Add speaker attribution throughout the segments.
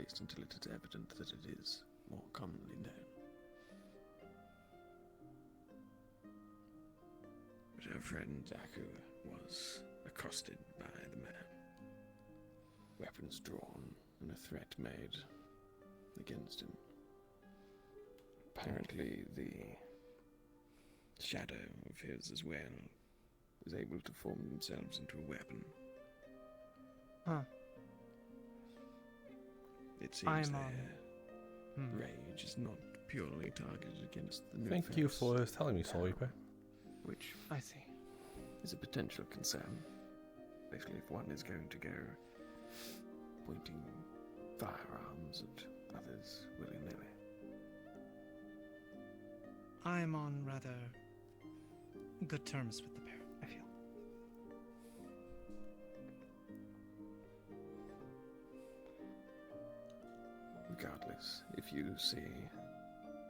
Speaker 1: least until it is evident that it is more commonly known. But our friend Zaku was accosted by the man. Weapons drawn and a threat made against him. Apparently the shadow of his as well was able to form themselves into a weapon.
Speaker 2: Huh.
Speaker 1: It seems their rage is not purely targeted against the new
Speaker 3: Thank you for telling me, Soul Reaper.
Speaker 1: Which
Speaker 2: I see.
Speaker 1: is a potential concern, especially if one is going to go pointing firearms at others willy-nilly.
Speaker 2: I'm on rather good terms with the pair, I feel.
Speaker 1: Regardless, if you see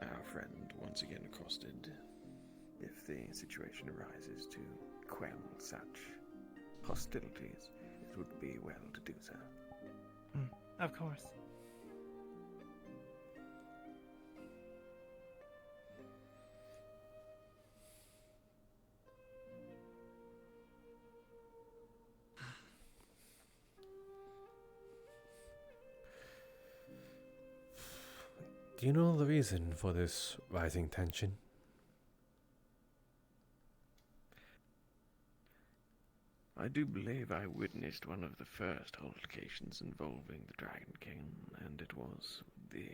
Speaker 1: our friend once again accosted, if the situation arises to quell such hostilities, it would be well to do so.
Speaker 2: Of course.
Speaker 3: Do you know the reason for this rising tension?
Speaker 1: I do believe I witnessed one of the first altercations involving the Dragon King, and it was the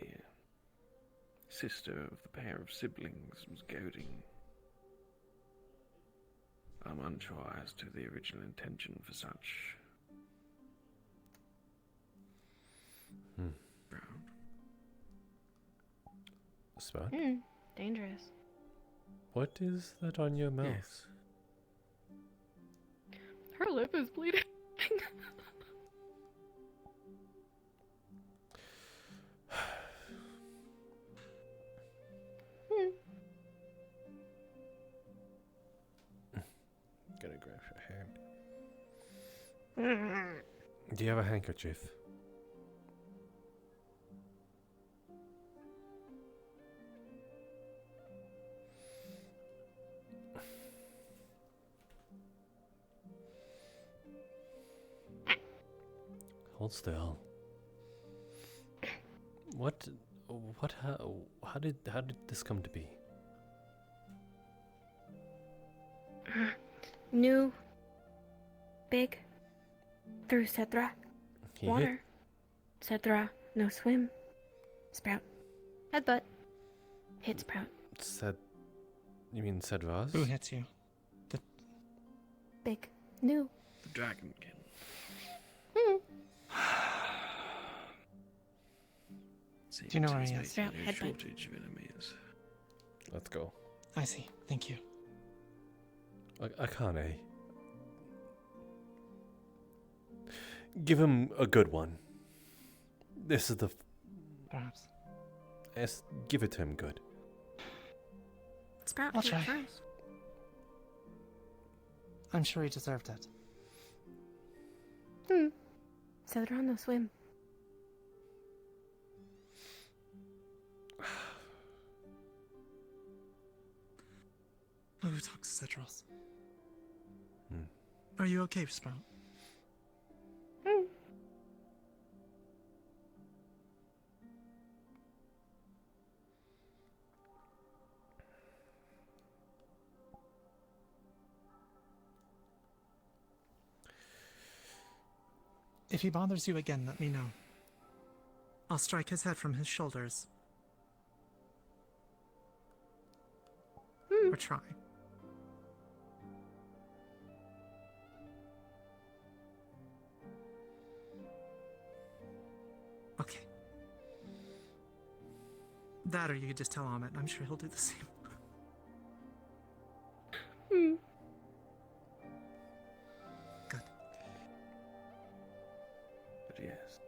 Speaker 1: sister of the pair of siblings was goading. I'm unsure as to the original intention for such. Brown.
Speaker 3: Spot?
Speaker 4: Dangerous.
Speaker 3: What is that on your mouth?
Speaker 1: Yes.
Speaker 4: Her lip is bleeding.
Speaker 3: Gonna grab your hand. Do you have a handkerchief? Hold still. How did this come to be?
Speaker 4: New. Big. Through Cedra.
Speaker 3: He
Speaker 4: Water. Cedra. No swim. Sprout. Headbutt. Hit Sprout.
Speaker 3: You mean Cedras?
Speaker 2: Who hits you?
Speaker 4: Big. New.
Speaker 1: The Dragon King.
Speaker 2: Do you know where he is?
Speaker 1: Facing
Speaker 4: Yeah,
Speaker 1: a
Speaker 4: headbutt.
Speaker 1: shortage of enemies.
Speaker 3: Let's go.
Speaker 2: I see. Thank you.
Speaker 3: Akane. Give him a good one. This is the...
Speaker 2: Perhaps.
Speaker 3: Give it to him good.
Speaker 4: Sprout.
Speaker 2: I'll
Speaker 4: hit
Speaker 2: try.
Speaker 4: first.
Speaker 2: I'm sure he deserved it.
Speaker 4: Cedra. No swim.
Speaker 2: Who talks to Cedros? Are you okay, Sprout? If he bothers you again, let me know. I'll strike his head from his shoulders. Or try. Okay. That, or you could just tell Amit. I'm sure he'll do the same. Good.
Speaker 1: But yes,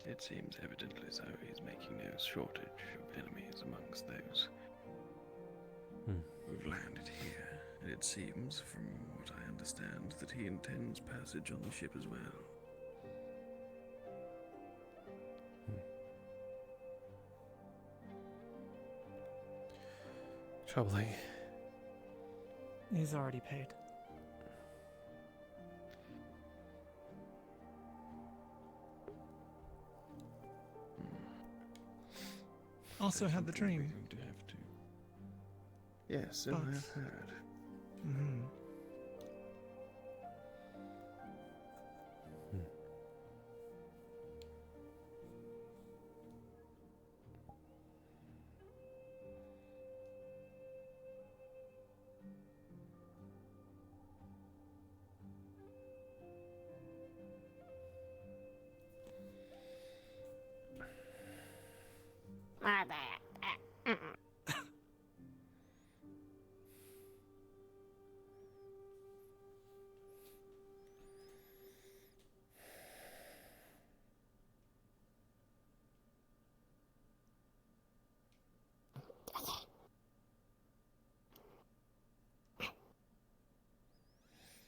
Speaker 1: it seems evidently as though he's making no shortage of enemies amongst those who've landed here. And it seems, from what I understand, that he intends passage on the ship as well.
Speaker 3: Probably.
Speaker 2: He's already paid. Also had the
Speaker 1: Unfortunately,
Speaker 2: dream.
Speaker 1: we're going to have to. Yes, so
Speaker 2: But-
Speaker 1: I've heard.
Speaker 2: Mm-hmm.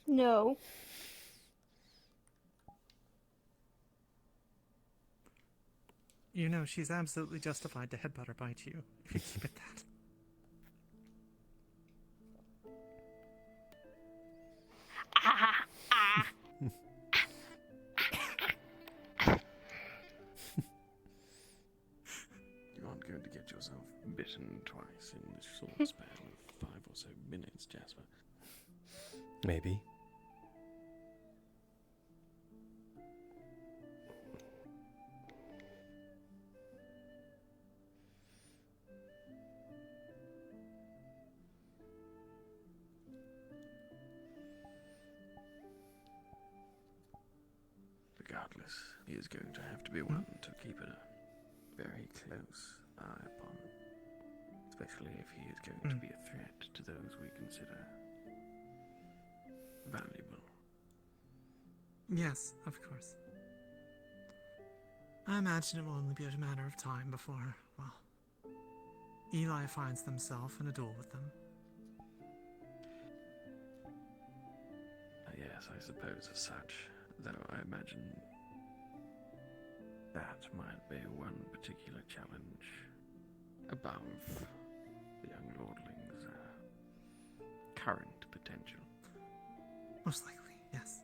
Speaker 4: No.
Speaker 2: You know, she's absolutely justified to headbutt or bite you, if you keep it that.
Speaker 1: You aren't going to get yourself bitten twice in this short spell of 5 or so minutes, Jasper.
Speaker 3: Maybe.
Speaker 1: Regardless, he is going to have to be one to keep a very close eye upon, especially if he is going to be a threat to those we consider valuable.
Speaker 2: Yes, of course. I imagine it will only be a matter of time before, well, Eli finds himself in a duel with them.
Speaker 1: Yes, I suppose as such, though I imagine that might be one particular challenge above the young lordling's current potential.
Speaker 2: Most likely, yes.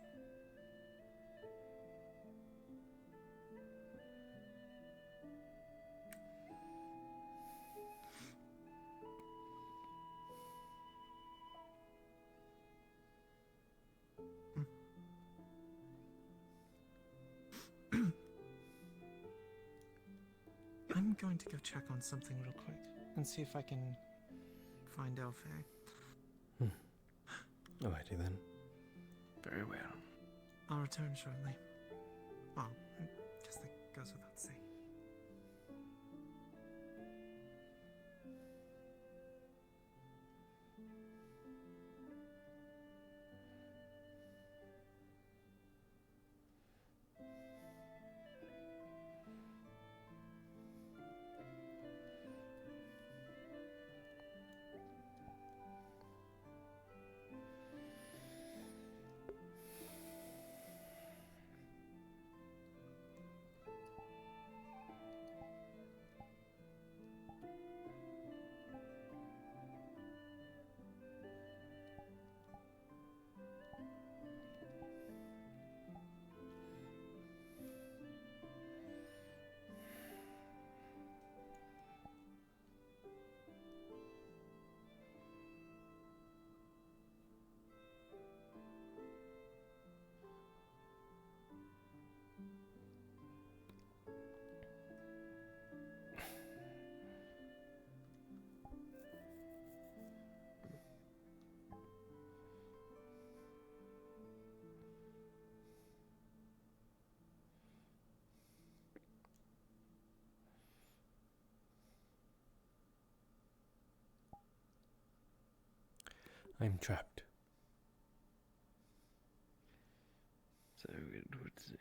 Speaker 2: I'm going to go check on something real quick and see if I can find Elfay.
Speaker 3: Alrighty then.
Speaker 1: Very well.
Speaker 2: I'll return shortly. Well, I guess that goes without saying.
Speaker 3: I'm trapped.
Speaker 1: So it would seem.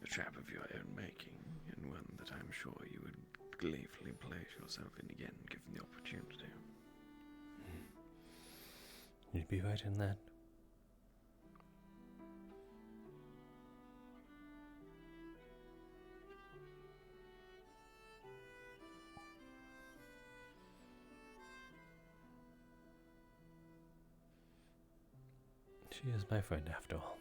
Speaker 1: A trap of your own making, and one that I'm sure you would gleefully place yourself in again given the opportunity.
Speaker 3: You'd be right in that. She is my friend after all.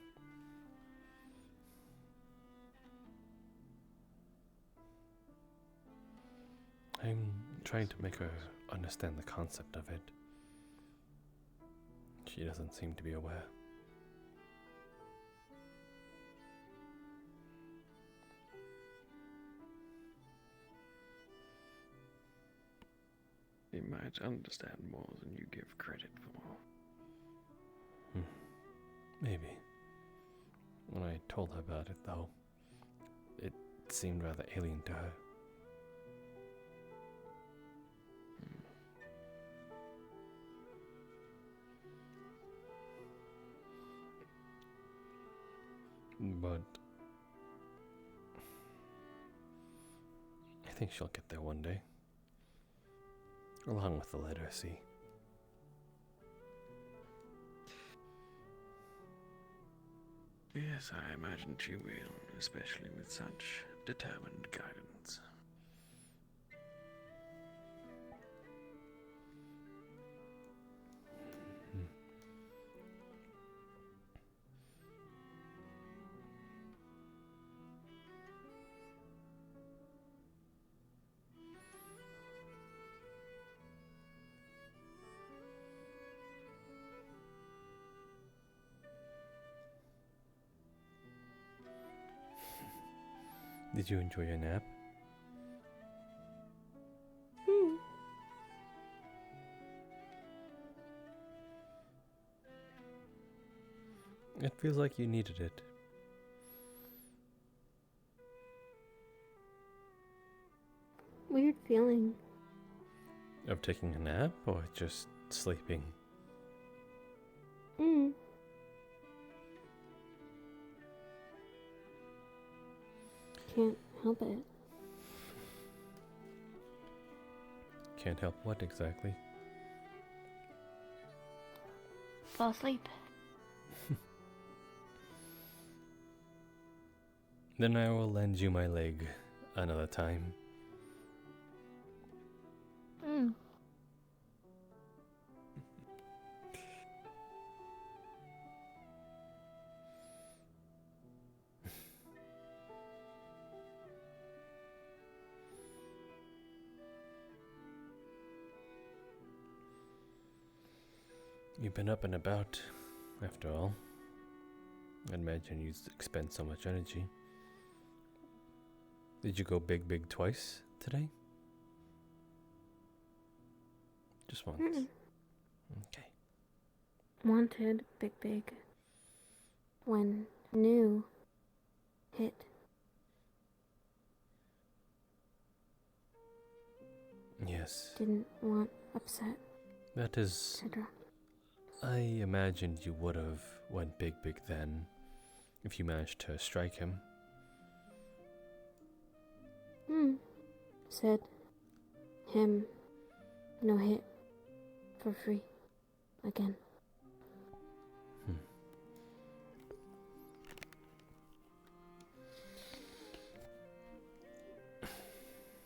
Speaker 3: I'm trying to make her understand the concept of it. She doesn't seem to be aware.
Speaker 1: He might understand more than you give credit for.
Speaker 3: Maybe. When I told her about it, though, it seemed rather alien to her. But I think she'll get there one day. Along with the letter C.
Speaker 1: Yes, I imagine she will, especially with such determined guidance.
Speaker 3: Did you enjoy your nap? It feels like you needed it.
Speaker 4: Weird feeling.
Speaker 3: Of taking a nap or just sleeping?
Speaker 4: Can't help it.
Speaker 3: Can't help what exactly?
Speaker 4: Fall asleep.
Speaker 3: Then I will lend you my leg another time. You've been up and about, after all. I'd imagine you expend so much energy. Did you go big twice today? Just once. Okay.
Speaker 4: Wanted big. When new hit.
Speaker 3: Yes.
Speaker 4: Didn't want upset,
Speaker 3: That is...
Speaker 4: etc.
Speaker 3: I imagined you would have went big then, if you managed to strike him.
Speaker 4: Said him no hit for free again.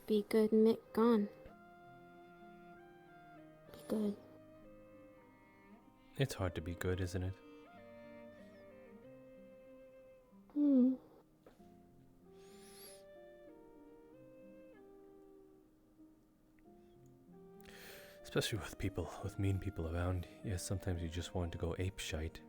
Speaker 4: Be good, Mick gone. Be good.
Speaker 3: It's hard to be good, isn't it? Especially with mean people around. Yes, sometimes you just want to go ape shite.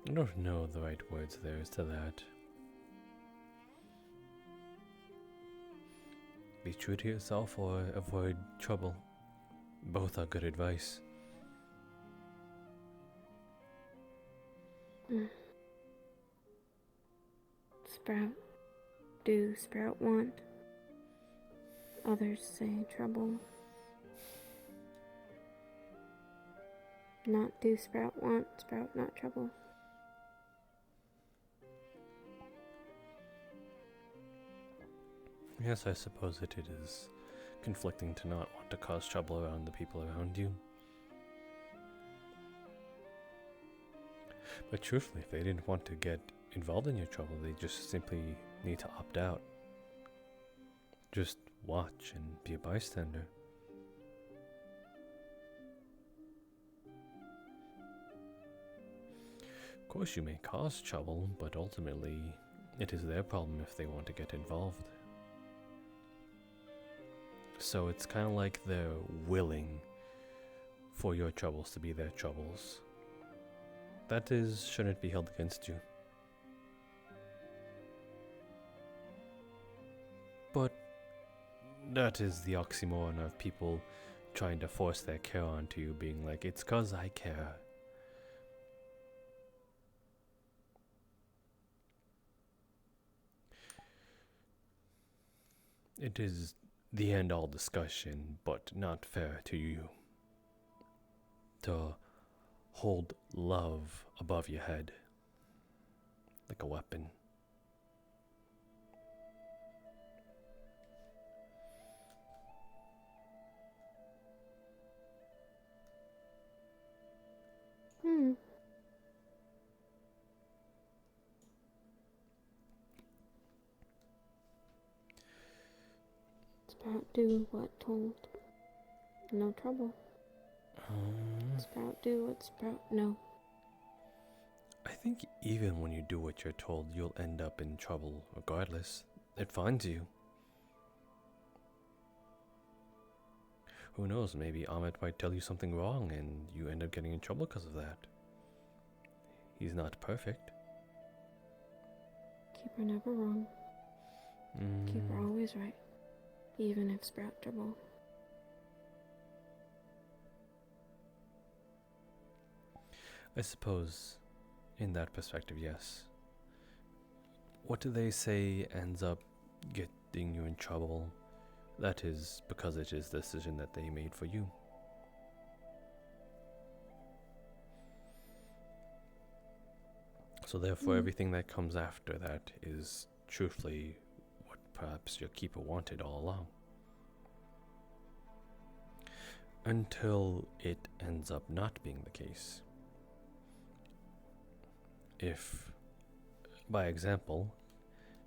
Speaker 3: I don't know the right words there as to that. Be true to yourself or avoid trouble. Both are good advice.
Speaker 4: Sprout. Do Sprout want? Others say trouble. Not do Sprout want, Sprout not trouble.
Speaker 3: Yes, I suppose it is conflicting to not want to cause trouble around the people around you. But truthfully, if they didn't want to get involved in your trouble, they just simply need to opt out. Just watch and be a bystander. Of course, you may cause trouble, but ultimately, it is their problem if they want to get involved. So it's kind of like they're willing for your troubles to be their troubles. That shouldn't be held against you. But that is the oxymoron of people trying to force their care onto you, being like, it's 'cause I care. It is the end-all discussion, but not fair to you to hold love above your head like a weapon.
Speaker 4: Sprout do what told. No trouble. Sprout do what Sprout no.
Speaker 3: I think even when you do what you're told, you'll end up in trouble regardless. It finds you. Who knows, maybe Ahmet might tell you something wrong and you end up getting in trouble because of that. He's not perfect.
Speaker 4: Keeper never wrong. Keeper always right. Even if Sprout trouble.
Speaker 3: I suppose, in that perspective, yes. What do they say ends up getting you in trouble? That is because it is the decision that they made for you. So therefore, everything that comes after that is truthfully what perhaps your keeper wanted all along. Until it ends up not being the case. If, by example,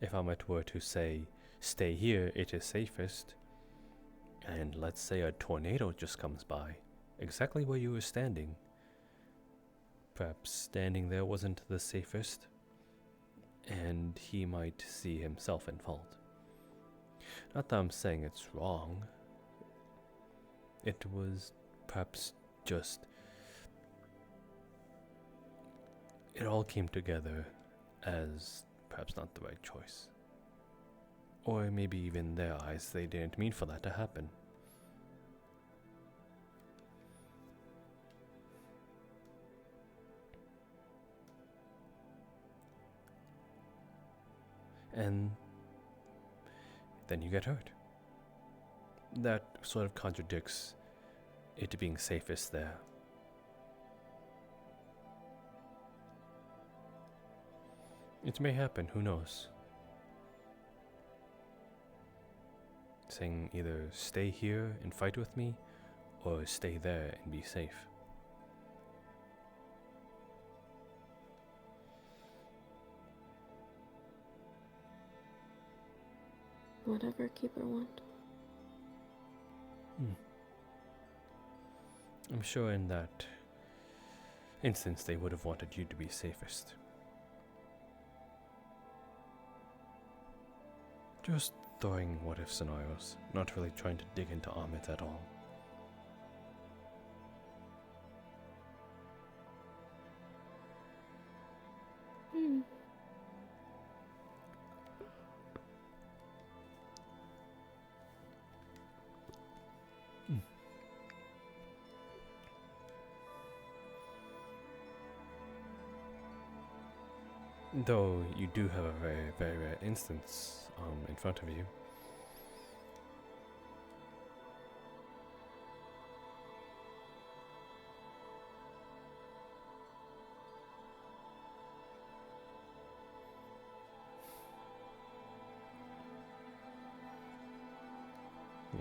Speaker 3: if Ahmet were to say, stay here, it is safest, and let's say a tornado just comes by, exactly where you were standing, perhaps standing there wasn't the safest, and he might see himself in fault. Not that I'm saying it's wrong. It was perhaps just... it all came together as perhaps not the right choice. Or maybe even in their eyes, they didn't mean for that to happen. And then you get hurt. That sort of contradicts it being safest there. It may happen, who knows? Saying either stay here and fight with me, or stay there and be safe.
Speaker 4: Whatever Keeper want.
Speaker 3: I'm sure in that instance they would have wanted you to be safest. Just throwing what-if scenarios, not really trying to dig into Ahmet at all. Though you do have a very, very rare instance in front of you.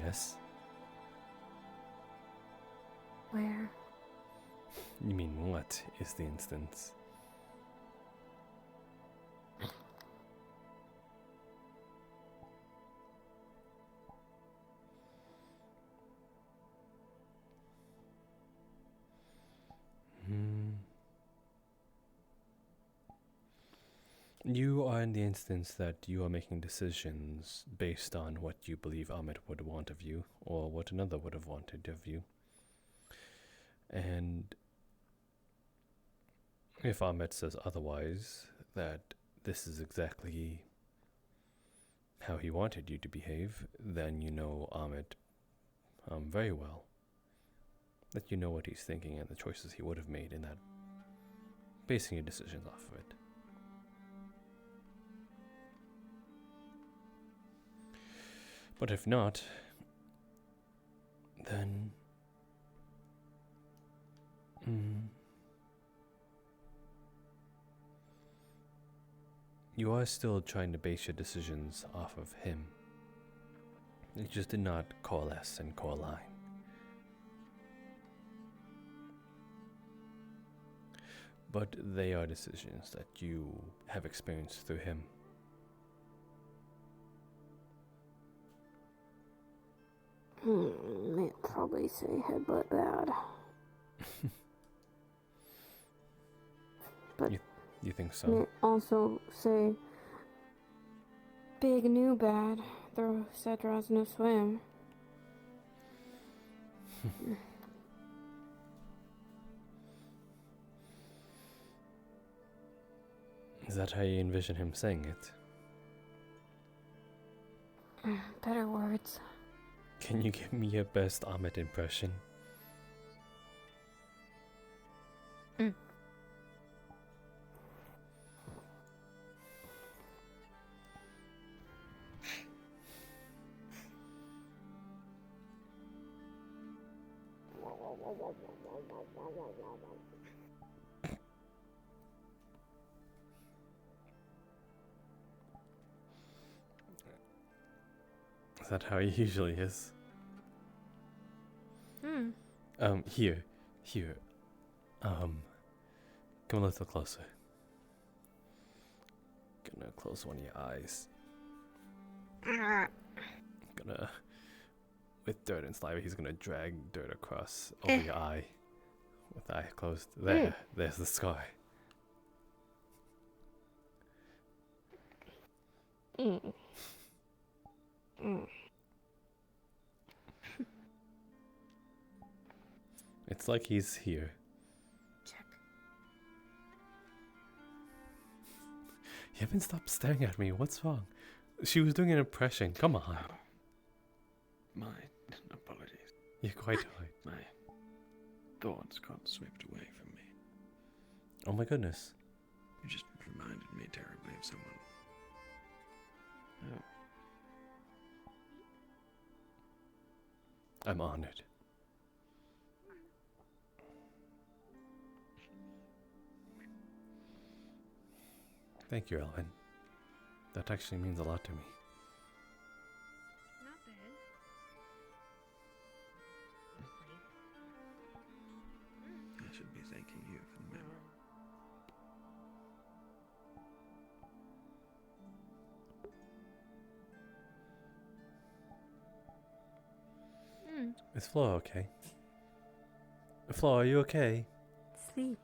Speaker 3: Yes?
Speaker 4: Where?
Speaker 3: You mean what is the instance? You are in the instance that you are making decisions based on what you believe Ahmed would want of you, or what another would have wanted of you. And if Ahmed says otherwise, that this is exactly how he wanted you to behave, then you know Ahmed very well. That you know what he's thinking and the choices he would have made in that, basing your decisions off of it. But if not, then you are still trying to base your decisions off of him. You just did not coalesce and co-align. But they are decisions that you have experienced through him.
Speaker 4: They'd probably say headbutt bad. But
Speaker 3: You think so?
Speaker 4: they also say big new bad. Throw Cedra's no swim.
Speaker 3: Is that how you envision him saying it?
Speaker 4: Better words.
Speaker 3: Can you give me your best Ahmed impression? Is that how he usually is? Here. Come a little closer. Gonna close one of your eyes. Gonna, with dirt and saliva, he's gonna drag dirt across over your eye. With the eye closed. There's the scar. It's like he's here.
Speaker 4: Check.
Speaker 3: You haven't stopped staring at me. What's wrong? She was doing an impression. Come on.
Speaker 1: My apologies.
Speaker 3: You're quite right.
Speaker 1: My thoughts got swept away from me.
Speaker 3: Oh my goodness.
Speaker 1: You just reminded me terribly of someone. Oh.
Speaker 3: I'm honored. Thank you, Elvin. That actually means a lot to me.
Speaker 4: Not bad.
Speaker 1: I should be thanking you for the memory.
Speaker 3: Is Flo okay? Flo, are you okay?
Speaker 4: Sleep.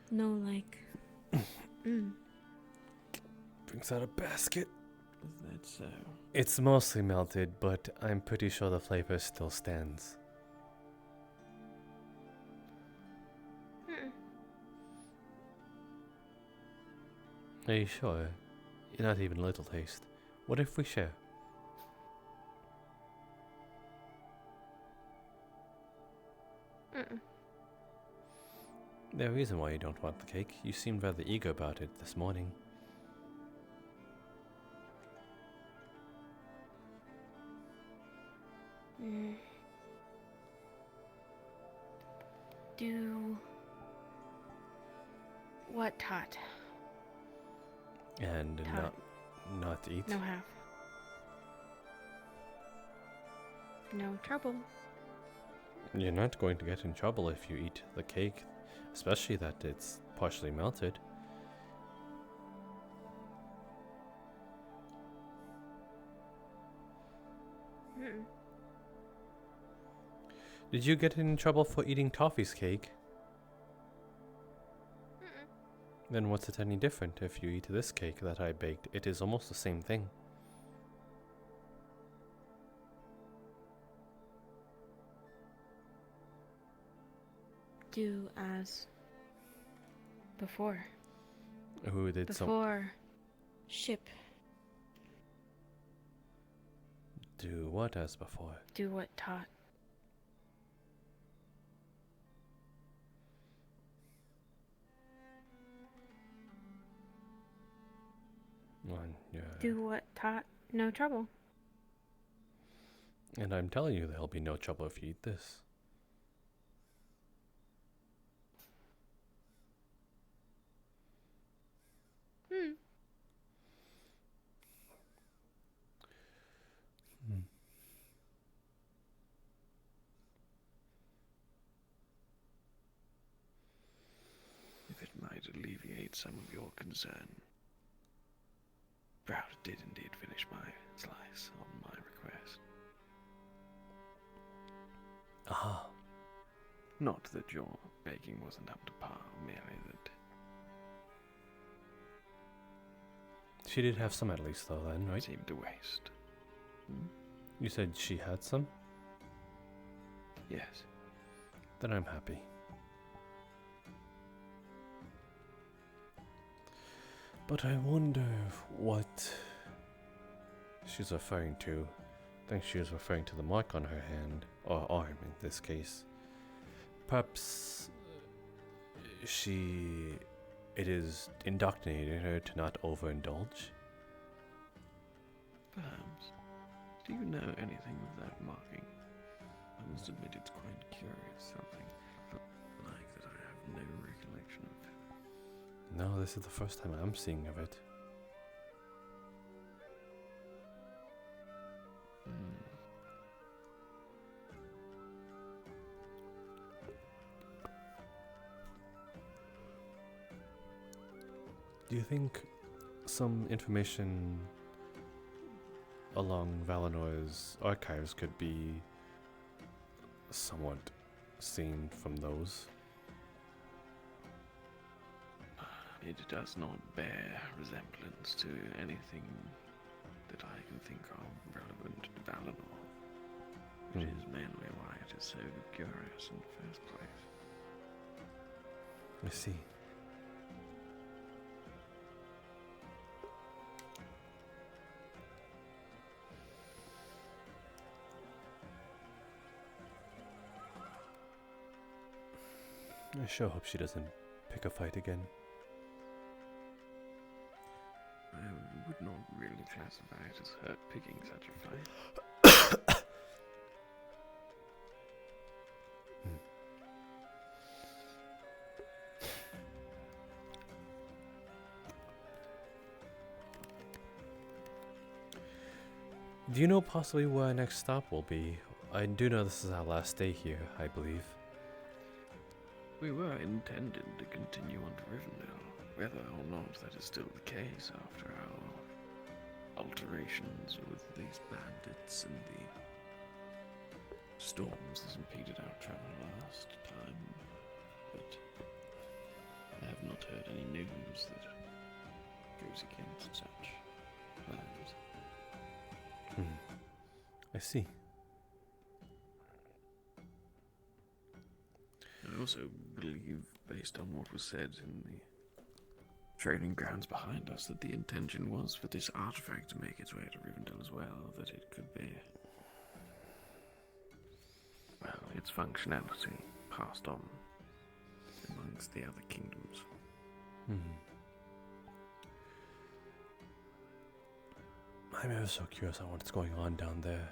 Speaker 4: No, like.
Speaker 3: Brings out a basket.
Speaker 1: Is that so?
Speaker 3: It's mostly melted, but I'm pretty sure the flavor still stands. Are you sure? Not even a little taste. What if we share? There's a reason why you don't want the cake. You seemed rather eager about it this morning.
Speaker 4: Do what, Tot?
Speaker 3: And
Speaker 4: Tot.
Speaker 3: not eat?
Speaker 4: No half. No trouble.
Speaker 3: You're not going to get in trouble if you eat the cake, especially that it's partially melted. Did you get in trouble for eating Toffee's cake? Then what's it any different if you eat this cake that I baked? It is almost the same thing.
Speaker 4: Do as before.
Speaker 3: Who did some?
Speaker 4: Before ship.
Speaker 3: Do what as before?
Speaker 4: Do what taught. Do what taught. No trouble.
Speaker 3: And I'm telling you, there'll be no trouble if you eat this.
Speaker 4: Hmm.
Speaker 1: If it might alleviate some of your concern. Proud did indeed finish my slice on my request.
Speaker 3: Ah.
Speaker 1: Not that your baking wasn't up to par, merely that...
Speaker 3: She did have some at least though then, right?
Speaker 1: Seemed to waste.
Speaker 3: You said she had some?
Speaker 1: Yes.
Speaker 3: Then I'm happy. But I wonder what she's referring to. I think she was referring to the mark on her hand, or arm in this case. Perhaps it is indoctrinating her to not overindulge.
Speaker 1: Perhaps. Do you know anything of that marking? I must admit it's quite curious, something like that I have no recollection of.
Speaker 3: No, this is the first time I'm seeing of it. Do you think some information along Valinor's archives could be somewhat seen from those?
Speaker 1: It does not bear resemblance to anything that I can think of relevant to Valinor. Which is mainly why it is so curious in the first place.
Speaker 3: I see. I sure hope she doesn't pick a fight again.
Speaker 1: I would not really classify it as her picking such a fight.
Speaker 3: Do you know possibly where our next stop will be? I do know this is our last day here, I believe.
Speaker 1: We were intended to continue on to Rivendell, whether or not that is still the case after our alterations with these bandits and the storms that impeded our travel last time. But I have not heard any news that goes against such plans.
Speaker 3: I see.
Speaker 1: I also believe, based on what was said in the training grounds behind us, that the intention was for this artifact to make its way to Rivendell as well, that it could be, well, its functionality passed on amongst the other kingdoms.
Speaker 3: I'm ever so curious on what's going on down there.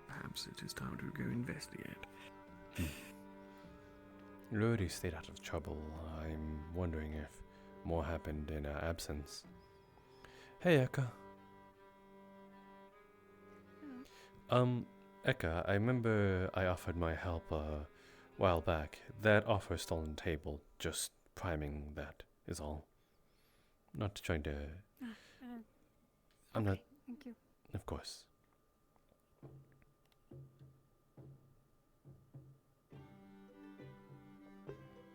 Speaker 1: Perhaps it is time to go investigate.
Speaker 3: You already stayed out of trouble. I'm wondering if more happened in our absence. Hey, Eka. Eka, I remember I offered my help a while back. That offer is still on the table, just priming that is all. Not trying to... I'm not...
Speaker 5: Thank you.
Speaker 3: Of course.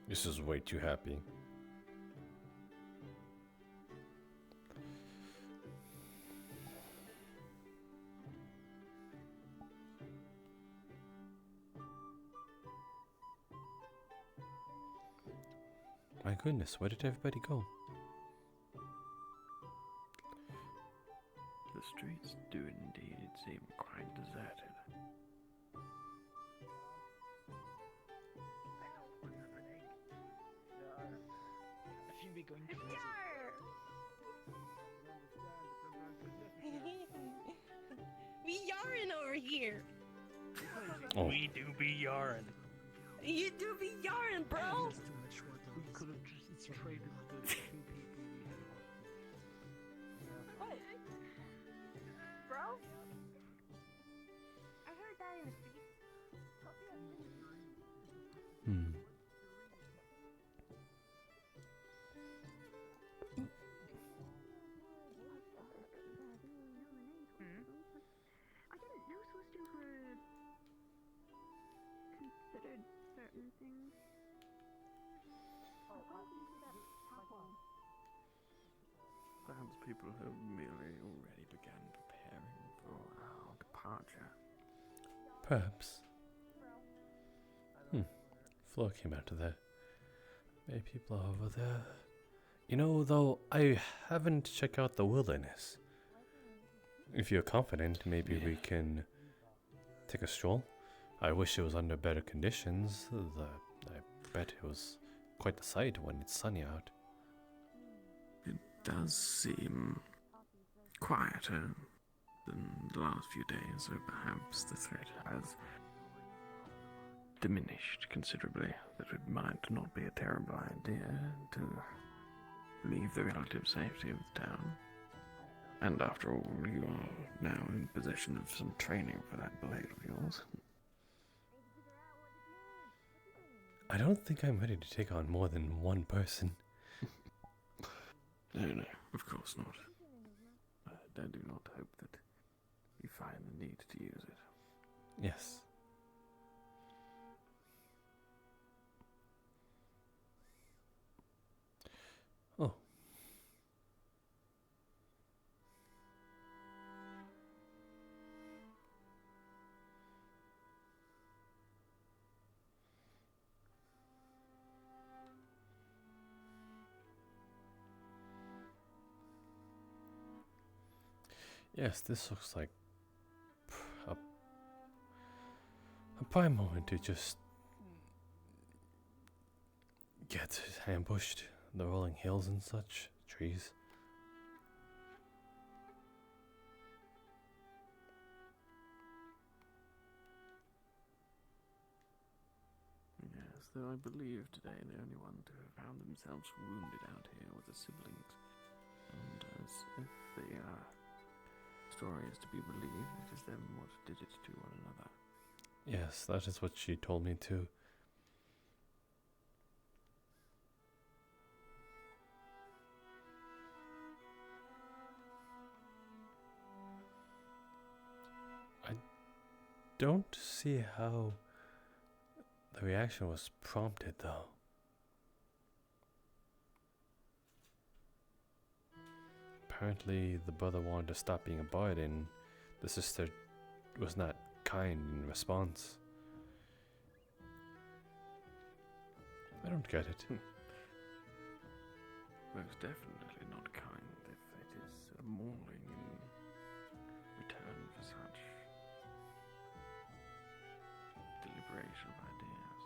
Speaker 3: This is way too happy. My goodness, where did everybody go?
Speaker 1: The streets do indeed seem quite deserted.
Speaker 2: I should be going crazy.
Speaker 5: We yarn over here.
Speaker 3: Oh.
Speaker 2: We do be yarn.
Speaker 5: You do be yarn, bro.
Speaker 2: We could have just traded the 2 people we had.
Speaker 5: What? Bro? I heard that in the street.
Speaker 3: Hmm.
Speaker 4: I didn't know sisters were considered certain things.
Speaker 1: Perhaps people have merely already begun preparing for our departure.
Speaker 3: Perhaps. Flo came out of there. Maybe people are over there. You know, though, I haven't checked out the wilderness. If you're confident, maybe we can take a stroll. I wish it was under better conditions. I bet it was quite the sight when it's sunny out.
Speaker 1: It does seem quieter than the last few days, so perhaps the threat has diminished considerably, that it might not be a terrible idea to leave the relative safety of the town. And after all, you are now in possession of some training for that blade of yours.
Speaker 3: I don't think I'm ready to take on more than one person.
Speaker 1: No, of course not. I do not hope that you find the need to use it.
Speaker 3: Yes. Oh. Yes, this looks like a prime moment to just get ambushed. The rolling hills and such, trees.
Speaker 1: Yes, though I believe today the only one to have found themselves wounded out here were the siblings. And as if the story is to be believed, it is them what did it to one another.
Speaker 3: Yes, that is what she told me too. I don't see how the reaction was prompted though. Apparently the brother wanted to stop being a bard and the sister was not kind in response. I don't get it.
Speaker 1: Most definitely not kind if it is a mauling in return for such deliberation of ideas.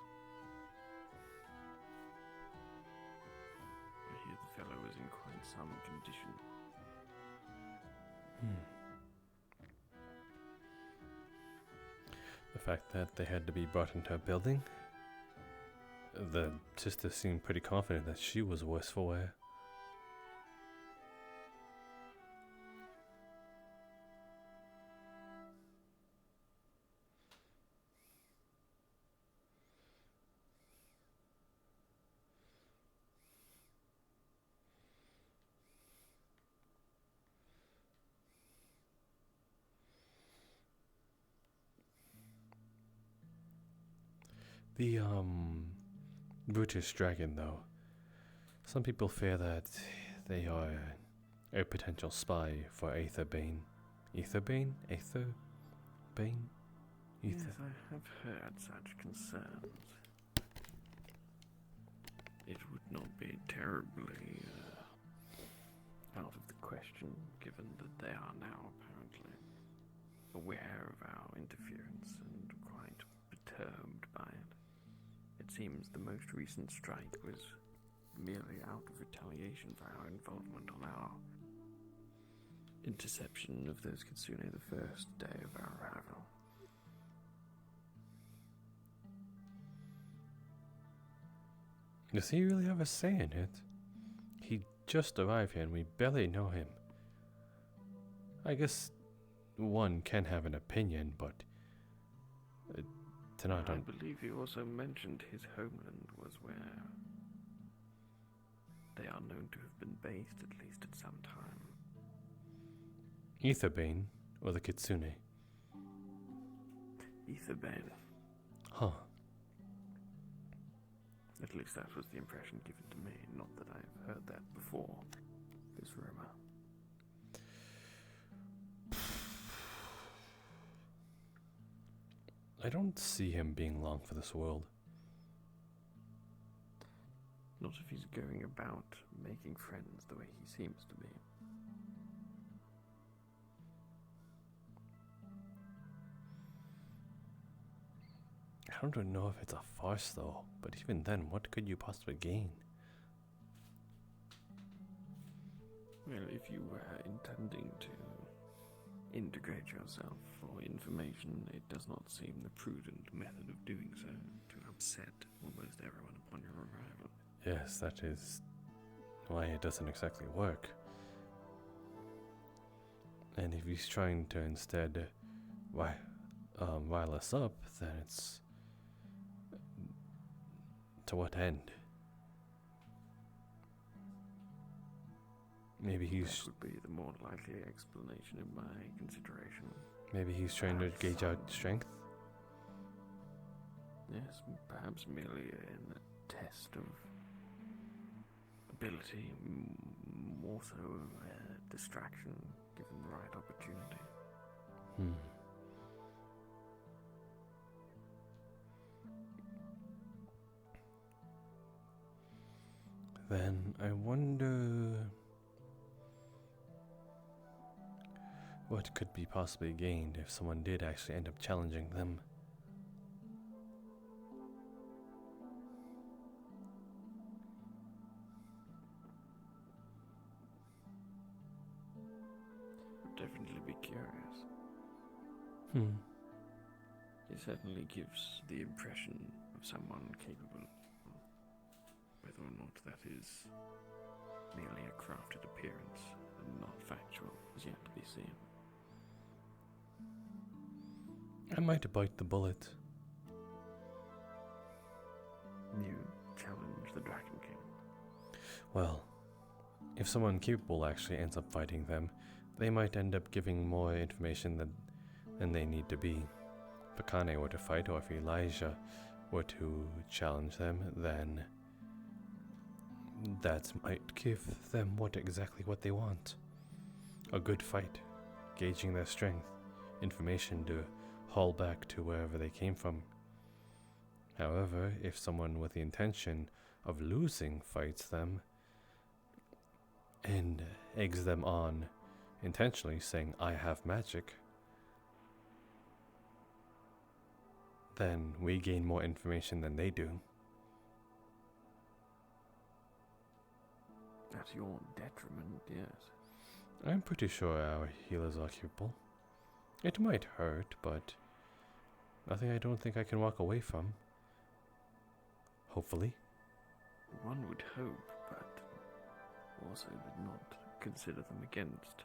Speaker 1: I hear the fellow is in quite some condition.
Speaker 3: The fact that they had to be brought into a building. The sister seemed pretty confident that she was worse for wear. brutish dragon, though. Some people fear that they are a potential spy for Aetherbane. Aetherbane? Aetherbane?
Speaker 1: Yes, I have heard such concerns. It would not be terribly out of the question, given that they are now apparently aware of our interference and quite perturbed by it. It seems the most recent strike was merely out of retaliation for our involvement on our interception of those Kitsune the first day of our arrival.
Speaker 3: Does he really have a say in it? He just arrived here and we barely know him. I guess one can have an opinion, but tonight
Speaker 1: I believe he also mentioned his homeland was where they are known to have been based, at least at some time.
Speaker 3: Aetherbane or the Kitsune?
Speaker 1: Aetherbane.
Speaker 3: Huh.
Speaker 1: At least that was the impression given to me, not that I've heard that before, this rumor.
Speaker 3: I don't see him being long for this world.
Speaker 1: Not if he's going about making friends the way he seems to be.
Speaker 3: I don't know if it's a farce though, but even then, what could you possibly gain?
Speaker 1: Well, if you were intending to integrate yourself for information, it does not seem the prudent method of doing so to upset almost everyone upon your arrival.
Speaker 3: Yes, that is why it doesn't exactly work. And if he's trying to instead rile us up, then it's to what end? Maybe
Speaker 1: That would be the more likely explanation in my consideration.
Speaker 3: Maybe he's trying to gauge out strength.
Speaker 1: Yes, perhaps merely in a test of ability, more so a distraction given the right opportunity.
Speaker 3: Then I wonder what could be possibly gained if someone did actually end up challenging them.
Speaker 1: Would definitely be curious. It certainly gives the impression of someone capable. Whether or not that is merely a crafted appearance and not factual is yet to be seen.
Speaker 3: I might bite the bullet.
Speaker 1: You challenge the Dragon King.
Speaker 3: Well, if someone capable actually ends up fighting them, they might end up giving more information than they need to be. If Akane were to fight, or if Elijah were to challenge them, then that might give them exactly what they want. A good fight, gauging their strength, information to haul back to wherever they came from. However, if someone with the intention of losing fights them and eggs them on, intentionally saying, "I have magic," then we gain more information than they do.
Speaker 1: At your detriment, yes.
Speaker 3: I'm pretty sure our healers are capable. It might hurt, but nothing I don't think I can walk away from. Hopefully.
Speaker 1: One would hope, but also would not consider them against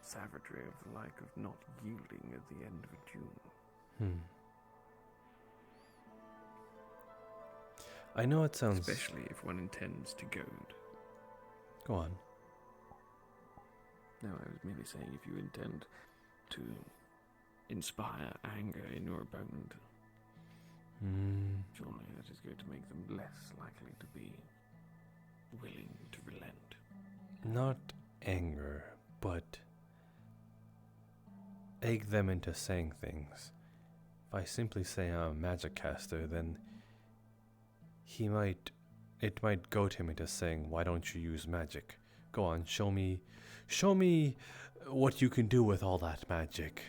Speaker 1: savagery of the like of not yielding at the end of June.
Speaker 3: I know it sounds...
Speaker 1: Especially if one intends to goad.
Speaker 3: Go on.
Speaker 1: No, I was merely saying if you intend to inspire anger in your opponent. Surely that is going to make them less likely to be willing to relent.
Speaker 3: Not anger, but egg them into saying things. If I simply say I'm a magic caster, then it might goad him into saying, why don't you use magic? Go on, show me what you can do with all that magic.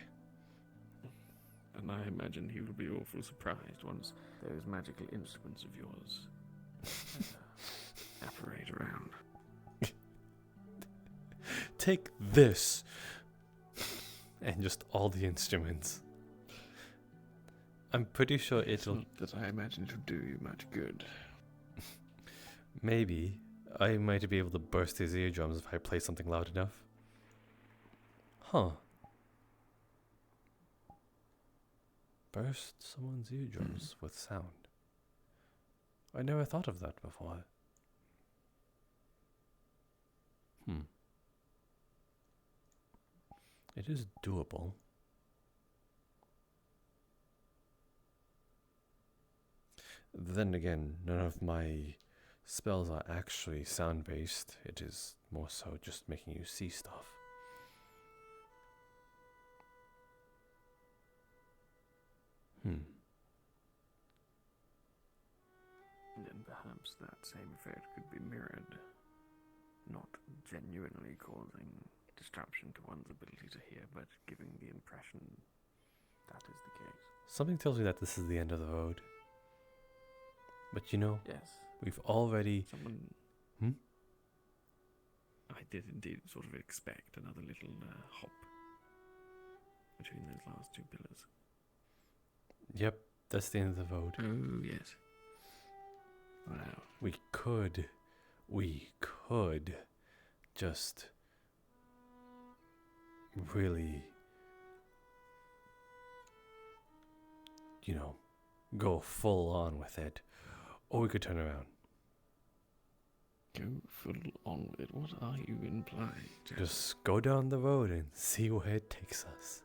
Speaker 1: And I imagine he will be awful surprised once those magical instruments of yours apparate around.
Speaker 3: Take this! And just all the instruments. I'm pretty sure
Speaker 1: It's
Speaker 3: it'll...
Speaker 1: not that I imagine it will do you much good.
Speaker 3: Maybe. I might be able to burst his eardrums if I play something loud enough. Huh. Burst someone's eardrums with sound. I never thought of that before. It is doable. Then again, none of my spells are actually sound-based. It is more so just making you see stuff.
Speaker 1: Then perhaps that same effect could be mirrored, not genuinely causing disruption to one's ability to hear, but giving the impression that is the case.
Speaker 3: Something tells me that this is the end of the road. But you know,
Speaker 1: Yes.
Speaker 3: we've already...
Speaker 1: Someone...
Speaker 3: Hmm?
Speaker 1: I did indeed sort of expect another little hop between those last two pillars.
Speaker 3: Yep, that's the end of the road.
Speaker 1: Oh, yes. Wow.
Speaker 3: We could just really, go full on with it. Or we could turn around.
Speaker 1: Go full on with it. What are you implying, Jasper?
Speaker 3: Just go down the road and see where it takes us.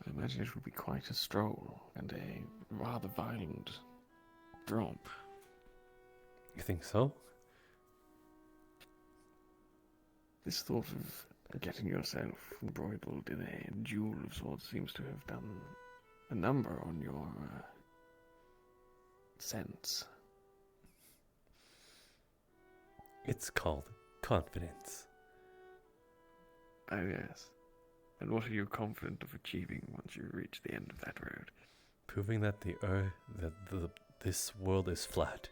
Speaker 1: I imagine it would be quite a stroll and a rather violent drop.
Speaker 3: You think so?
Speaker 1: This thought of getting yourself embroiled in a duel of sorts seems to have done a number on your sense.
Speaker 3: It's called confidence.
Speaker 1: Oh, yes. And what are you confident of achieving once you reach the end of that road?
Speaker 3: Proving that this world is flat.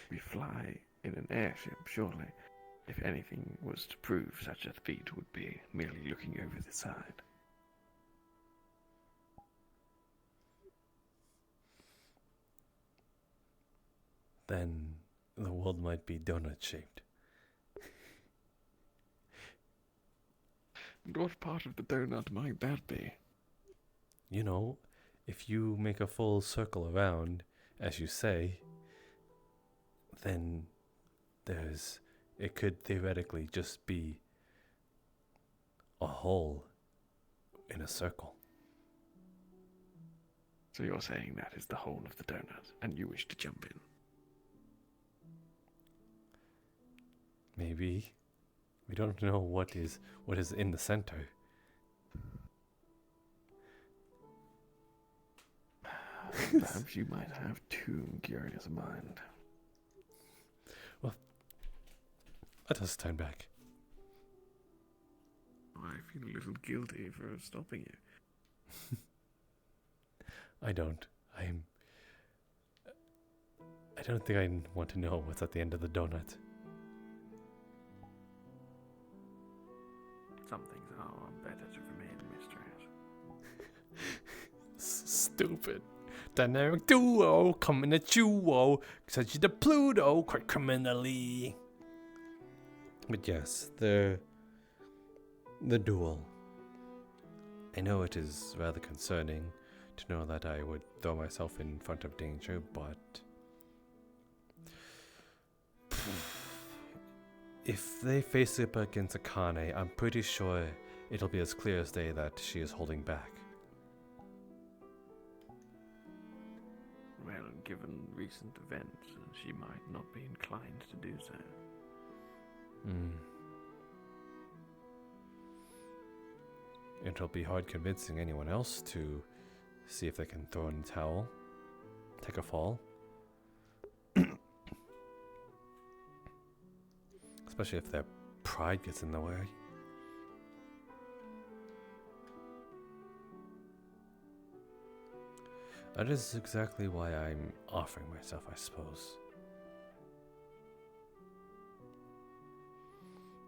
Speaker 1: We fly in an airship, surely. If anything was to prove such a feat, would be merely looking over the side.
Speaker 3: Then the world might be donut-shaped.
Speaker 1: And what part of the donut might that be?
Speaker 3: You know, if you make a full circle around, as you say, then it could theoretically just be a hole in a circle.
Speaker 1: So you're saying that is the whole of the donut, and you wish to jump in?
Speaker 3: Maybe. We don't know what is in the center.
Speaker 1: Perhaps you might have too curious a mind.
Speaker 3: Let us turn back.
Speaker 1: I feel a little guilty for stopping you.
Speaker 3: I don't. I don't think I want to know what's at the end of the donut.
Speaker 1: Some things are better to remain mysterious.
Speaker 3: Stupid. Dynamic duo coming at you, such the Pluto, quite criminally. But yes, the duel. I know it is rather concerning to know that I would throw myself in front of danger, but if they face up against Akane, I'm pretty sure it'll be as clear as day that she is holding back.
Speaker 1: Well, given recent events, she might not be inclined to do so.
Speaker 3: It'll be hard convincing anyone else to see if they can throw in a towel, take a fall. Especially if their pride gets in the way. That is exactly why I'm offering myself, I suppose.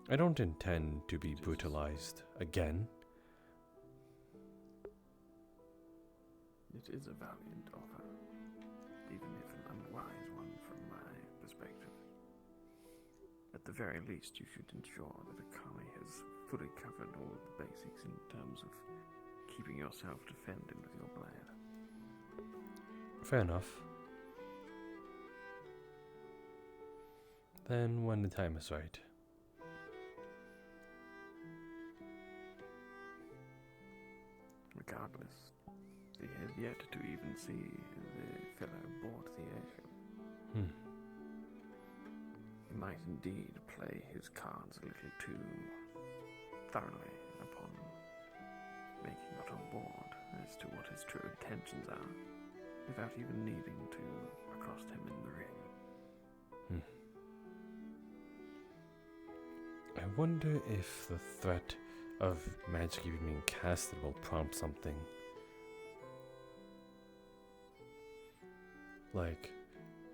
Speaker 3: I don't intend to be brutalized again.
Speaker 1: It is a valiant offer, even if an unwise one from my perspective. At the very least, you should ensure that Akali has fully covered all of the basics in terms of keeping yourself defended with your blade.
Speaker 3: Fair enough. Then when the time is right.
Speaker 1: Regardless, they have yet to even see the fellow aboard the airship. He might indeed play his cards a little too thoroughly upon making it on board as to what his true intentions are, without even needing to accost him in the ring.
Speaker 3: I wonder if the threat of magic even being casted will prompt something. Like,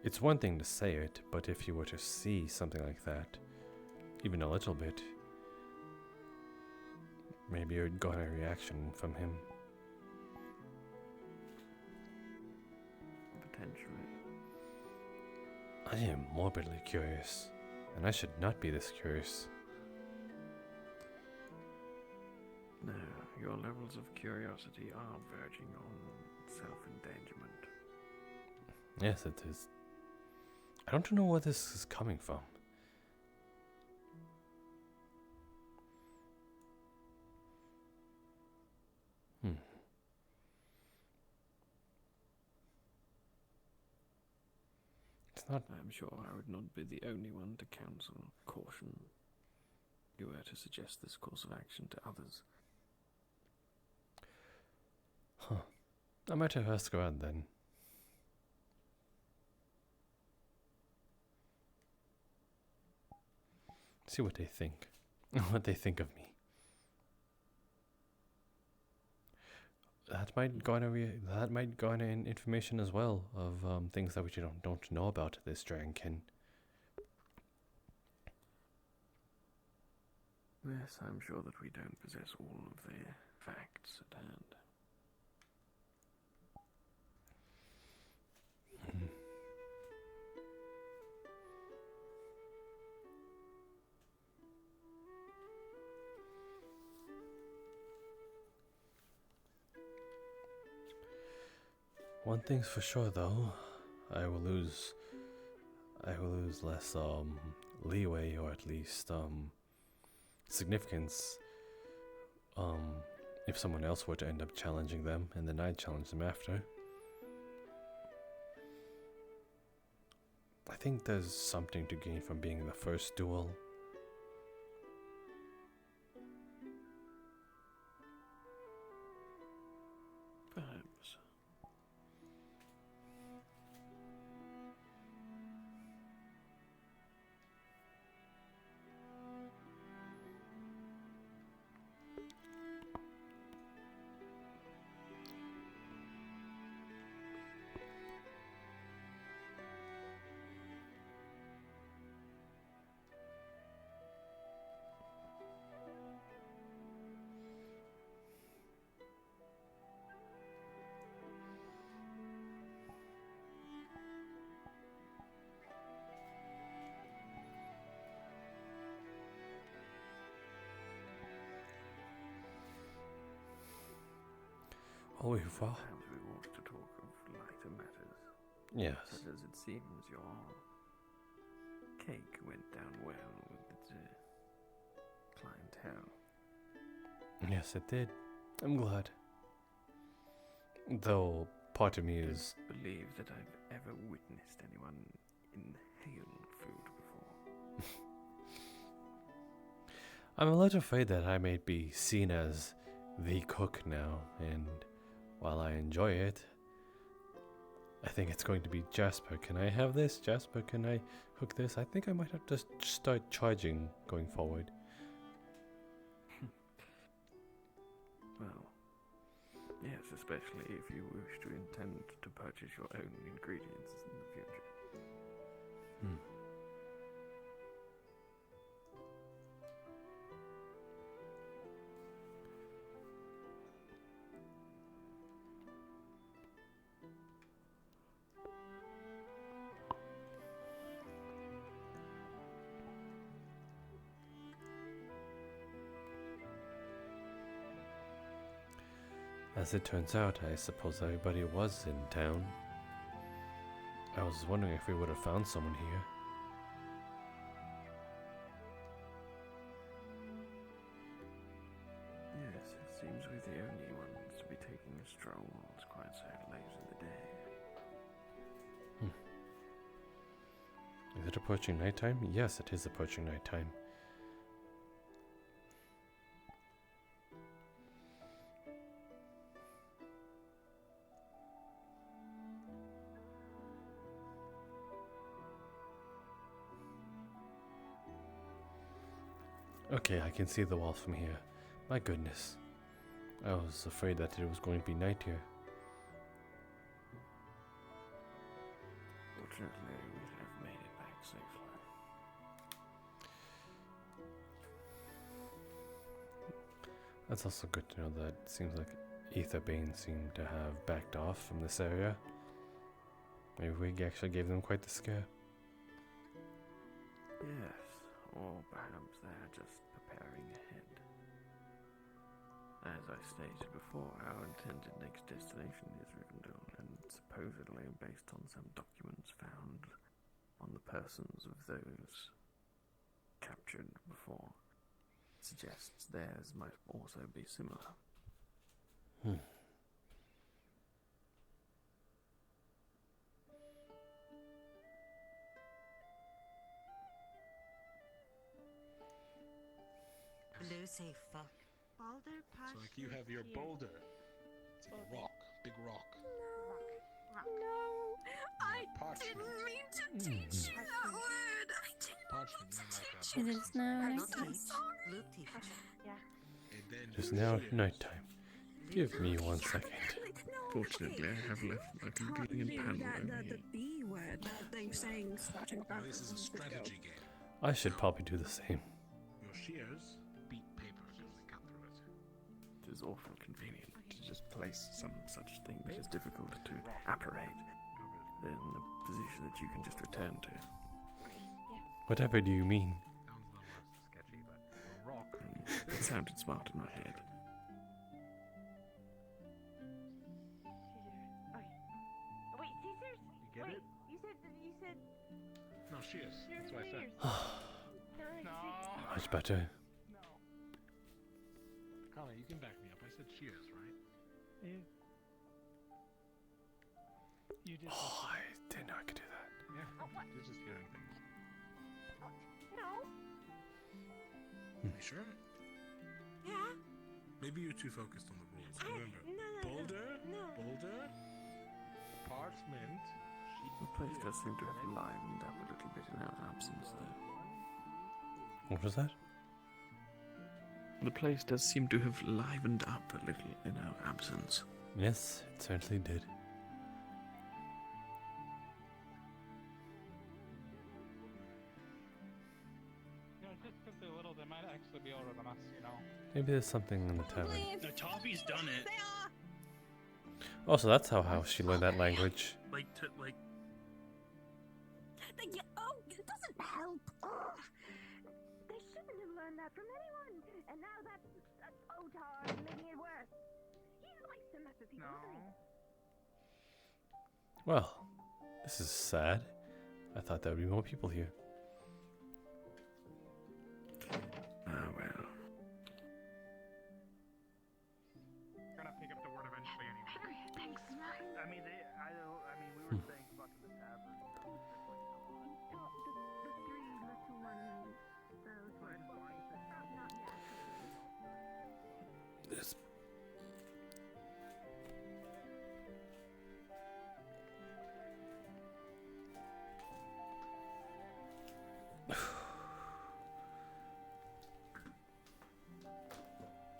Speaker 3: it's one thing to say it, but if you were to see something like that, even a little bit, maybe you'd got a reaction from him.
Speaker 1: Potentially.
Speaker 3: I am morbidly curious, and I should not be this curious.
Speaker 1: No, your levels of curiosity are verging on self-endangerment.
Speaker 3: Yes, it is. I don't know where this is coming from. It's not.
Speaker 1: I'm sure I would not be the only one to counsel caution if you were to suggest this course of action to others.
Speaker 3: I might have asked around then. See what they think. What they think of me. That might garner information as well of things that we don't know about this dragonkin.
Speaker 1: Yes, I'm sure that we don't possess all of the facts at hand.
Speaker 3: One thing's for sure, though, I will lose less leeway, or at least significance, if someone else were to end up challenging them, and then I'd challenge them after. I think there's something to gain from being in the first duel.
Speaker 1: Perhaps.
Speaker 3: Au revoir.
Speaker 1: Perhaps we ought to talk of lighter matters.
Speaker 3: Yes.
Speaker 1: Such as it seems your cake went down well with the clientele.
Speaker 3: Yes, it did. I'm glad. Though part of me is
Speaker 1: Believe that I've ever witnessed anyone inhale food before.
Speaker 3: I'm a little afraid that I may be seen as the cook now, and while I enjoy it, I think it's going to be Jasper. Can I have this? Jasper, can I cook this? I think I might have to start charging going forward.
Speaker 1: Well, yes, especially if you wish to intend to purchase your own ingredients in the future.
Speaker 3: Hmm. As it turns out, I suppose everybody was in town. I was wondering if we would have found someone here.
Speaker 1: Yes, it seems we're the only ones to be taking strolls quite so late in the day.
Speaker 3: Is it approaching nighttime? Yes, it is approaching nighttime. Okay, I can see the wall from here. My goodness. I was afraid that it was going to be night here.
Speaker 1: Fortunately, we have made it back safely.
Speaker 3: That's also good to know that it seems like Aetherbanes seem to have backed off from this area. Maybe we actually gave them quite the scare.
Speaker 1: Yes, or perhaps they're just preparing ahead. As I stated before, our intended next destination is Rivendell, and supposedly based on some documents found on the persons of those captured before, suggests theirs might also be similar.
Speaker 5: Lucy, fuck. Boulder Pass.
Speaker 6: So like you have your boulder. It's like a rock, big rock.
Speaker 5: No, I
Speaker 6: Parchment.
Speaker 5: didn't mean to teach you that word. I didn't
Speaker 6: Parchment,
Speaker 5: mean to
Speaker 6: like a
Speaker 5: teach
Speaker 6: book.
Speaker 5: you.
Speaker 4: It is now
Speaker 5: I'm
Speaker 4: nighttime.
Speaker 5: sorry.
Speaker 6: And then
Speaker 3: Just now
Speaker 6: shears.
Speaker 3: nighttime. Give me 1 second.
Speaker 1: Fortunately, I have left my convenient panel over here.
Speaker 5: The B word that they saying starting
Speaker 6: Now
Speaker 5: about
Speaker 6: this is a strategy game.
Speaker 3: I should probably do the same.
Speaker 6: Your shears beat paper because they cut through it.
Speaker 1: It is awful convenient to just place some such thing that is difficult to apparate in a position that you can just return to.
Speaker 3: Whatever do you mean?
Speaker 6: Sounds a little sketchy, but a rock.
Speaker 1: It sounded smart in my head.
Speaker 5: Wait, scissors?
Speaker 6: You get it?
Speaker 5: You said
Speaker 6: No, shears. That's what I said.
Speaker 3: Much better.
Speaker 6: No. Connor, you can back me up. I said shears, right?
Speaker 2: You did.
Speaker 3: Oh, I didn't know I could do that.
Speaker 6: Yeah. You're just hearing things.
Speaker 5: No.
Speaker 6: You sure?
Speaker 5: Yeah.
Speaker 6: Maybe you're too focused on the rules. Remember,
Speaker 5: No.
Speaker 6: boulder,
Speaker 5: No.
Speaker 6: boulder, parchment.
Speaker 1: The place does seem to have livened up a little bit in our absence, though.
Speaker 3: What was that?
Speaker 1: The place does seem to have livened up a little in our absence.
Speaker 3: Yes, it certainly did.
Speaker 7: Just because they're little, they might actually be older than us, you know.
Speaker 3: Maybe there's something in the tavern.
Speaker 8: No, Toffee's done it.
Speaker 5: They are.
Speaker 3: Also, that's how she learned that language.
Speaker 8: Like,
Speaker 5: Oh, it doesn't help. Ugh. They shouldn't have learned that from anyone. And now that's Otar making it worse. He likes to mess with people. doesn't he?
Speaker 3: Well, this is sad. I thought there would be more people here.
Speaker 1: Ah, well.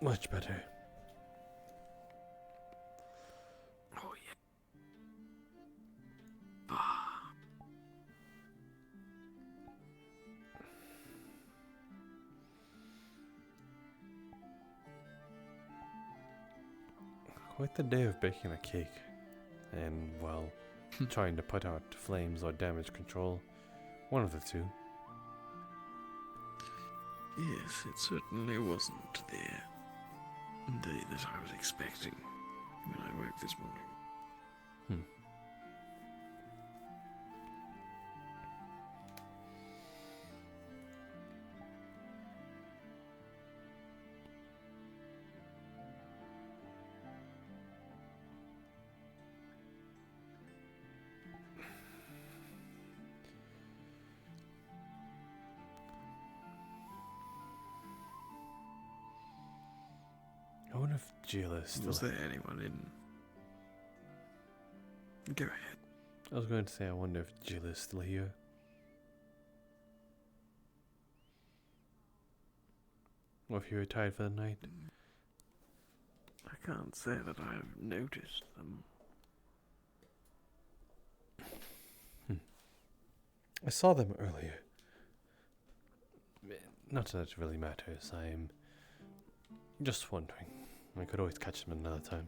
Speaker 3: Much better.
Speaker 1: Oh, yeah. Ah.
Speaker 3: Quite the day of baking a cake. And, well, trying to put out flames or damage control. One of the two.
Speaker 1: Yes, it certainly wasn't the day that I was expecting when I woke this morning.
Speaker 3: I wonder if Jill is still...
Speaker 1: Was there anyone in? Go ahead.
Speaker 3: I was going to say, I wonder if Jill is still here. Or if he retired for the night.
Speaker 1: I can't say that I've noticed them.
Speaker 3: I saw them earlier. Not that it really matters. I'm just wondering. I could always catch them another time.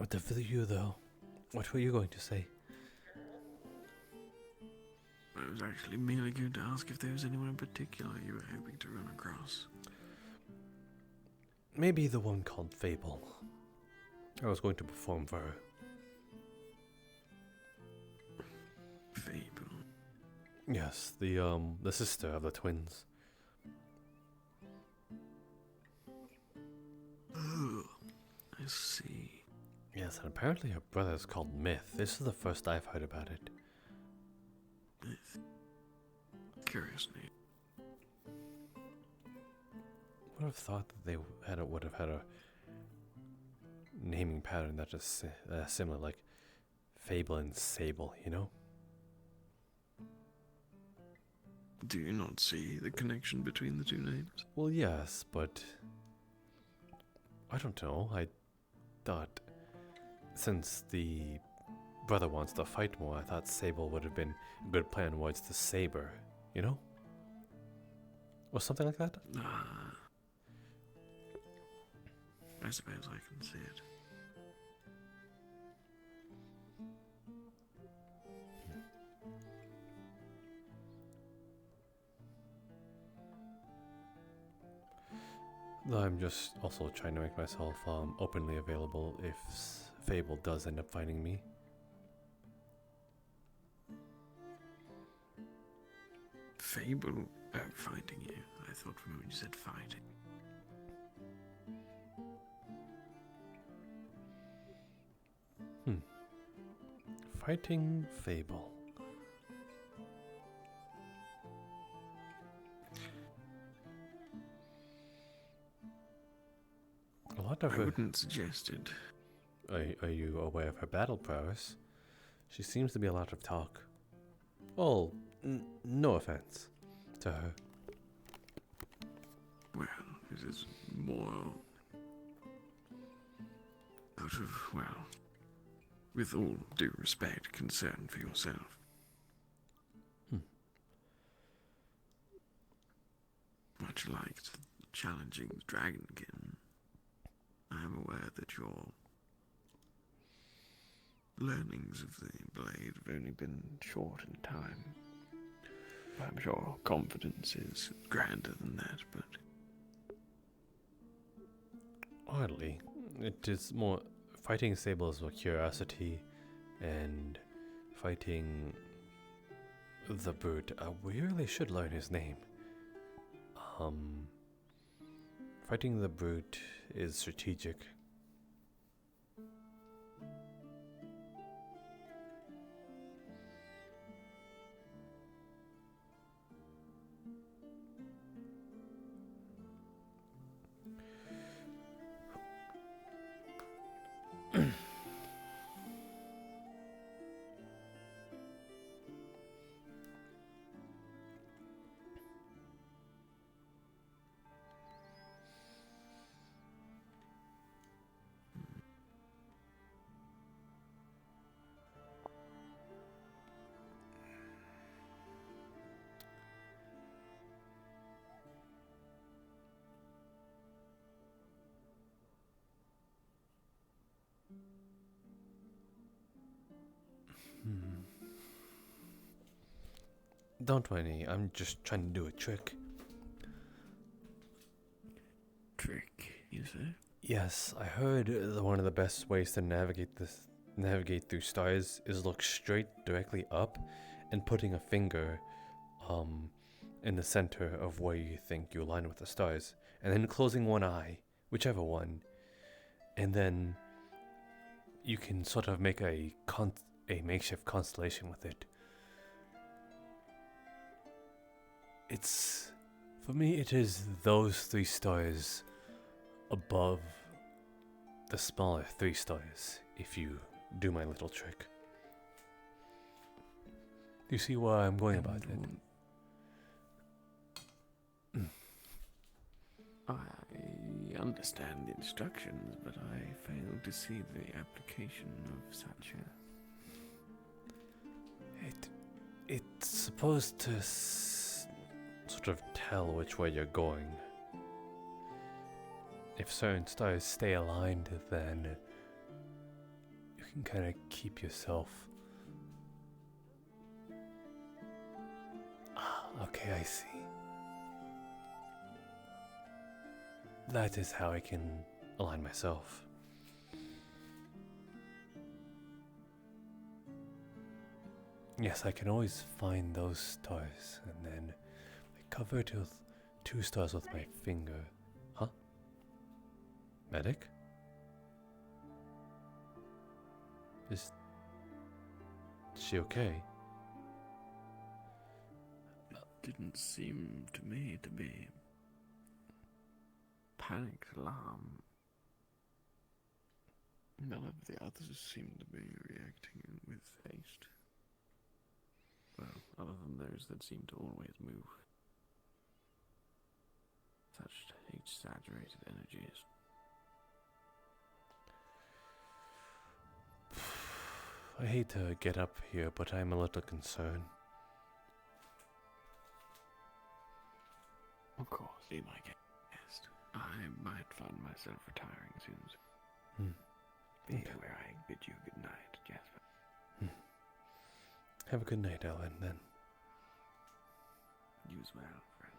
Speaker 3: With the video, though, what were you going to say?
Speaker 1: I was actually merely going to ask if there was anyone in particular you were hoping to run across.
Speaker 3: Maybe the one called Fable. I was going to perform for her.
Speaker 1: Fable.
Speaker 3: Yes, the sister of the twins.
Speaker 1: Oh, I see.
Speaker 3: Yes, and apparently her brother is called Myth. This is the first I've heard about it.
Speaker 1: Curious name.
Speaker 3: Would have thought that they would have had a naming pattern that is similar, like Fable and Sable, you know?
Speaker 1: Do you not see the connection between the two names?
Speaker 3: Well, yes, but I don't know. I thought since the brother wants to fight more, I thought Sable would have been a good plan towards the saber, you know? Or something like that?
Speaker 1: I suppose I can see it.
Speaker 3: Though I'm just also trying to make myself openly available if Fable does end up finding me.
Speaker 1: Fable finding you. I thought from when you said fighting.
Speaker 3: Fighting Fable. A lot of
Speaker 1: I
Speaker 3: her...
Speaker 1: wouldn't suggest it.
Speaker 3: Are you aware of her battle prowess? She seems to be a lot of talk. Well, no offense to her.
Speaker 1: Well, it is more out of, well, with all due respect, concern for yourself. Much like challenging the Dragonkin, I am aware that your learnings of the blade have only been short in time. I'm sure confidence is grander than that, but...
Speaker 3: Oddly, it is more... Fighting Sable is a curiosity, and fighting the brute, we really should learn his name. Fighting the brute is strategic. Don't worry, I'm just trying to do a trick.
Speaker 1: Trick, you say?
Speaker 3: Yes, I heard one of the best ways to navigate through stars is look straight directly up and putting a finger in the center of where you think you align with the stars, and then closing one eye, whichever one, and then you can sort of make a makeshift constellation with it. For me, it is those 3 stars above the smaller 3 stars, if you do my little trick. Do you see where I'm going about it?
Speaker 1: I understand the instructions, but I fail to see the application of such a...
Speaker 3: It's supposed to sort of tell which way you're going. If certain stars stay aligned, then you can kind of keep yourself. Okay, I see. That is how I can align myself. Yes, I can always find those stars, and then I cover it with 2 stars with my finger. Huh? Medic? Is she okay?
Speaker 1: It didn't seem to me to be panicked alarm. None of the others seemed to be reacting with haste. Well, other than those that seem to always move. Such exaggerated energies.
Speaker 3: I hate to get up here, but I'm a little concerned.
Speaker 1: Of course, be my guest. I might find myself retiring soon. Be where I bid you good night, Jasper.
Speaker 3: Have a good night, Ellen, then.
Speaker 1: You as well, friend.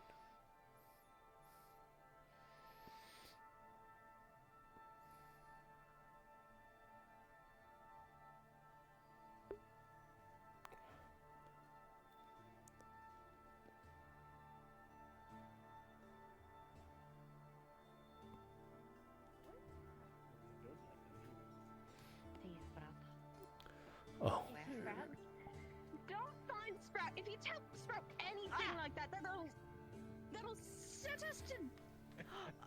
Speaker 3: Oh.
Speaker 5: Don't find Sprout. If you tell Sprout anything like that, that'll set us to.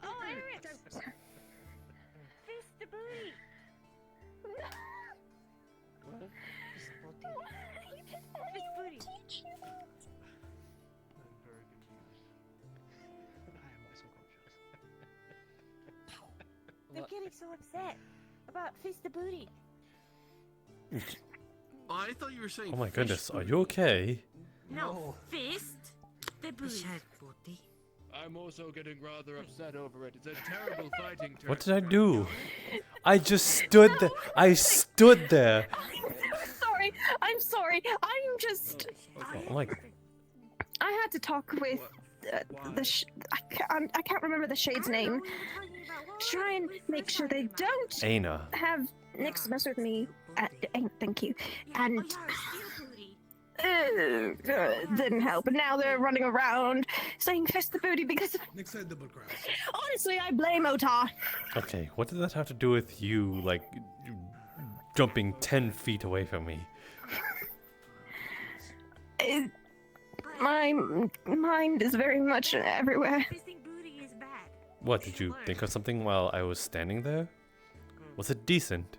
Speaker 5: Oh, Eric! Fist the booty.
Speaker 6: What?
Speaker 5: Fist booty. Teach you.
Speaker 6: I'm very confused. I am also confused.
Speaker 5: They're getting so upset about fist the booty.
Speaker 1: I thought you were saying.
Speaker 3: Oh my
Speaker 1: fish
Speaker 3: goodness, are
Speaker 1: booty.
Speaker 3: you okay?
Speaker 5: No, fist the booty.
Speaker 6: I'm also getting rather upset over it. It's a terrible fighting term.
Speaker 3: What did I do? I just stood there. I stood there.
Speaker 4: I'm sorry. I'm just.
Speaker 3: Oh my.
Speaker 4: I had to talk with I can't remember the shade's name. Try and make sure they don't
Speaker 3: Aina.
Speaker 4: have Nyx mess with me. Thank you. And didn't help. And now they're running around saying fist the booty because of... Honestly, I blame Otar.
Speaker 3: Okay, what did that have to do with you, like, jumping 10 feet away from me?
Speaker 4: My mind is very much everywhere.
Speaker 3: What, did you think of something while I was standing there? Was it decent?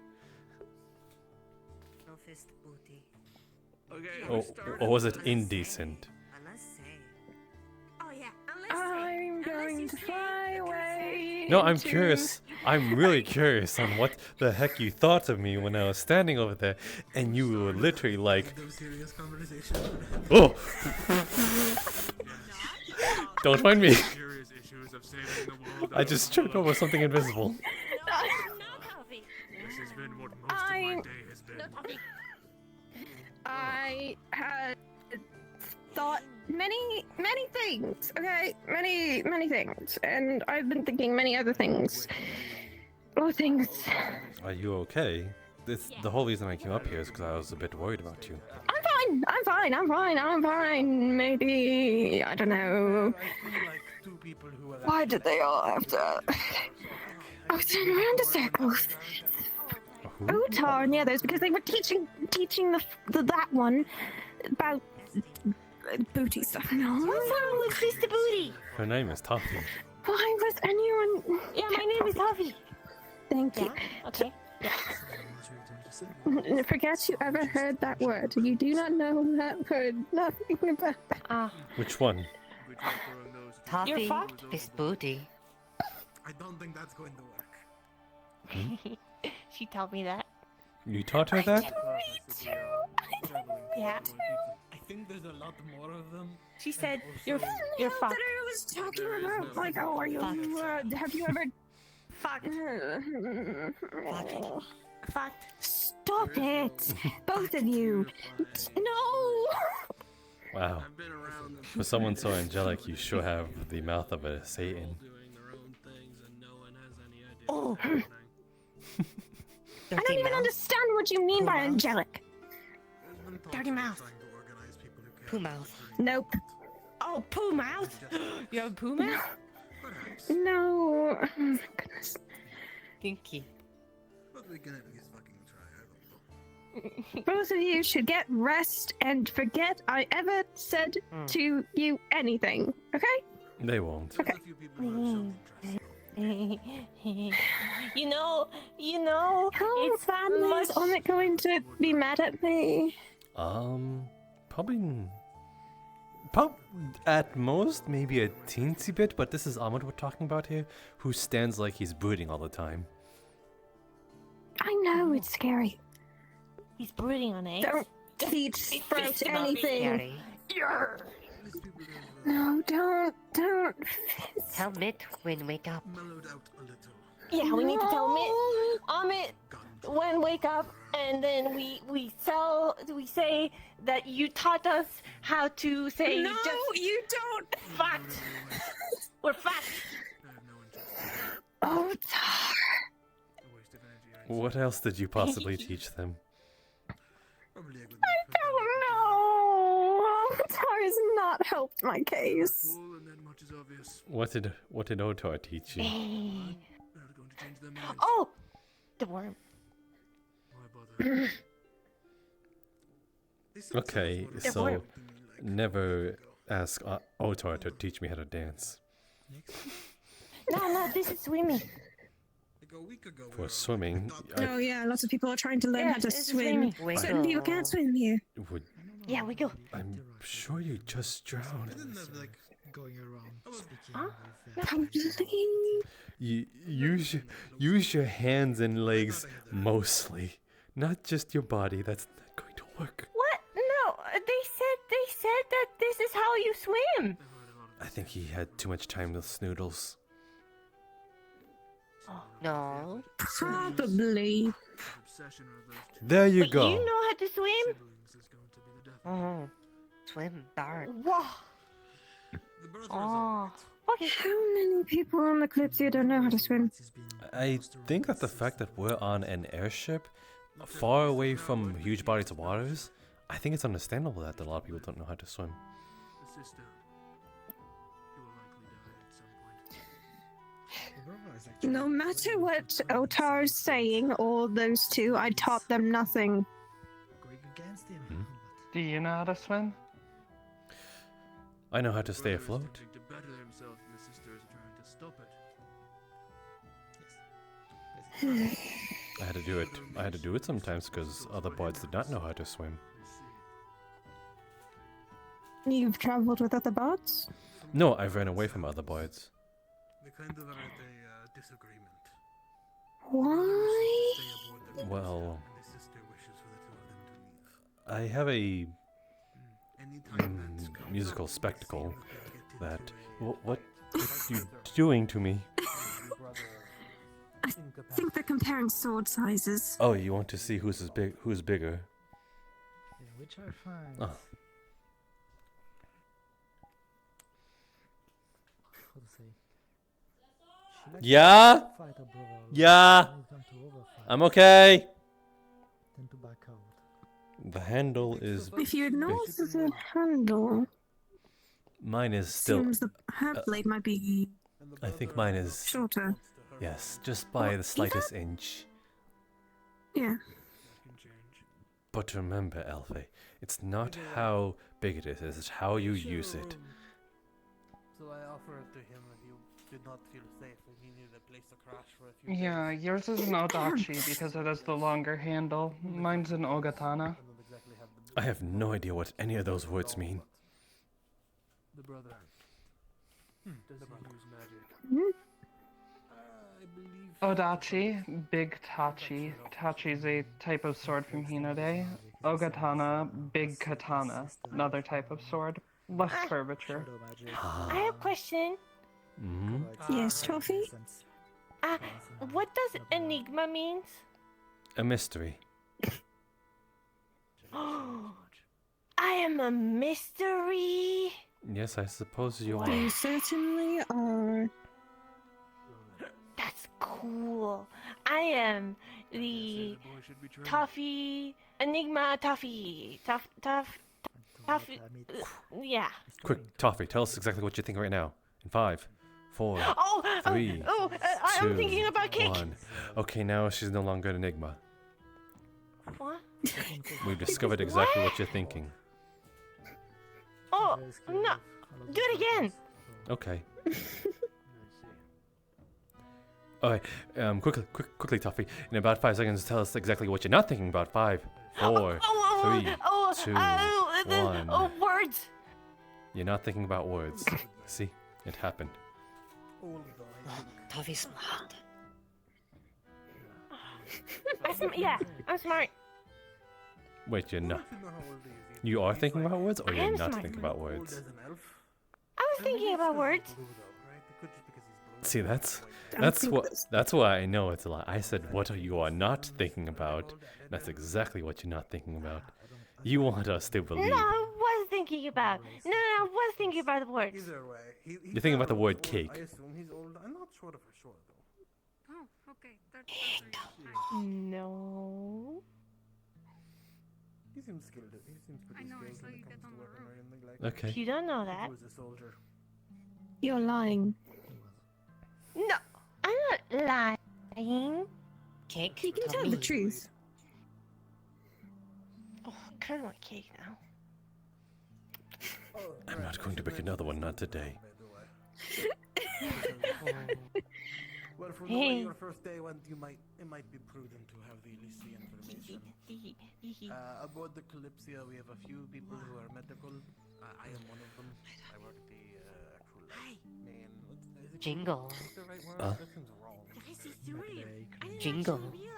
Speaker 1: Okay,
Speaker 3: Or was it indecent?
Speaker 4: I'm going to fly away.
Speaker 3: No, I'm
Speaker 4: to-
Speaker 3: curious. I'm really curious on what the heck you thought of me when I was standing over there, and you were literally like, "Oh, don't mind me."
Speaker 6: Serious issues of saving the world.
Speaker 3: I just tripped over something invisible.
Speaker 6: This has been what most of my day has been.
Speaker 4: I had thought many things, okay? Many things. And I've been thinking many other things. Or things.
Speaker 3: Are you okay? The whole reason I came up here is because I was a bit worried about you.
Speaker 4: I'm fine. Maybe, I don't know. Why did they all have to... I was turning around in circles.
Speaker 3: Who?
Speaker 4: Otar and the others, because they were teaching that one about booty stuff and all.
Speaker 8: Who's Mr. Booty?
Speaker 3: Her name is Toffee.
Speaker 4: Why was anyone...
Speaker 8: Yeah, my name is Harvey.
Speaker 4: Thank you.
Speaker 8: Yeah, okay.
Speaker 4: Forget you ever heard that word. You do not know that word. Nothing about that.
Speaker 3: Which one?
Speaker 8: You're fucked. Miss Booty.
Speaker 2: I don't think that's going to work.
Speaker 8: She told me that.
Speaker 3: You taught her that?
Speaker 8: Yeah.
Speaker 2: I think there's a lot more of them.
Speaker 8: She said, you're
Speaker 4: That
Speaker 8: fucked.
Speaker 4: I was talking about. Like, oh, are you... have you ever...
Speaker 8: Fucked. Fucked.
Speaker 4: Stop it! Both of you! No!
Speaker 3: Wow. For someone so angelic, you sure have the mouth of a Satan.
Speaker 8: Oh.
Speaker 4: I don't even understand what you mean by angelic.
Speaker 8: Dirty mouth. Poo mouth.
Speaker 4: Nope.
Speaker 8: Oh, poo mouth? You have a poo mouth?
Speaker 4: No. Oh my goodness.
Speaker 8: Kinky.
Speaker 2: But we can at least fucking try. I don't know.
Speaker 4: Both of you should get rest and forget I ever said to you anything, okay?
Speaker 3: They won't.
Speaker 2: There's a few people who have shown interest.
Speaker 8: You know,
Speaker 4: How
Speaker 8: it's
Speaker 4: badly
Speaker 8: much...
Speaker 4: is Omid going to be mad at me?
Speaker 3: Probably... At most, maybe a teensy bit, but this is Ahmed we're talking about here, who stands like he's brooding all the time.
Speaker 4: I know, it's scary.
Speaker 8: He's brooding on eggs.
Speaker 4: Don't teach Sprout anything. No, don't.
Speaker 8: Tell Mitt when wake up.
Speaker 2: Mellowed out a little.
Speaker 8: Yeah, we need to tell Mitt when wake up, and then we say that you taught us how to say
Speaker 4: No,
Speaker 8: just
Speaker 4: you don't.
Speaker 8: fact. We're fact.
Speaker 2: I have no interest.
Speaker 4: Oh, Tar.
Speaker 2: A waste of energy.
Speaker 3: What else did you possibly teach them?
Speaker 2: Probably a good
Speaker 4: Oh no. Tar has not helped my case.
Speaker 2: Cool, and then much is obvious.
Speaker 3: What did Otar teach you?
Speaker 2: They're not going to change their minds.
Speaker 8: Oh, the worm.
Speaker 2: Why bother? They seem
Speaker 3: Okay,
Speaker 2: sort of
Speaker 3: so
Speaker 2: like
Speaker 3: never ask Otar to teach me how to dance.
Speaker 8: No, this is swimming.
Speaker 2: a week ago.
Speaker 3: For swimming,
Speaker 4: Oh yeah, lots of people are trying to learn how to
Speaker 8: this is
Speaker 4: swim.
Speaker 8: swimming.
Speaker 4: Certain people can't swim here.
Speaker 8: Yeah, we go.
Speaker 3: I'm sure you just
Speaker 2: I
Speaker 3: drowned.
Speaker 2: didn't have like
Speaker 9: Going around speaking
Speaker 8: Huh?
Speaker 9: with
Speaker 4: Probably.
Speaker 3: You use your hands and legs mostly, not just your body. That's not going to work.
Speaker 8: What? No, they said that this is how you swim.
Speaker 3: I think he had too much time with Snoodles.
Speaker 8: Oh, no.
Speaker 4: Probably.
Speaker 2: obsession of those two
Speaker 3: There you
Speaker 8: But
Speaker 3: go.
Speaker 8: you know how to swim?
Speaker 2: siblings is going to be the death.
Speaker 8: Oh, swim dark.
Speaker 2: The
Speaker 8: Whoa.
Speaker 2: brothers
Speaker 8: Oh. Okay.
Speaker 4: How many people on the Kalypsia don't know how to swim?
Speaker 3: I think that the fact that we're on an airship far away from huge bodies of waters, I think it's understandable that a lot of people don't know how to swim.
Speaker 2: the sister. He will likely die at some point.
Speaker 9: the brother is actually
Speaker 4: No matter what Otar's saying, or those two, I taught them nothing.
Speaker 9: going against him.
Speaker 3: Hmm?
Speaker 7: Do you know how to swim?
Speaker 3: I know how to stay
Speaker 2: Brother is
Speaker 3: afloat.
Speaker 2: attempting to better himself, and the sister is trying to stop it.
Speaker 3: I had to do it. I had to do it sometimes because other boys did not know how to swim.
Speaker 2: I see.
Speaker 4: You've traveled with other bots?
Speaker 3: No, I've ran away from other boys.
Speaker 2: They kind of are at a disagreement.
Speaker 4: Why?
Speaker 2: Stay aboard the
Speaker 3: Well,
Speaker 2: and the sister wishes for the two of them to leave.
Speaker 3: I have a
Speaker 2: Anytime that's come
Speaker 3: musical
Speaker 2: up, they
Speaker 3: spectacle
Speaker 2: seem to get into
Speaker 3: that.
Speaker 2: it.
Speaker 3: What are you doing to me?
Speaker 4: I think they're comparing sword sizes.
Speaker 3: Oh, you want to see who's bigger?
Speaker 9: Yeah, which are fine.
Speaker 3: Oh.
Speaker 9: how to say? She likes
Speaker 3: Yeah?
Speaker 9: to fight her brother a lot.
Speaker 3: Yeah.
Speaker 9: When it comes to other fights,
Speaker 3: I'm okay.
Speaker 9: tend to back out.
Speaker 3: The handle is...
Speaker 4: If you ignore
Speaker 3: big.
Speaker 4: the handle,
Speaker 3: Mine is still...
Speaker 4: seems her blade might be
Speaker 3: I think mine is...
Speaker 4: shorter.
Speaker 3: Yes, just by the slightest inch.
Speaker 4: Yeah.
Speaker 3: But remember, Elfie, it's not how big it is, it's how you use it.
Speaker 10: So I offered it to him and he did not feel safe and he needed a place to crash for a few
Speaker 7: Yeah,
Speaker 10: days.
Speaker 7: yours is an Odachi because it has the longer handle. Mine's an Ogatana.
Speaker 10: I don't exactly have
Speaker 3: I have no idea what any of those words mean.
Speaker 10: the brother. Does he use magic?
Speaker 4: Hmm?
Speaker 10: I believe
Speaker 7: Odachi, big Tachi. Tachi is a type of sword from Hinode. Ogatana, big katana, another type of sword. Less curvature.
Speaker 9: Shadow magic.
Speaker 8: I have a question.
Speaker 3: Mm-hmm.
Speaker 4: Yes, Toffee?
Speaker 8: What does enigma means?
Speaker 3: A mystery.
Speaker 8: I am a mystery.
Speaker 3: Yes, I suppose you
Speaker 8: Wow.
Speaker 3: are.
Speaker 4: You certainly are.
Speaker 8: That's cool. I am the Toffee Enigma Toffee. Toffee. Yeah.
Speaker 3: Quick, Toffee, tell us exactly what you think right now. In 5, 4,
Speaker 8: Oh,
Speaker 3: 3,
Speaker 8: I'm
Speaker 3: 2,
Speaker 8: thinking about cake.
Speaker 3: 1. Okay, now she's no longer an enigma.
Speaker 8: What?
Speaker 3: We've discovered exactly what you're thinking.
Speaker 8: Oh, no. Do it again.
Speaker 3: Okay. Alright, quickly, Toffee. In about 5 seconds, tell us exactly what you're not thinking about. 5, 4, 3, 2, 1.
Speaker 8: Words.
Speaker 3: You're not thinking about words. See? It happened.
Speaker 11: Toffee smart.
Speaker 8: I'm smart.
Speaker 3: Wait, you're not. You are thinking about words, or
Speaker 8: I
Speaker 3: you're
Speaker 8: am
Speaker 3: not
Speaker 8: smart.
Speaker 3: thinking about words?
Speaker 8: I was thinking about words.
Speaker 3: See, that's why I know it's a lie. I said what you are not thinking about. That's exactly what you're not thinking about. You want us to believe.
Speaker 8: No, I was thinking about. No, I was thinking about the words.
Speaker 10: Either way,
Speaker 3: You're thinking about the word cake.
Speaker 10: I assume he's old. I'm not sure for sure though.
Speaker 5: Oh, okay. That's
Speaker 8: No.
Speaker 10: He seems skilled. He seems pretty
Speaker 5: I know, I
Speaker 10: skilled
Speaker 5: saw
Speaker 10: when
Speaker 5: you
Speaker 10: it
Speaker 5: get
Speaker 10: comes
Speaker 5: on
Speaker 10: to
Speaker 5: the
Speaker 10: weaponry
Speaker 5: roof.
Speaker 10: and like.
Speaker 3: Okay.
Speaker 8: You don't know that.
Speaker 10: He was a soldier.
Speaker 4: You're lying.
Speaker 8: No, I'm not lying.
Speaker 11: Cake.
Speaker 4: You can tell the truth.
Speaker 8: Oh, I kind of want cake now.
Speaker 3: I'm not going to pick another one, not today.
Speaker 10: Well, from the way your first day went, it might be prudent to have the least information. Aboard the Kalypsia, we have a few people who are medical. I am one of them. I work at the actual main. Is it
Speaker 11: Jingle.
Speaker 10: Is the right word? That seems wrong.
Speaker 11: Jingle.
Speaker 10: Yeah.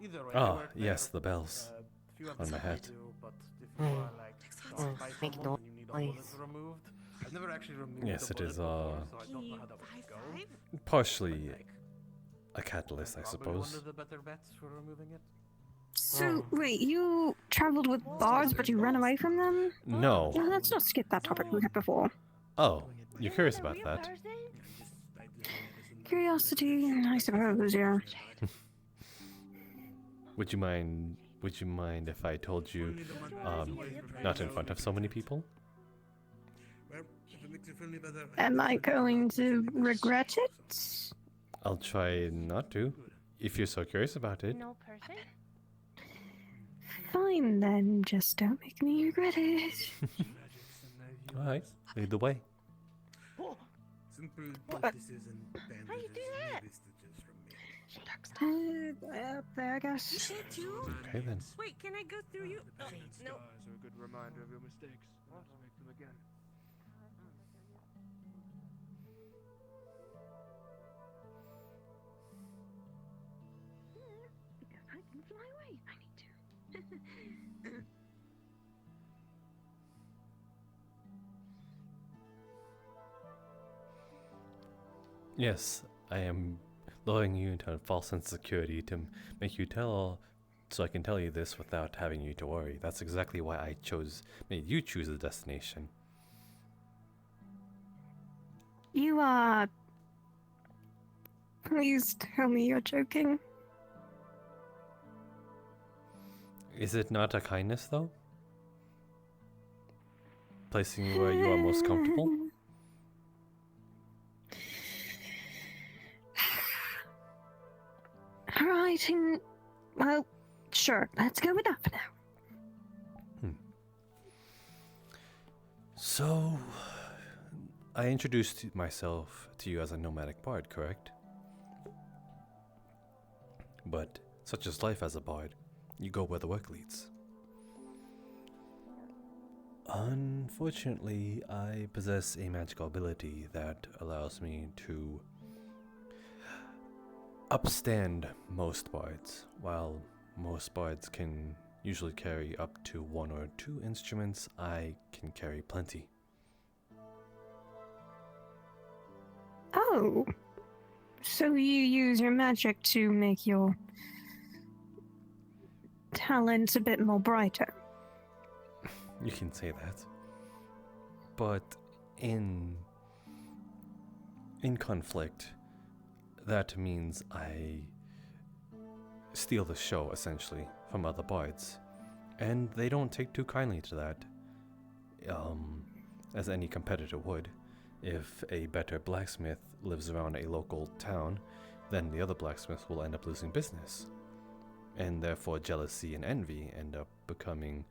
Speaker 10: Either way. I
Speaker 3: Ah,
Speaker 10: work there.
Speaker 3: yes, the bells
Speaker 10: Few
Speaker 3: on my
Speaker 10: episodes
Speaker 3: hat.
Speaker 10: do, but if you are like struck by
Speaker 11: Make
Speaker 10: someone and you need a bullet
Speaker 11: noise.
Speaker 10: removed, I've never actually removed
Speaker 3: Yes,
Speaker 10: a
Speaker 3: it
Speaker 10: bullet
Speaker 3: is,
Speaker 10: before, so I don't know how that would go.
Speaker 3: Partially a catalyst, I
Speaker 10: Probably one
Speaker 3: suppose.
Speaker 10: of the better bets for removing it.
Speaker 4: So, wait, you traveled with bards, but you ran away from them?
Speaker 3: No.
Speaker 4: No, let's not skip that topic we had before.
Speaker 3: Oh, you're curious about that?
Speaker 4: Curiosity, I suppose, yeah.
Speaker 3: Would you mind if I told you, not in front of so many people?
Speaker 10: Well, if it makes you feel any better.
Speaker 4: Am I going to regret it?
Speaker 3: I'll try not to, if you're so curious about it.
Speaker 8: No person?
Speaker 4: Fine then, just don't make me regret it.
Speaker 3: Alright, lead the way.
Speaker 10: Simple poultices and bandages.
Speaker 8: How you do that?
Speaker 10: Maybe stitches from me.
Speaker 4: Up there, I guess.
Speaker 3: Okay then.
Speaker 5: Wait, can I go through you? Oh, no.
Speaker 6: Scars are a good reminder of your mistakes. Not to make them again.
Speaker 5: Because I can fly away. I need to.
Speaker 3: Yes, I am luring you into a false sense of security to make you so I can tell you this without having you to worry. That's exactly why made you choose the destination.
Speaker 4: You are. Please tell me you're joking.
Speaker 3: Is it not a kindness, though? Placing you where you are most comfortable?
Speaker 4: Writing. Well, sure. Let's go with that for now.
Speaker 3: So, I introduced myself to you as a nomadic bard, correct? But such is life as a bard. You go where the work leads. Unfortunately, I possess a magical ability that allows me to upstand most bards. While most bards can usually carry up to 1 or 2 instruments, I can carry plenty.
Speaker 4: Oh. So you use your magic to make your talents a bit more brighter.
Speaker 3: You can say that. But in conflict, that means I steal the show, essentially, from other bards. And they don't take too kindly to that, as any competitor would. If a better blacksmith lives around a local town, then the other blacksmiths will end up losing business. And therefore jealousy and envy end up becoming,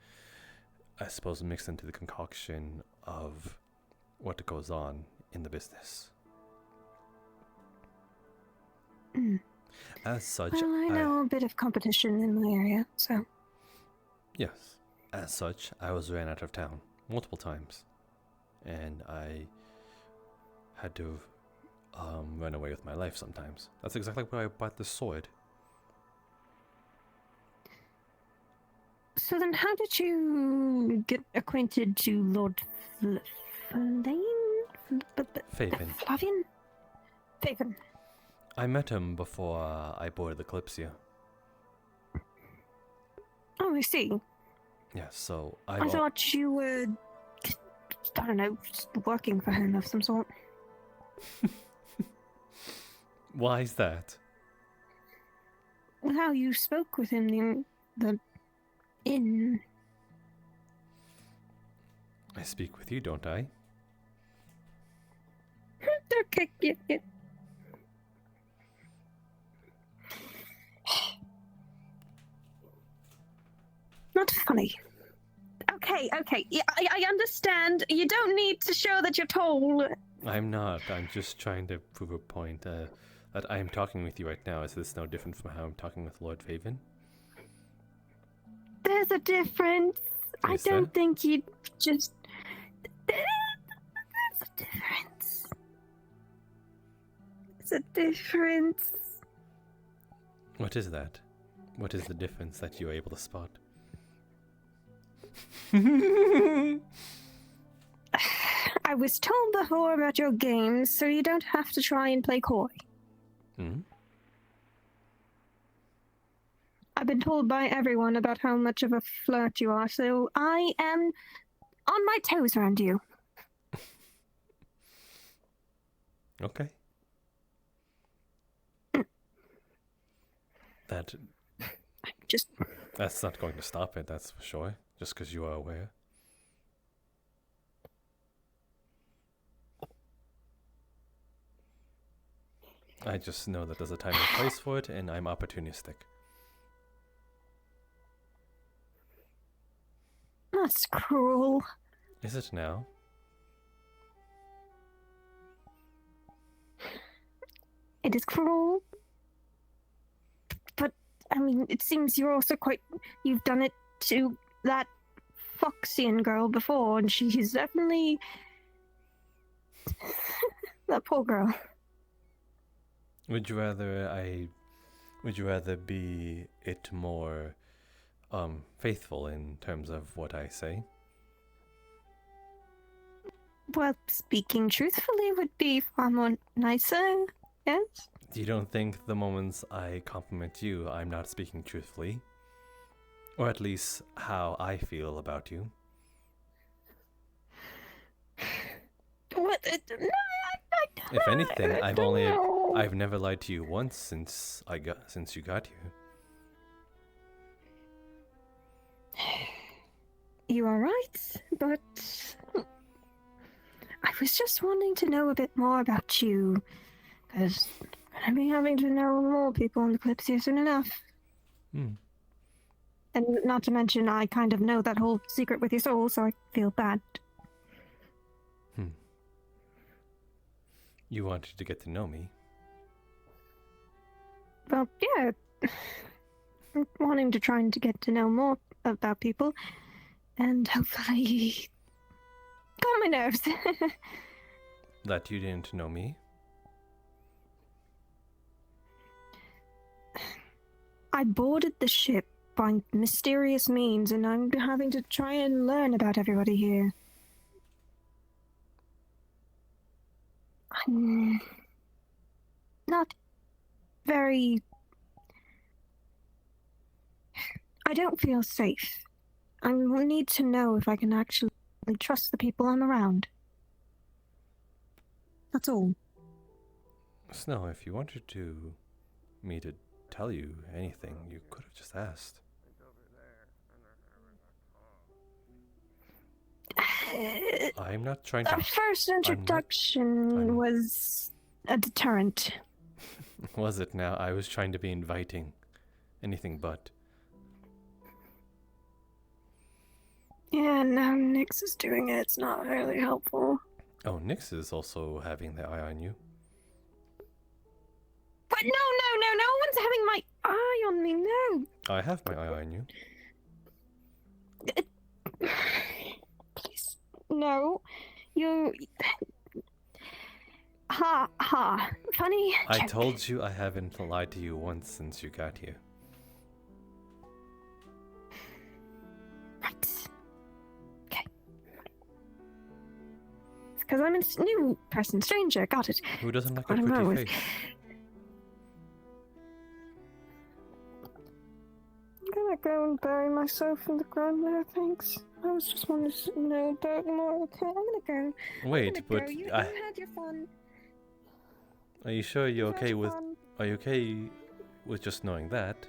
Speaker 3: I suppose, mixed into the concoction of what goes on in the business. As such,
Speaker 4: Well, I know a bit of competition in my area, so...
Speaker 3: Yes. As such, I was ran out of town multiple times. And I had to run away with my life sometimes. That's exactly why I bought this sword.
Speaker 4: So then how did you get acquainted to Lord Flavian?
Speaker 3: Faven.
Speaker 4: Faven.
Speaker 3: I met him before I boarded the Kalypsia.
Speaker 4: Oh, I see.
Speaker 3: Yeah, so
Speaker 4: I thought you were, I don't know, just working for him of some sort.
Speaker 3: Why is that?
Speaker 4: Well, how you spoke with him in the inn.
Speaker 3: I speak with you, don't I?
Speaker 4: Okay, yeah. Not funny. Okay. Yeah, I understand. You don't need to show that you're tall.
Speaker 3: I'm not. I'm just trying to prove a point that I'm talking with you right now. Is this no different from how I'm talking with Lord Faven?
Speaker 4: There's a difference. I don't think you'd just... There's a difference. There's a difference.
Speaker 3: What is that? What is the difference that you're able to spot?
Speaker 4: I was told before about your games, so you don't have to try and play coy. I've been told by everyone about how much of a flirt you are, so I am on my toes around you.
Speaker 3: Okay. That's not going to stop it, that's for sure. Just because you are aware. I just know that there's a time and place for it, and I'm opportunistic.
Speaker 4: That's cruel.
Speaker 3: Is it now?
Speaker 4: It is cruel. But, I mean, it seems you're also you've done it to that Foxian girl before, and she's definitely... that poor girl.
Speaker 3: Would you rather be it more faithful in terms of what I say?
Speaker 4: Well, speaking truthfully would be far more nicer, yes?
Speaker 3: You don't think the moments I compliment you, I'm not speaking truthfully? Or at least how I feel about you?
Speaker 4: What? No, I
Speaker 3: If anything,
Speaker 4: I don't know.
Speaker 3: I've never lied to you once since you got here.
Speaker 4: You are right, but I was just wanting to know a bit more about you, because I'll be having to know more people in the Kalypsia soon enough.
Speaker 3: Hmm.
Speaker 4: And not to mention, I kind of know that whole secret with your soul, so I feel bad.
Speaker 3: You wanted to get to know me.
Speaker 4: Well, yeah. I'm wanting to try and to get to know more about people, and hopefully calm my nerves.
Speaker 3: That you didn't know me?
Speaker 4: I boarded the ship by mysterious means, and I'm having to try and learn about everybody here. I'm not very... I don't feel safe. I need to know if I can actually trust the people I'm around. That's all.
Speaker 3: Snow, if you wanted me to tell you anything, you could have just asked. I'm not trying to...
Speaker 4: Our first introduction was a deterrent.
Speaker 3: Was it now? I was trying to be inviting. Anything but.
Speaker 4: Yeah, now Nyx is doing it. It's not really helpful.
Speaker 3: Oh, Nyx is also having the eye on you.
Speaker 4: But no one's having my eye on me, no.
Speaker 3: I have my eye on you.
Speaker 4: Please, no. You... Ha. Funny.
Speaker 3: I
Speaker 4: joke.
Speaker 3: told you I haven't lied to you once since you got here.
Speaker 4: Right. Okay. It's because I'm a new person, stranger, got it.
Speaker 3: Who doesn't like
Speaker 4: I
Speaker 3: a
Speaker 4: don't know,
Speaker 3: pretty face?
Speaker 4: I'm gonna go and bury myself in the ground now, thanks. I was just wanting to know about more. Okay, I'm gonna go.
Speaker 3: Wait,
Speaker 4: I'm gonna
Speaker 3: but
Speaker 4: go. You
Speaker 3: I...
Speaker 4: had your fun.
Speaker 3: Are you sure you're
Speaker 4: You had
Speaker 3: okay
Speaker 4: your
Speaker 3: with...
Speaker 4: fun.
Speaker 3: Are you okay with just knowing that?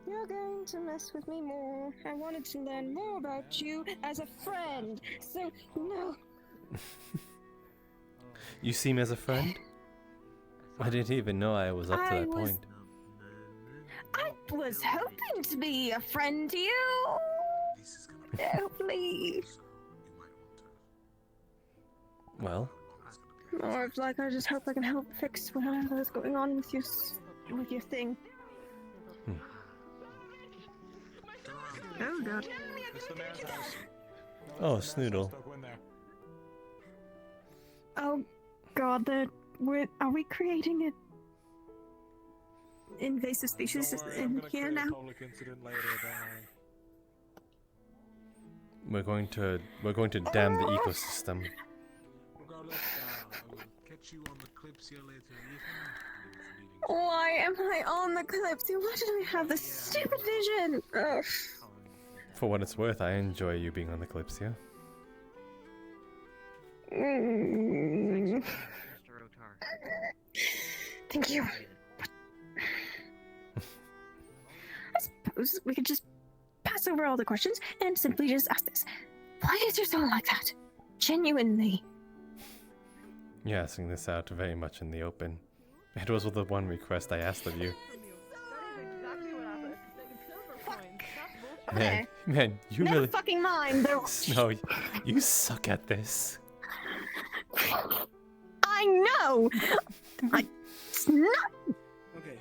Speaker 4: You're going to mess with me more. I wanted to learn more about you as a friend, so no.
Speaker 3: You see me as a friend? I didn't even know I was up to that point.
Speaker 4: I was hoping to be a friend to you. Hopefully.
Speaker 3: Well,
Speaker 4: Or if, like, I just hope I can help fix whatever's going on with your thing. Oh god.
Speaker 3: oh, Snoodle.
Speaker 4: Oh god, are we creating an invasive species in here now?
Speaker 3: We're going to dam the ecosystem.
Speaker 4: Why am I on the Kalypsia? Why did I have this stupid vision? Ugh.
Speaker 3: For what it's worth, I enjoy you being on the Kalypsia.
Speaker 4: Thank you. I suppose we could just pass over all the questions and simply just ask this. Why is your soul like that? Genuinely.
Speaker 3: You're asking this out very much in the open. It was the one request I asked of you.
Speaker 4: Okay.
Speaker 3: Man, you
Speaker 4: Never
Speaker 3: really...
Speaker 4: fucking mind.
Speaker 3: No, you suck at this.
Speaker 4: I know! It's not...
Speaker 10: Okay.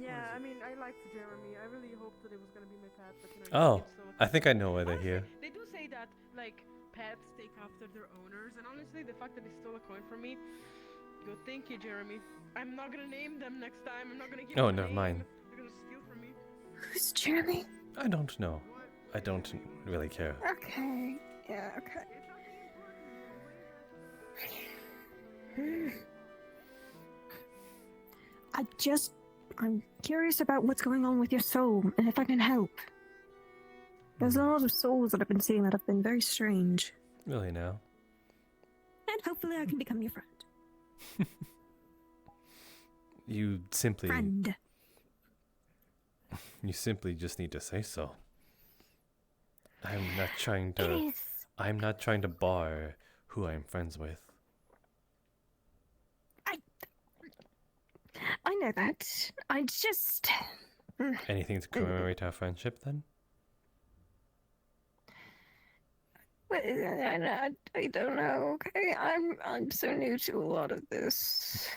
Speaker 12: Yeah, I mean, I liked Jeremy. I really hoped that it was gonna be my pet, but you know.
Speaker 3: Oh, I think I know why they're here.
Speaker 12: They do say that, like, pets take after their owners, and honestly, the fact that they stole a coin from me, good thank you, Jeremy. I'm not gonna name them next time. I'm not gonna give
Speaker 3: Oh,
Speaker 12: them a
Speaker 3: never
Speaker 12: name.
Speaker 3: mind.
Speaker 12: They're gonna steal from me.
Speaker 4: Who's Jeremy?
Speaker 3: I don't know. I don't really care.
Speaker 4: Okay. Yeah, okay. I'm curious about what's going on with your soul, and if I can help. There's a lot of souls that I've been seeing that have been very strange.
Speaker 3: Really now?
Speaker 4: And hopefully I can become your friend.
Speaker 3: You simply...
Speaker 4: Friend.
Speaker 3: You simply just need to say so. I'm not trying to...
Speaker 4: It is.
Speaker 3: I'm not trying to bar who I'm friends with.
Speaker 4: I know that. I just...
Speaker 3: Anything to commemorate our friendship, then?
Speaker 4: I don't know, okay? I'm so new to a lot of this.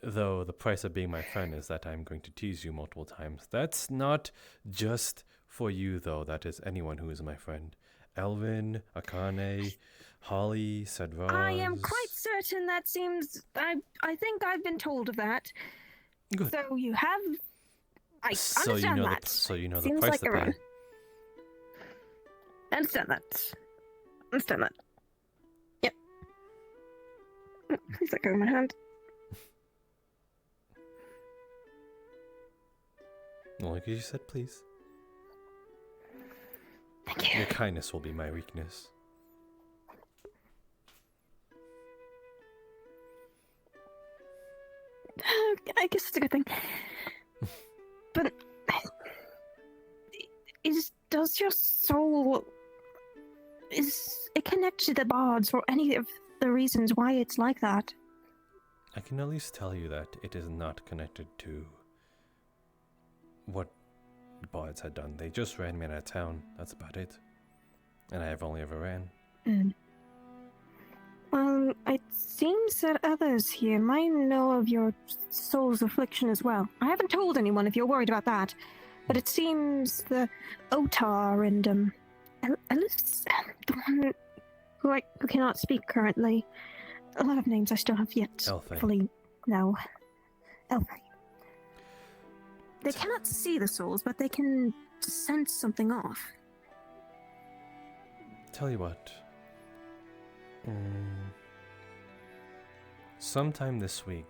Speaker 3: Though the price of being my friend is that I'm going to tease you multiple times. That's not just for you, though. That is anyone who is my friend. Elvin, Akane, Holly, Cedros.
Speaker 4: I am quite certain that seems... I think I've been told of that.
Speaker 3: Good.
Speaker 4: So you have... I
Speaker 3: So
Speaker 4: understand
Speaker 3: you know
Speaker 4: that.
Speaker 3: so you know
Speaker 4: Seems
Speaker 3: the price
Speaker 4: like
Speaker 3: to
Speaker 4: a
Speaker 3: pay.
Speaker 4: Understand that. Understand that. Yep. Please let go of my hand.
Speaker 3: Well, like you said, please.
Speaker 4: Thank you.
Speaker 3: Your kindness will be my weakness.
Speaker 4: I guess it's a good thing. But does your soul, is it connected to the bards or any of the reasons why it's like that?
Speaker 3: I can at least tell you that it is not connected to what the bards had done. They just ran me out of town. That's about it. And I have only ever ran.
Speaker 4: It seems that others here might know of your soul's affliction as well. I haven't told anyone if you're worried about that, but it seems the Otar and Ellis, the one who cannot speak currently. A lot of names I still have yet
Speaker 3: Elfie.
Speaker 4: fully know. Elfie. They cannot see the souls, but they can sense something off.
Speaker 3: Tell you what. Sometime this week,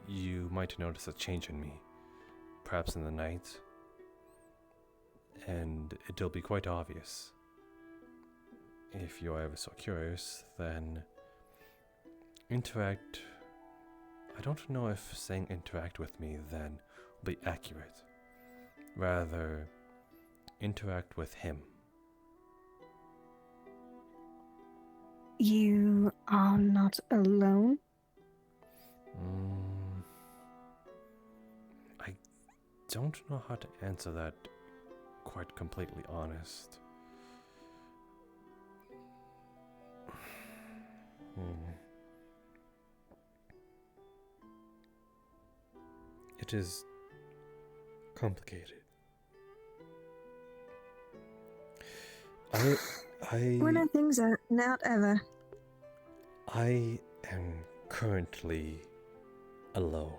Speaker 3: you might notice a change in me. Perhaps in the night. And it'll be quite obvious. If you're ever so curious, then interact. I don't know if saying interact with me then will be accurate. Rather, interact with him.
Speaker 4: You are not alone?
Speaker 3: I don't know how to answer that quite completely honest. It is complicated.
Speaker 4: When are things are not ever?
Speaker 3: I am currently alone.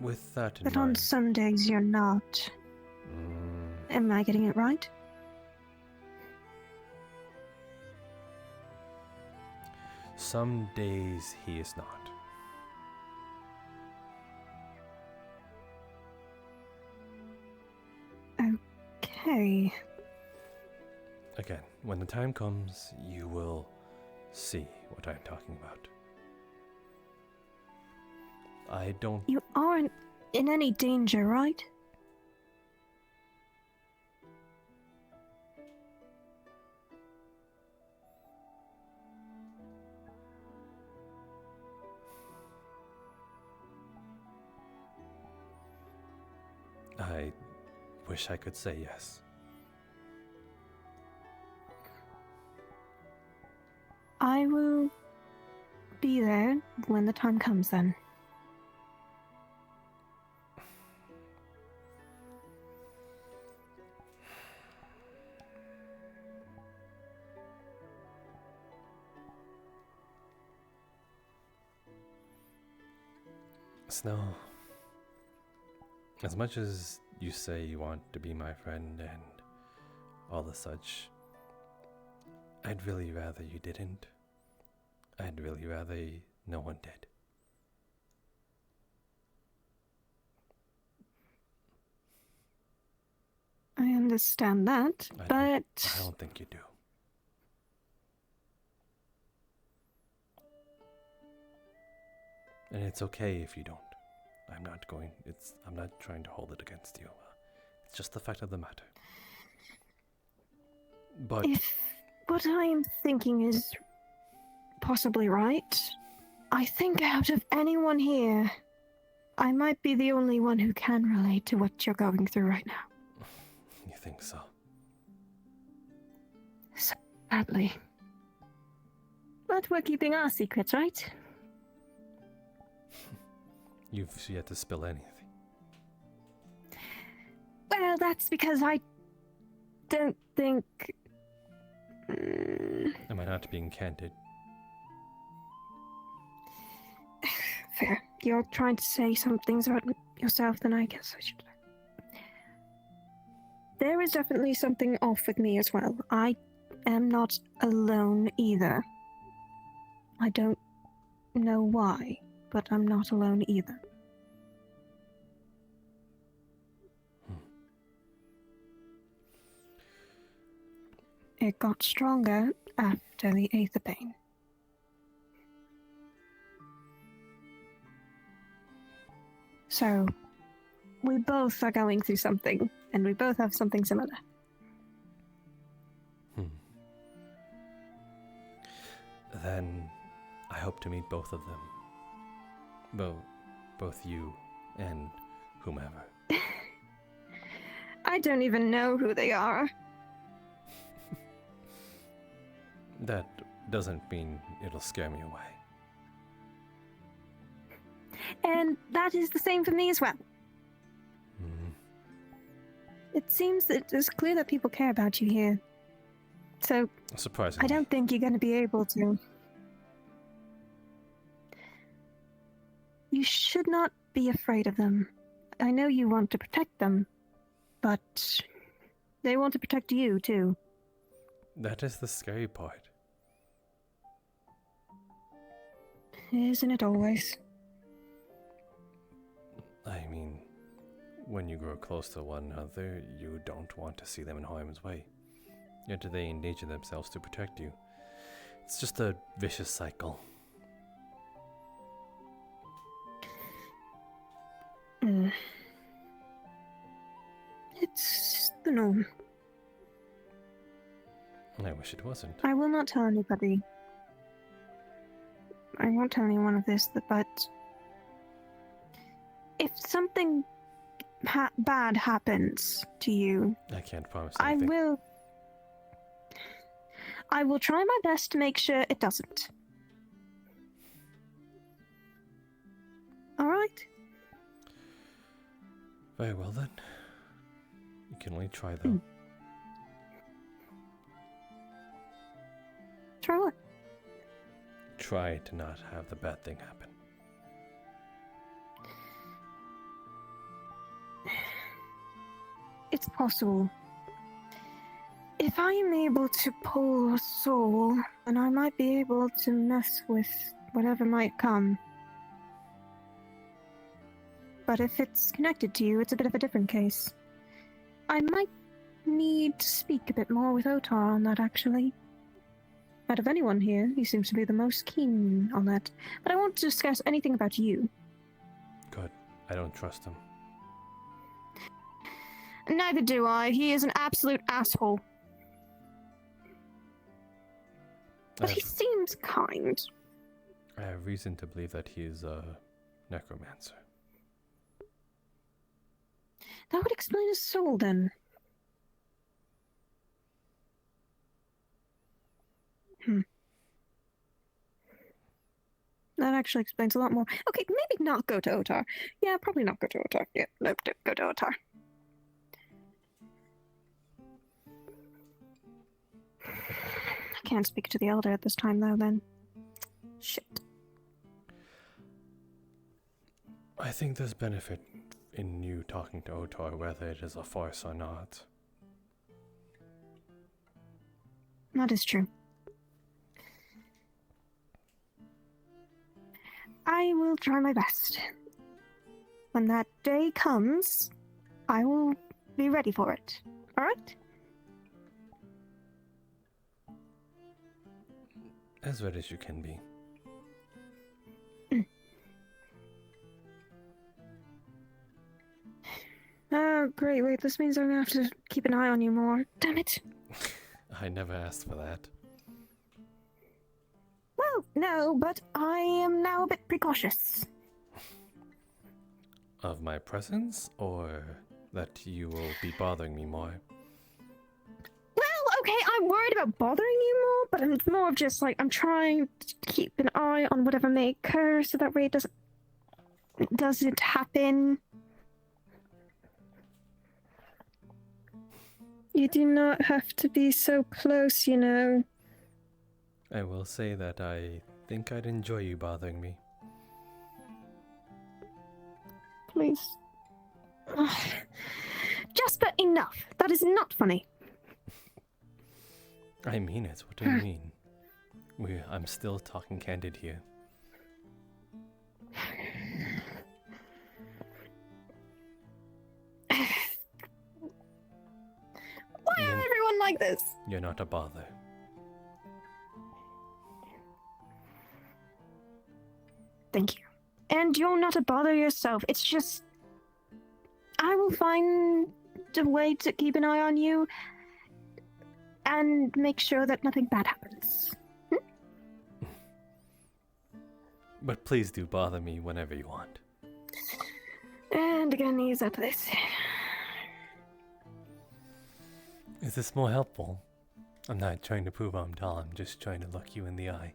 Speaker 3: With that in
Speaker 4: But on
Speaker 3: mind,
Speaker 4: some days you're not. Am I getting it right?
Speaker 3: some days he is not.
Speaker 4: Okay.
Speaker 3: Again, when the time comes, you will see what I'm talking about. I don't...
Speaker 4: You aren't in any danger, right?
Speaker 3: I wish I could say yes.
Speaker 4: I will be there when the time comes then.
Speaker 3: Snow, as much as you say you want to be my friend and all the such, I'd really rather you didn't. I'd really rather no one did.
Speaker 4: I understand that,
Speaker 3: I
Speaker 4: but
Speaker 3: don't think you do. And it's okay if you don't. I'm not trying to hold it against you. It's just the fact of the matter. But
Speaker 4: if what I'm thinking is possibly right, I think out of anyone here, I might be the only one who can relate to what you're going through right now.
Speaker 3: you think so?
Speaker 4: Sadly. But we're keeping our secrets, right?
Speaker 3: You've yet to spill anything.
Speaker 4: Well, that's because I don't think...
Speaker 3: Am I not being candid?
Speaker 4: Fair. You're trying to say some things about yourself, then I guess I should. There is definitely something off with me as well. I am not alone either. I don't know why, but I'm not alone either. It got stronger after the Aether Pain. So, we both are going through something, and we both have something similar.
Speaker 3: Then I hope to meet both of them. Both you and whomever.
Speaker 4: I don't even know who they are.
Speaker 3: That doesn't mean it'll scare me away.
Speaker 4: And that is the same for me as well. It seems that it's clear that people care about you here. So,
Speaker 3: surprisingly,
Speaker 4: I don't think you're going to be able to. You should not be afraid of them. I know you want to protect them, but they want to protect you too.
Speaker 3: that is the scary part.
Speaker 4: Isn't it always?
Speaker 3: I mean, when you grow close to one another, you don't want to see them in harm's way. Yet they endanger themselves to protect you. It's just a vicious cycle.
Speaker 4: It's the norm.
Speaker 3: I wish it wasn't.
Speaker 4: I will not tell anybody. I won't tell anyone of this, but if something bad happens to you,
Speaker 3: I can't promise anything.
Speaker 4: I will try my best to make sure it doesn't. Alright?
Speaker 3: Very well then. You can only try though.
Speaker 4: Try what?
Speaker 3: Try to not have the bad thing happen.
Speaker 4: It's possible. If I am able to pull a soul, then I might be able to mess with whatever might come. But if it's connected to you, it's a bit of a different case. I might need to speak a bit more with Otar on that, actually. Out of anyone here, he seems to be the most keen on that. But I won't discuss anything about you.
Speaker 3: Good. I don't trust him.
Speaker 4: Neither do I. He is an absolute asshole. But he seems kind.
Speaker 3: I have reason to believe that he is a necromancer.
Speaker 4: That would explain his soul, then. That actually explains a lot more. Okay, maybe not go to Otar. Yeah, probably not go to Otar. Yeah, nope, go to Otar. I can't speak to the Elder at this time, though, then. Shit.
Speaker 3: I think there's benefit in you talking to Otar, whether it is a farce or not.
Speaker 4: That is true. I will try my best. When that day comes, I will be ready for it. Alright?
Speaker 3: As ready as you can be.
Speaker 4: Oh, great. Wait, this means I'm gonna have to keep an eye on you more. Damn it.
Speaker 3: I never asked for that.
Speaker 4: Well, no, but I am now a bit precautious.
Speaker 3: Of my presence, or that you will be bothering me more?
Speaker 4: Well, okay, I'm worried about bothering you more, but it's more of just like I'm trying to keep an eye on whatever may occur so that way it doesn't happen. You do not have to be so close, you know.
Speaker 3: I will say that I think I'd enjoy you bothering me.
Speaker 4: Please. Ugh. Jasper, enough. That is not funny.
Speaker 3: I mean it. What do you mean? I'm still talking candid here.
Speaker 4: Why is everyone like this?
Speaker 3: You're not a bother.
Speaker 4: Thank you. And you're not a bother yourself. It's just... I will find a way to keep an eye on you and make sure that nothing bad happens.
Speaker 3: But please do bother me whenever you want.
Speaker 4: And again, ease up this.
Speaker 3: Is this more helpful? I'm not trying to prove I'm tall, I'm just trying to look you in the eye.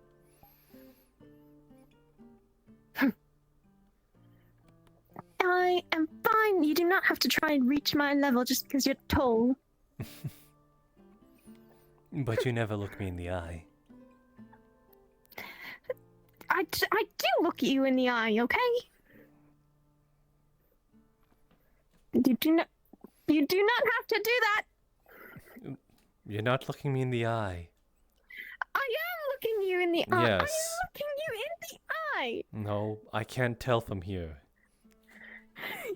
Speaker 4: I am fine. You do not have to try and reach my level just because you're tall.
Speaker 3: But you never look me in the eye.
Speaker 4: I do look at you in the eye, okay? You do not have to do that.
Speaker 3: You're not looking me in the eye.
Speaker 4: I am looking you in the eye.
Speaker 3: Yes.
Speaker 4: I am looking you in the eye.
Speaker 3: No, I can't tell from here.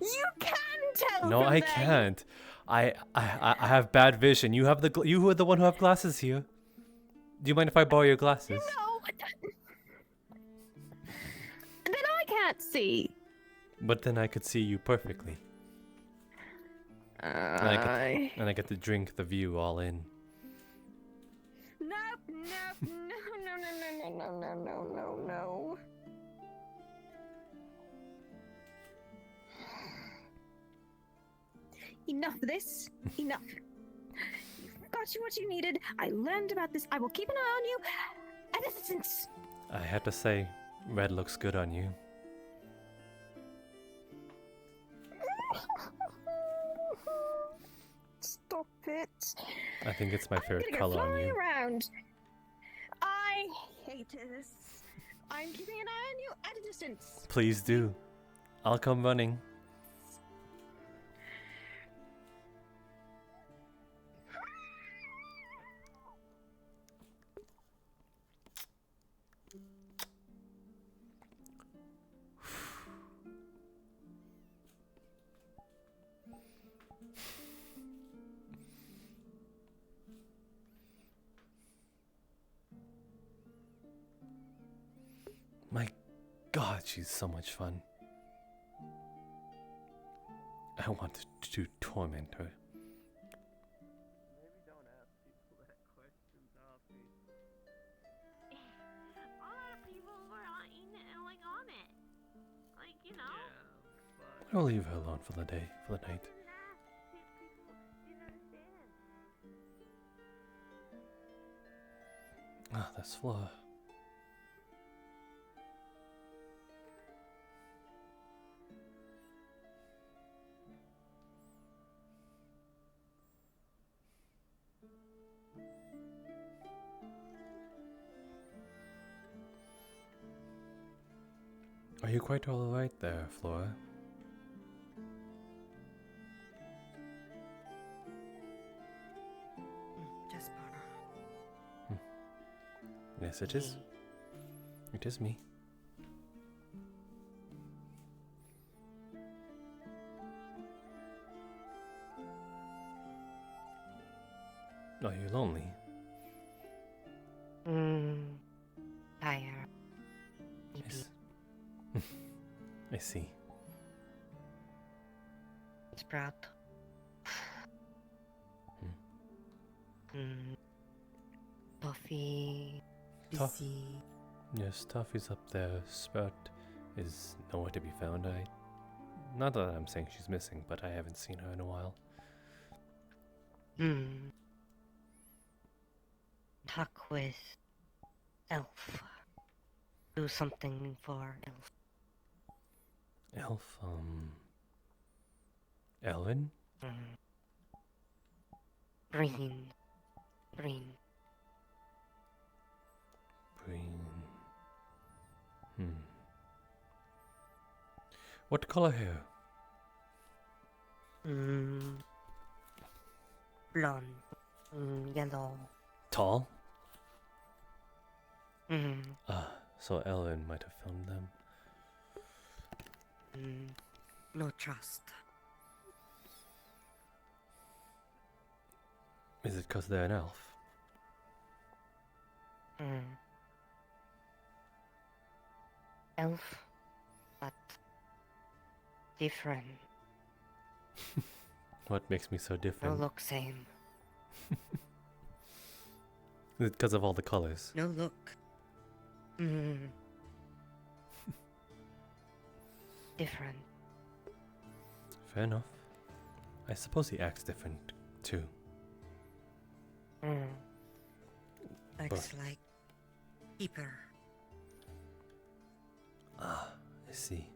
Speaker 4: You can tell.
Speaker 3: No,
Speaker 4: from
Speaker 3: I
Speaker 4: there.
Speaker 3: can't. I have bad vision. You have you are the one who have glasses here. Do you mind if I borrow your glasses?
Speaker 4: No. Then I can't see.
Speaker 3: But then I could see you perfectly. And I get to drink the view all in.
Speaker 4: No. Enough of this. Enough. You've got you what you needed. I learned about this. I will keep an eye on you. And assistance.
Speaker 3: I had to say, red looks good on you.
Speaker 4: Stop it.
Speaker 3: I think it's my favorite
Speaker 4: I'm
Speaker 3: color on you.
Speaker 4: Around. I hate this. I'm keeping an eye on you at a distance.
Speaker 3: Please do. I'll come running. My God, she's so much fun. I want to torment her.
Speaker 6: Maybe don't ask people that question, Toffee.
Speaker 8: A lot of people were on it. Like, you know.
Speaker 3: I'll leave her alone for the day, for the night. Ah, that's Flora. Are you quite all right there, Flora?
Speaker 2: Jasper.
Speaker 3: Yes, it is. It is me. Are you lonely?
Speaker 11: Tired.
Speaker 3: Yes. I see.
Speaker 11: Sprout. Toffee.
Speaker 3: Toff-
Speaker 11: Busy.
Speaker 3: Yes, Toffee's up there. Sprout is nowhere to be found. Not that I'm saying she's missing, but I haven't seen her in a while.
Speaker 11: Talk with Elf. Do something for Elf.
Speaker 3: Elf, Elvin?
Speaker 11: Green.
Speaker 3: Green. What color hair?
Speaker 11: Blonde. Yellow.
Speaker 3: Tall?
Speaker 11: Mm.
Speaker 3: So Elvin might have found them.
Speaker 11: No trust.
Speaker 3: Is it because they're an elf?
Speaker 11: Elf, but different.
Speaker 3: What makes me so
Speaker 11: No
Speaker 3: different?
Speaker 11: look same.
Speaker 3: Is it because of all the colors?
Speaker 11: No look. Different.
Speaker 3: Fair enough. I suppose he acts different too.
Speaker 11: Looks like keeper.
Speaker 3: I see.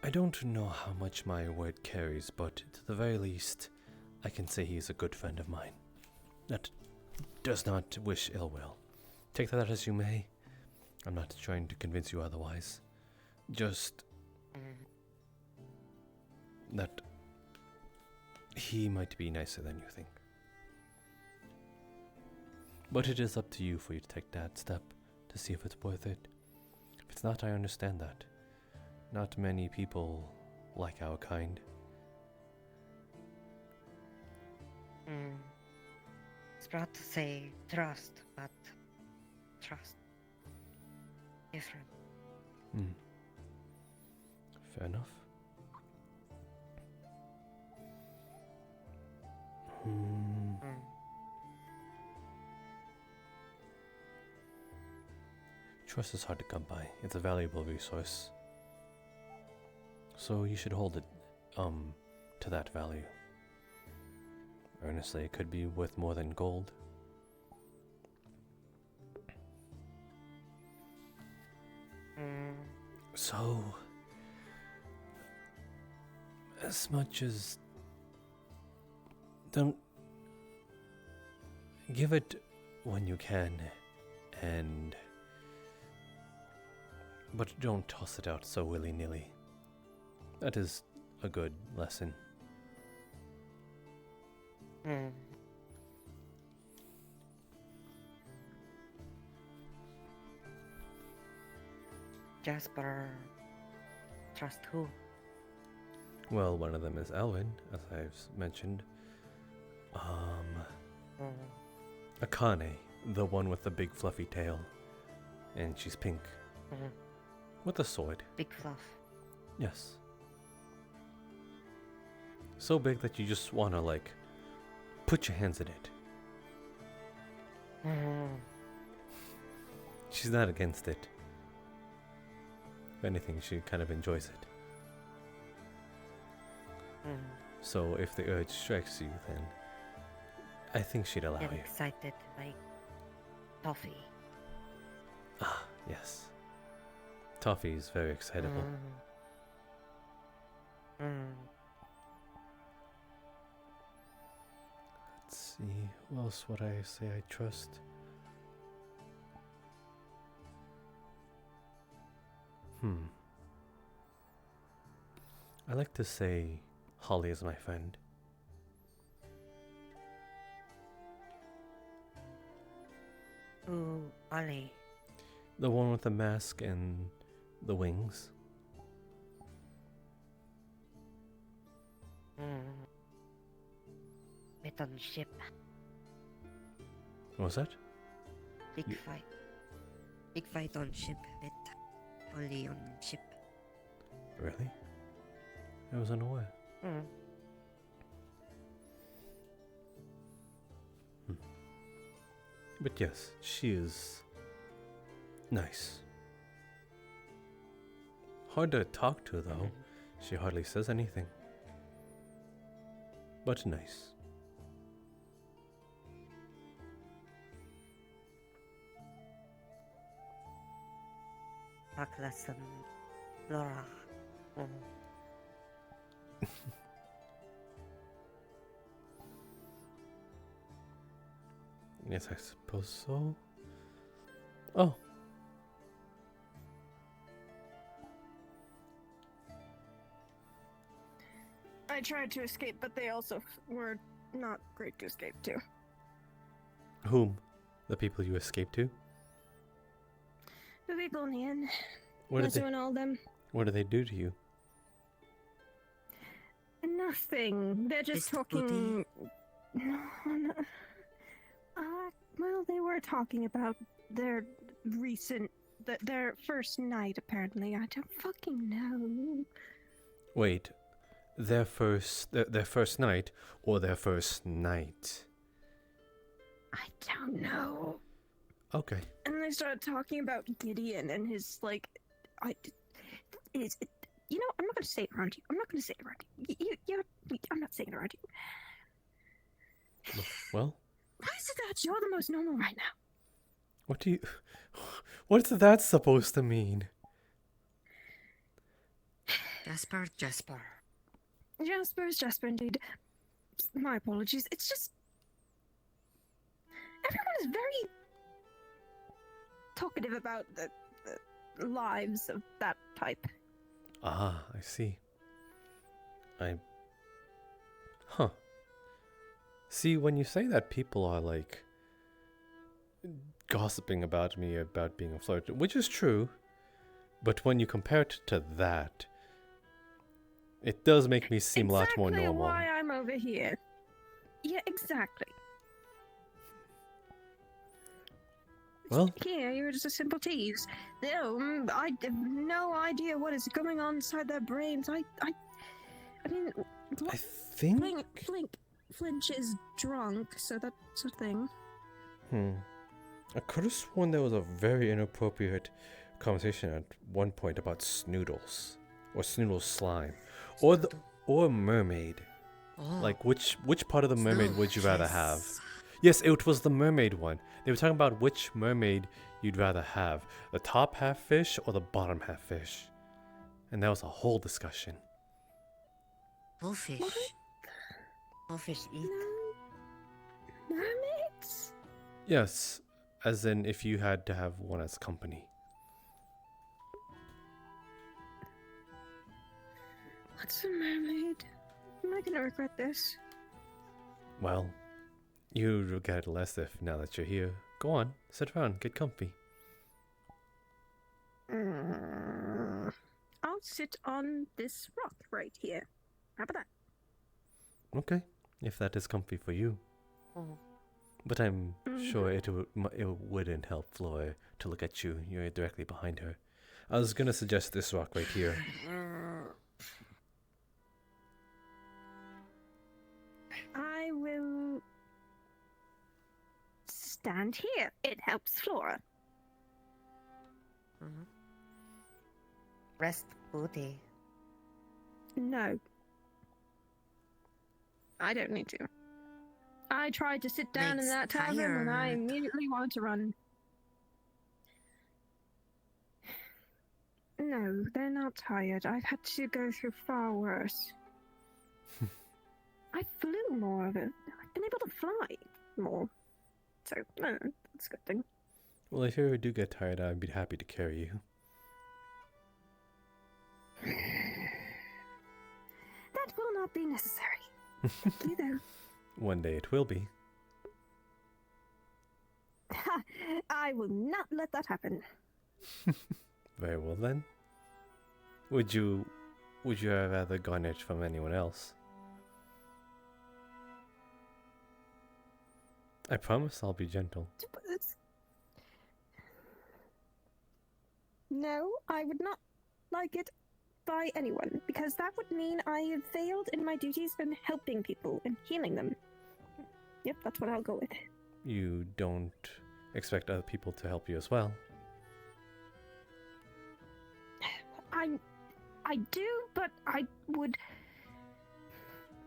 Speaker 3: I don't know how much my word carries, but to the very least, I can say he's a good friend of mine. That does not wish ill will. Take that as you may. I'm not trying to convince you otherwise. Just that he might be nicer than you think. But it is up to you for you to take that step to see if it's worth it. If it's not, I understand that. Not many people like our kind.
Speaker 11: Sprout to say trust, but trust. Different.
Speaker 3: Fair enough. Trust is hard to come by. It's a valuable resource. So you should hold it, to that value. Earnestly, it could be worth more than gold. So, as much as don't give it when you can, but don't toss it out so willy-nilly. That is a good lesson.
Speaker 11: Jasper, trust who?
Speaker 3: Well, one of them is Alvin, as I've mentioned. Akane, the one with the big fluffy tail. And she's pink. With a sword.
Speaker 11: Big fluff.
Speaker 3: Yes. So big that you just wanna, like, put your hands in it. She's not against it. If anything, she kind of enjoys it. So if the urge strikes you, then I think she'd allow
Speaker 11: Get
Speaker 3: you.
Speaker 11: excited like Toffee.
Speaker 3: Ah, yes. Toffee is very excitable. Let's see, who else would I say I trust? I like to say Holly is my friend.
Speaker 11: Ooh, Ollie.
Speaker 3: The one with the mask and the wings.
Speaker 11: Met on ship.
Speaker 3: What was that?
Speaker 11: Big fight. Big fight on ship. Met fully on ship.
Speaker 3: Really? I was unaware. But yes, she is nice. Hard to talk to though. She hardly says anything. But nice.
Speaker 11: Paklasam Laura.
Speaker 3: Yes, I suppose so. Oh.
Speaker 4: I tried to escape, but they also were not great to escape to.
Speaker 3: Whom? The people you escaped to?
Speaker 4: The people in the inn.
Speaker 3: What did
Speaker 4: Mazu and all them.
Speaker 3: What did they do to you?
Speaker 4: Nothing. They're just talking. No. Well, they were talking about their their first night. Apparently, I don't fucking know.
Speaker 3: Wait, their first night or their first night?
Speaker 4: I don't know.
Speaker 3: Okay.
Speaker 4: And they started talking about Gideon and his you know, I'm not gonna say it around you. I'm not gonna say it around you. I'm not saying it around you.
Speaker 3: Well.
Speaker 4: Why is it that you're the most normal right now?
Speaker 3: What's that supposed to mean?
Speaker 11: Jasper.
Speaker 4: Jasper is Jasper indeed. My apologies. It's just everyone is very talkative about the lives of that type.
Speaker 3: Ah, I see. Huh. See, when you say that people are like gossiping about me about being a flirt, which is true, but when you compare it to that, it does make me seem a lot more normal.
Speaker 4: Exactly why I'm over here. Yeah, exactly.
Speaker 3: Well,
Speaker 4: here you're just a simple tease. No, I have no idea what is going on inside their brains. I mean,
Speaker 3: I think
Speaker 4: Flinch is drunk, so that's a thing.
Speaker 3: I could have sworn there was a very inappropriate conversation at one point about Snoodles or Snoodles slime, or mermaid. Like which part of the mermaid would you rather have? Yes, it was the mermaid one. They were talking about which mermaid you'd rather have, the top half fish or the bottom half fish, and that was a whole discussion.
Speaker 11: All fish. All fish eat.
Speaker 4: Mermaids?
Speaker 3: Yes, as in if you had to have one as company.
Speaker 4: What's a mermaid? Am I gonna regret this?
Speaker 3: Well, you regret less if now that you're here. Go on, sit around, get comfy.
Speaker 4: I'll sit on this rock right here. How about that?
Speaker 3: Okay, if that is comfy for you. But I'm sure it wouldn't help Flora to look at you. You're directly behind her. I was gonna suggest this rock right here.
Speaker 4: I will stand here. It helps Flora.
Speaker 11: Rest booty.
Speaker 4: No. I don't need to. I tried to sit down in that tavern and I immediately wanted to run. No, they're not tired. I've had to go through far worse. I flew more of it. I've been able to fly more. So, that's a good thing.
Speaker 3: Well, if you ever do get tired, I'd be happy to carry you.
Speaker 4: That will not be necessary. Thank you, though.
Speaker 3: One day it will be.
Speaker 4: I will not let that happen.
Speaker 3: Very well then. Would you have rather garnish from anyone else? I promise I'll be gentle.
Speaker 4: No, I would not like it by anyone, because that would mean I have failed in my duties in helping people and healing them. Yep, that's what I'll go with.
Speaker 3: You don't expect other people to help you as well.
Speaker 4: I do, but I would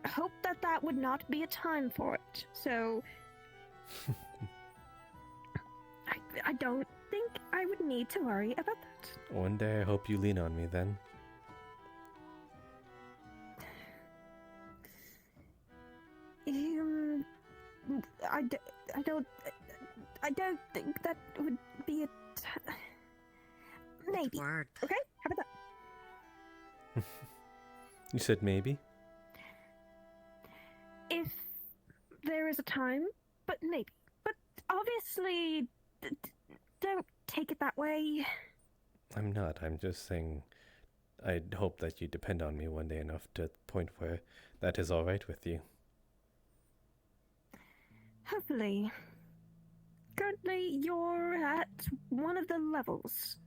Speaker 4: hope that that would not be a time for it. So I don't think I would need to worry about that.
Speaker 3: One day I hope you lean on me then.
Speaker 4: I don't think that would be a maybe.
Speaker 11: Word.
Speaker 4: Okay, how about that?
Speaker 3: You said maybe?
Speaker 4: If there is a time, but maybe. But obviously, don't take it that way.
Speaker 3: I'm not. I'm just saying I'd hope that you depend on me one day enough to the point where that is alright with you.
Speaker 4: Hopefully. Currently, you're at one of the levels.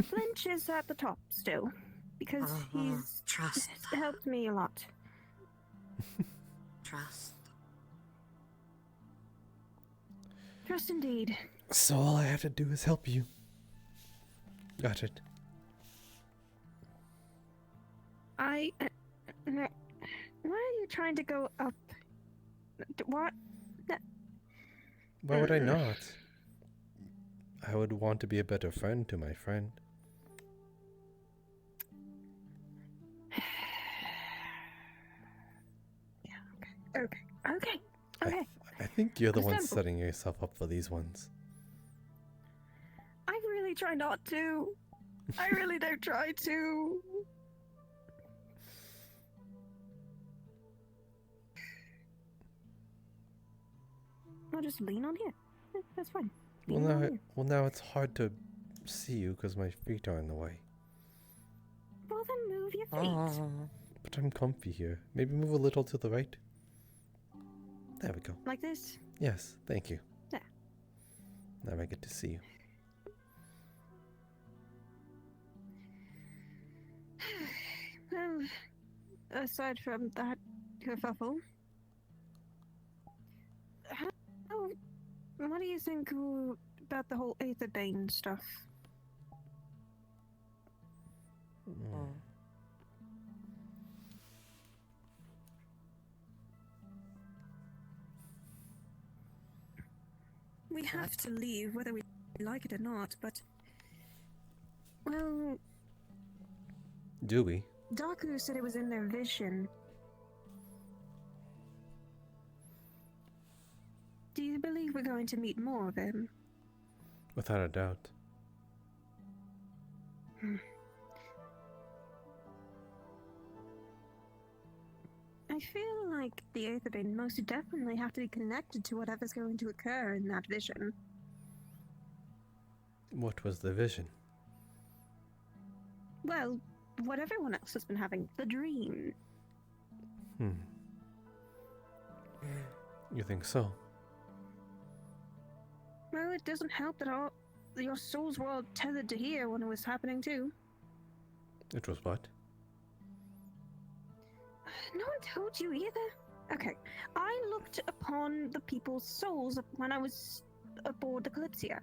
Speaker 4: Flinch is at the top still, because he's
Speaker 11: trust.
Speaker 4: helped me a lot.
Speaker 11: Trust.
Speaker 4: Trust indeed.
Speaker 3: So all I have to do is help you. Got it.
Speaker 4: Why are you trying to go up? What?
Speaker 3: Why would I not? I would want to be a better friend to my friend.
Speaker 4: Okay.
Speaker 3: I think you're the one
Speaker 4: Understandable.
Speaker 3: setting yourself up for these ones.
Speaker 4: I really try not to. I really don't try to. I'll just lean on here. That's fine. Lean on here.
Speaker 3: Well, now it's hard to see you because my feet are in the way.
Speaker 4: Well, then move your feet.
Speaker 3: But I'm comfy here. Maybe move a little to the right. There we go.
Speaker 4: Like this?
Speaker 3: Yes, thank you.
Speaker 4: Yeah.
Speaker 3: Now I get to see you.
Speaker 4: Well, aside from that kerfuffle, what do you think about the whole Aetherbane stuff? We have to leave, whether we like it or not, but... Well,
Speaker 3: Do we?
Speaker 4: Daku said it was in their vision. Do you believe we're going to meet more of him?
Speaker 3: Without a doubt.
Speaker 4: I feel like the Aetherbane most definitely have to be connected to whatever's going to occur in that vision.
Speaker 3: What was the vision?
Speaker 4: Well, what everyone else has been having, the dream.
Speaker 3: You think so?
Speaker 4: Well, it doesn't help that your souls were all tethered to here when it was happening too.
Speaker 3: It was what?
Speaker 4: No one told you either. Okay, I looked upon the people's souls when I was aboard the Kalypsia.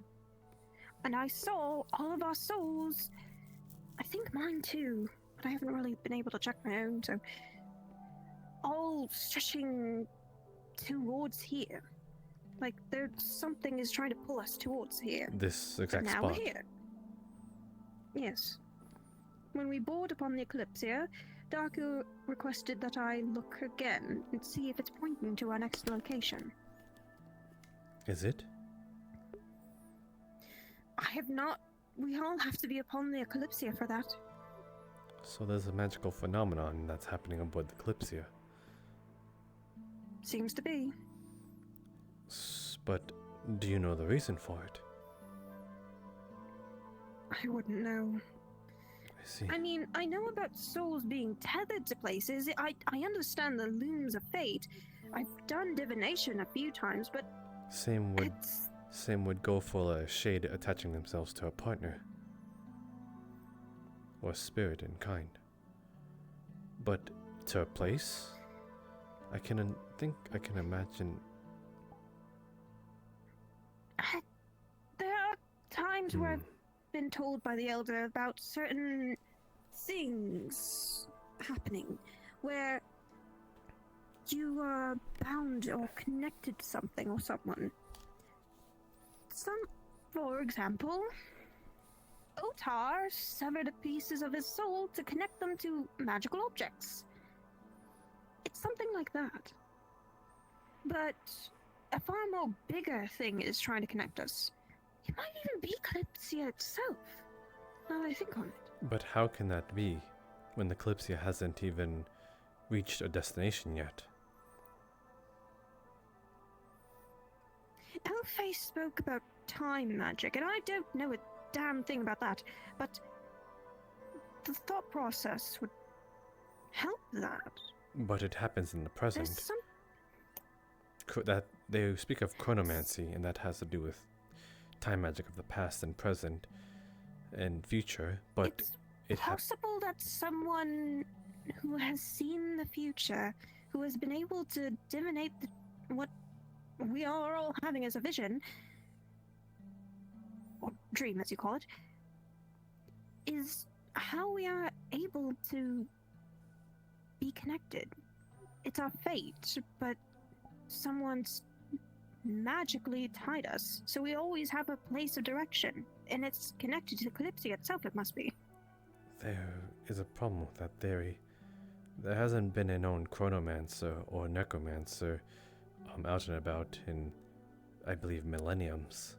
Speaker 4: And I saw all of our souls, I think mine too, but I haven't really been able to check my own, so... all stretching towards here. Like, something is trying to pull us towards here.
Speaker 3: This exact
Speaker 4: But now
Speaker 3: spot.
Speaker 4: we're here. Yes. When we board upon the Kalypsia, Daku requested that I look again and see if it's pointing to our next location.
Speaker 3: Is it?
Speaker 4: I have not... We all have to be upon the Kalypsia for that.
Speaker 3: So there's a magical phenomenon that's happening aboard the Kalypsia.
Speaker 4: Seems to be.
Speaker 3: But do you know the reason for it?
Speaker 4: I wouldn't know.
Speaker 3: I see.
Speaker 4: I mean, I know about souls being tethered to places. I understand the looms of fate. I've done divination a few times, but
Speaker 3: Same would go for a shade attaching themselves to a partner. Or spirit in kind. But to a place, I can imagine.
Speaker 4: There are times where I've been told by the elder about certain things happening where you are bound or connected to something or someone. For example, Otar severed pieces of his soul to connect them to magical objects. It's something like that. But a far more bigger thing is trying to connect us. It might even be Kalypsia itself, now that I think on it.
Speaker 3: But how can that be, when the Kalypsia hasn't even reached a destination yet?
Speaker 4: Elfay spoke about time magic, and I don't know a damn thing about that, but the thought process would help that.
Speaker 3: But it happens in the present.
Speaker 4: There's some...
Speaker 3: That they speak of chronomancy, and that has to do with time magic of the past and present and future. But
Speaker 4: it's possible that someone who has seen the future, who has been able to divinate what we are all having as a vision, or dream as you call it, is how we are able to be connected. It's our fate, but someone's magically tied us, so we always have a place of direction, and it's connected to Kalypsia itself, it must be.
Speaker 3: There is a problem with that theory. There hasn't been a known chronomancer or necromancer out and about in, I believe, millenniums.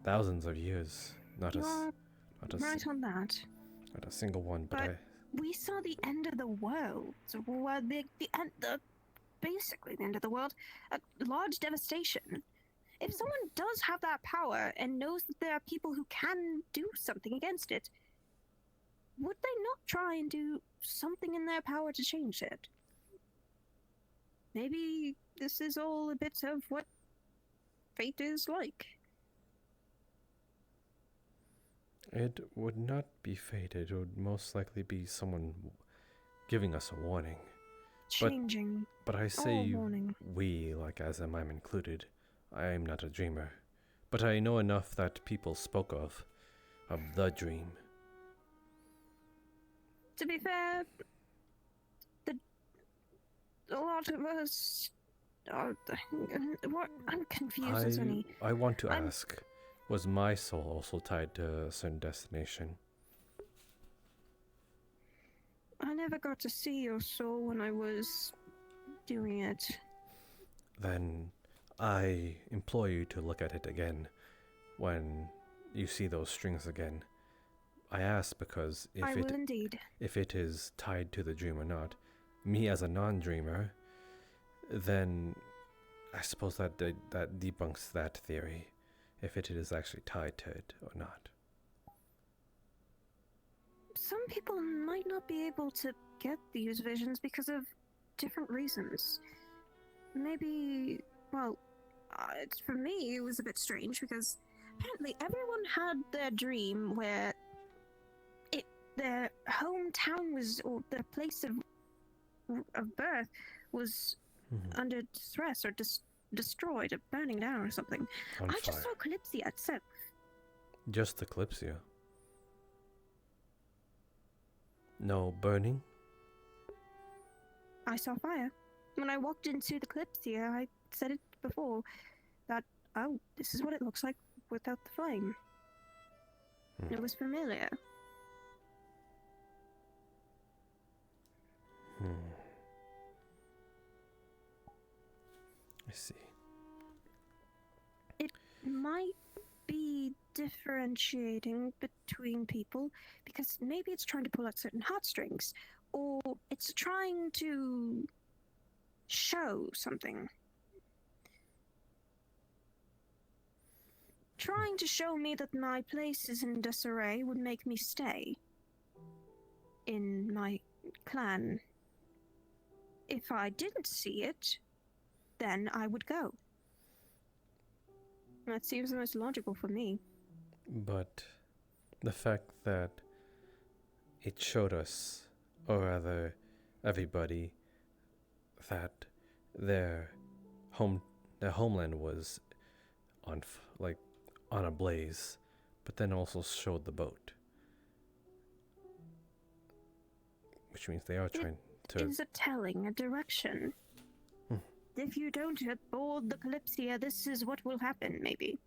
Speaker 3: Thousands of years. Not a
Speaker 4: on that.
Speaker 3: Not a single one, but
Speaker 4: we saw the end of the world. So, basically the end of the world. A large devastation. If someone does have that power and knows that there are people who can do something against it, would they not try and do something in their power to change it? Maybe this is all a bit of what fate is like.
Speaker 3: It would not be fate. It would most likely be someone giving us a warning.
Speaker 4: Changing.
Speaker 3: But I say
Speaker 4: warning.
Speaker 3: We, like as am I'm included. I am not a dreamer. But I know enough that people spoke of the dream.
Speaker 4: To be fair, a lot of us are... I'm confused as any...
Speaker 3: I want to ask, was my soul also tied to a certain destination?
Speaker 4: I never got to see your soul when I was doing it.
Speaker 3: Then I implore you to look at it again when you see those strings again. I ask because if it is tied to the dream or not, me as a non-dreamer, then I suppose that debunks that theory, if it is actually tied to it or not.
Speaker 4: Some people might not be able to get these visions because of different reasons. Maybe, well, for me it was a bit strange because apparently everyone had their dream where their hometown was, or their place of birth was under stress or destroyed or burning down or something. I just saw Kalypsia itself.
Speaker 3: Just the Kalypsia? No burning?
Speaker 4: I saw fire. When I walked into the Kalypsia, I said it before, that, oh, this is what it looks like without the flame. It was familiar.
Speaker 3: I see.
Speaker 4: It might be differentiating between people, because maybe it's trying to pull out certain heartstrings, or it's trying to show something. Trying to show me that my place is in disarray would make me stay in my clan. If I didn't see it, then I would go. That seems the most logical for me.
Speaker 3: But the fact that it showed us, or rather everybody, that their homeland was on on a blaze, but then also showed the boat, which means they are trying to.
Speaker 4: Is it telling a direction? If you don't board the Kalypsia, this is what will happen, maybe.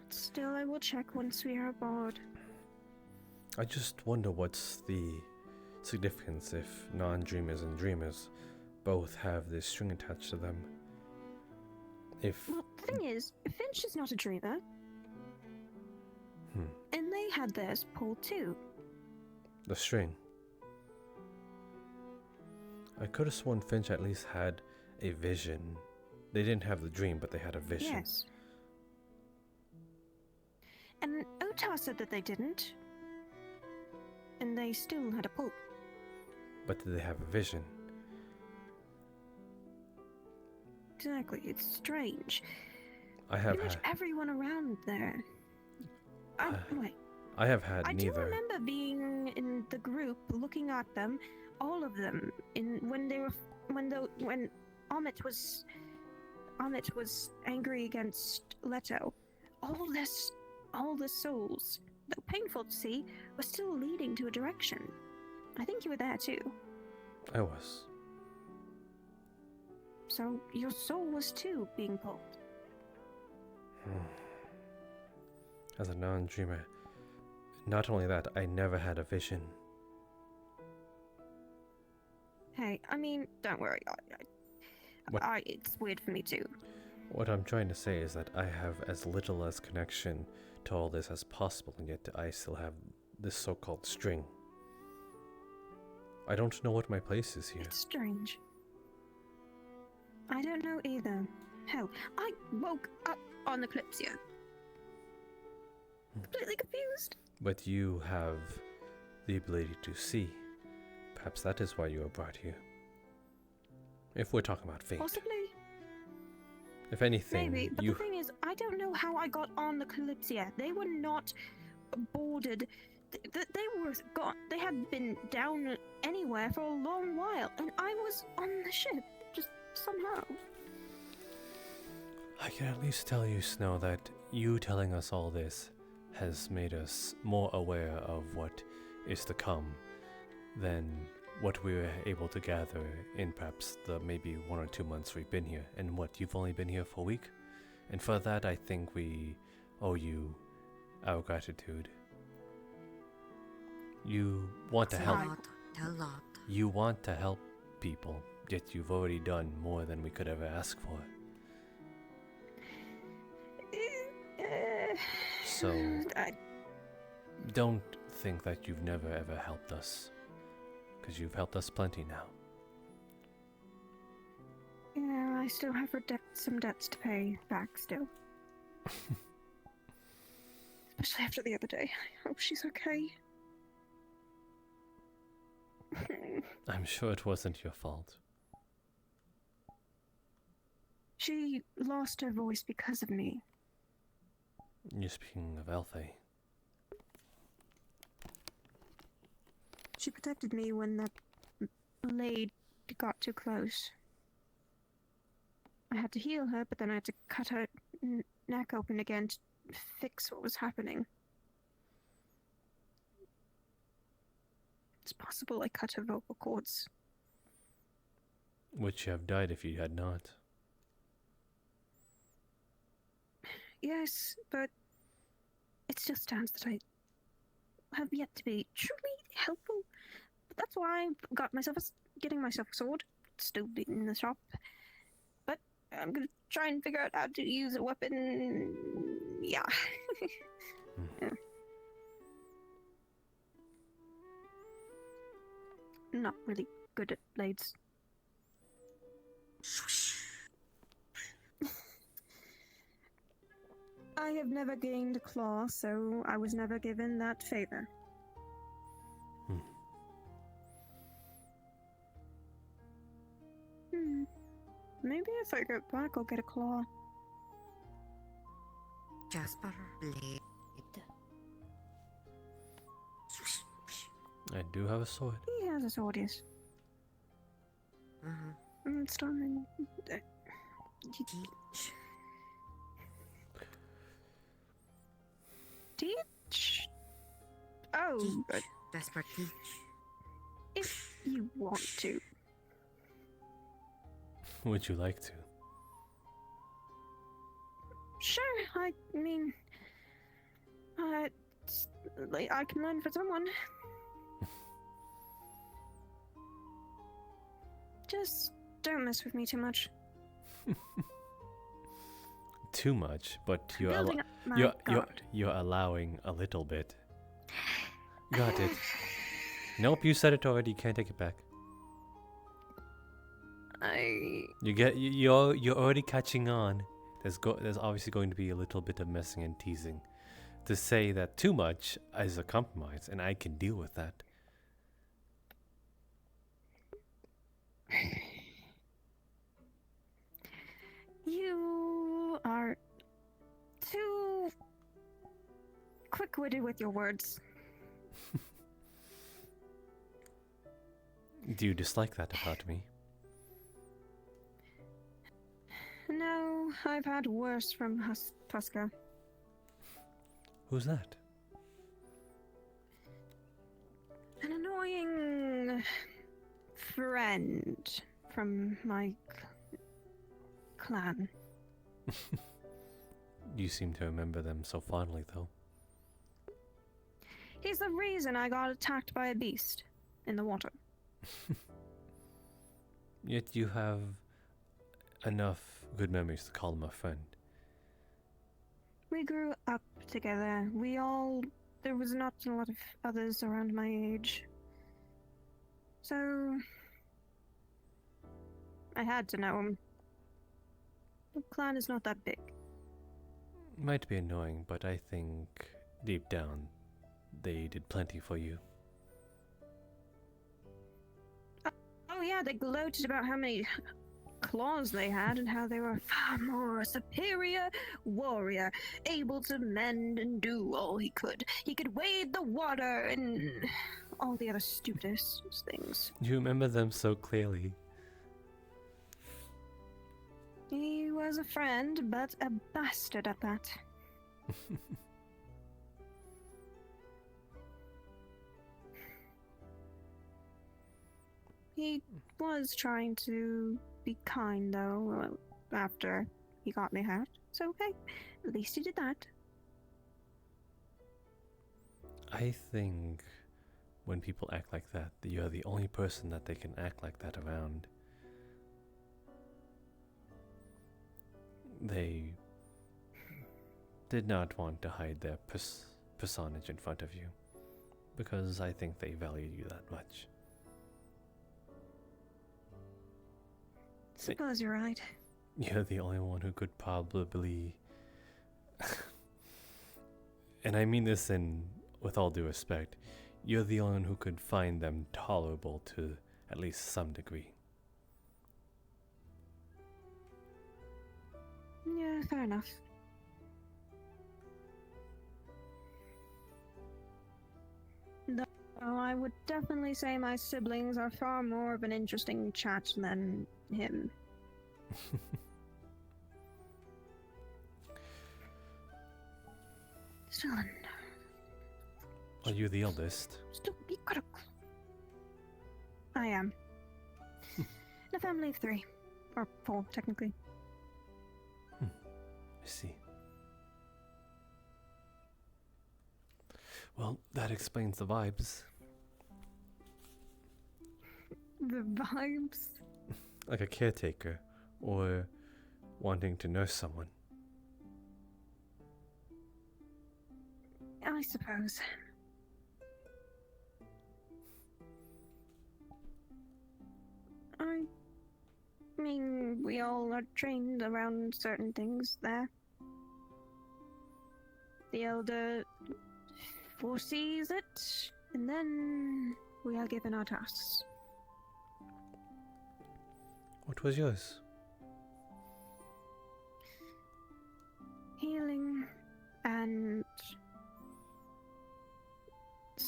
Speaker 4: Still, I will check once we are aboard.
Speaker 3: I just wonder what's the significance if non-dreamers and dreamers both have this string attached to them.
Speaker 4: Well, the thing is, Finch is not a dreamer. And they had theirs pulled too.
Speaker 3: The string. I could have sworn Finch at least had a vision. They didn't have the dream, but they had a vision.
Speaker 4: Yes. And Otar said that they didn't. And they still had a pull.
Speaker 3: But did they have a vision?
Speaker 4: Exactly, it's strange.
Speaker 3: I have
Speaker 4: Pretty much everyone around there. Wait.
Speaker 3: I have had
Speaker 4: I
Speaker 3: neither.
Speaker 4: do remember being in the group, looking at them, all of them, when Amit was angry against Leto. All the souls, though painful to see, were still leading to a direction. I think you were there too.
Speaker 3: I was.
Speaker 4: So your soul was too being pulled.
Speaker 3: As a non-dreamer, not only that, I never had a vision.
Speaker 4: Hey, I mean, don't worry. It's weird for me too.
Speaker 3: What I'm trying to say is that I have as little as connection to all this as possible, and yet I still have this so-called string. I don't know what my place is here.
Speaker 4: It's strange. I don't know either. Hell, I woke up on the Kalypsia. Completely confused.
Speaker 3: But you have the ability to see. Perhaps that is why you were brought here. If we're talking about fate.
Speaker 4: Possibly.
Speaker 3: If anything,
Speaker 4: Maybe, but the thing is, I don't know how I got on the Kalypsia. They were not boarded. They were gone. They had been down anywhere for a long while, and I was on the ship, just somehow.
Speaker 3: I can at least tell you, Snow, that you telling us all this has made us more aware of what is to come than what we were able to gather in perhaps the maybe 1 or 2 months we've been here. And what, you've only been here for a week? And for that, I think we owe you our gratitude. You want to help.
Speaker 11: A lot.
Speaker 3: You want to help people, yet you've already done more than we could ever ask for. So, don't think that you've never ever helped us, because you've helped us plenty now.
Speaker 4: Yeah, I still have some debts to pay back still. Especially after the other day. I hope she's okay.
Speaker 3: I'm sure it wasn't your fault.
Speaker 4: She lost her voice because of me.
Speaker 3: You're speaking of Alfie.
Speaker 4: She protected me when that blade got too close. I had to heal her, but then I had to cut her neck open again to fix what was happening. It's possible I cut her vocal cords.
Speaker 3: Would you have died if you had not?
Speaker 4: Yes, but it still stands that I have yet to be truly helpful. But that's why I getting myself a sword. It's still in the shop. But I'm gonna try and figure out how to use a weapon. Yeah. Yeah. Not really good at blades. I have never gained a claw, so I was never given that favor. If I go back, I'll get a claw.
Speaker 11: Jasper, blade.
Speaker 3: I do have a sword.
Speaker 4: He has a sword, yes. It's fine.
Speaker 11: Teach.
Speaker 4: Teach? Oh,
Speaker 11: Teach. Jasper, teach.
Speaker 4: if you want to.
Speaker 3: Would you like to?
Speaker 4: Sure, I mean, like, I can learn for someone. Just don't mess with me too much.
Speaker 3: Too much, but you're
Speaker 4: Building up my
Speaker 3: you're
Speaker 4: guard.
Speaker 3: allowing a little bit. Got it. Nope, you said it already. You can't take it back. You're already catching on. There's obviously going to be a little bit of messing and teasing. To say that too much is a compromise, and I can deal with that.
Speaker 4: You are too quick-witted with your words.
Speaker 3: Do you dislike that about me?
Speaker 4: No, I've had worse from Tuska.
Speaker 3: Who's that?
Speaker 4: An annoying friend from my clan.
Speaker 3: You seem to remember them so fondly, though.
Speaker 4: He's the reason I got attacked by a beast in the water.
Speaker 3: Yet you have enough good memories to call him a friend.
Speaker 4: We grew up together. There was not a lot of others around my age. So, I had to know him. The clan is not that big.
Speaker 3: Might be annoying, but I think deep down they did plenty for you.
Speaker 4: Oh yeah, they gloated about how many claws they had and how they were far more superior warrior, able to mend and do all he could. He could wade the water and all the other stupidest things.
Speaker 3: You remember them so clearly.
Speaker 4: He was a friend, but a bastard at that. He was trying to be kind, though, after he got me hurt. So, hey, at least he did that.
Speaker 3: I think when people act like that, you're the only person that they can act like that around. They did not want to hide their personage in front of you, because I think they valued you that much.
Speaker 4: Suppose you're right.
Speaker 3: You're the only one who could probably and I mean this with all due respect, you're the only one who could find them tolerable to at least some degree.
Speaker 4: Yeah, fair enough. Though I would definitely say my siblings are far more of an interesting chat than him. Still,
Speaker 3: Are you the eldest?
Speaker 4: still be critical. I am. In a family of 3. Or 4, technically.
Speaker 3: I see. Well, that explains the vibes.
Speaker 4: The vibes?
Speaker 3: Like a caretaker, or wanting to nurse someone.
Speaker 4: I suppose. I mean, we all are trained around certain things there. The elder foresees it, and then we are given our tasks.
Speaker 3: What was yours?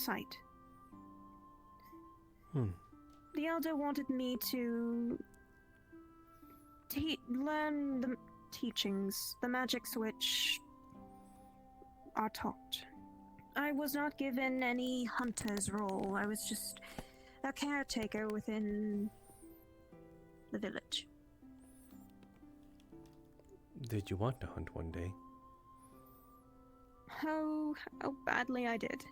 Speaker 4: sight.
Speaker 3: Hmm.
Speaker 4: The elder wanted me to learn the teachings, the magics which are taught. I was not given any hunter's role. I was just a caretaker within the village.
Speaker 3: Did you want to hunt one day?
Speaker 4: How badly I did.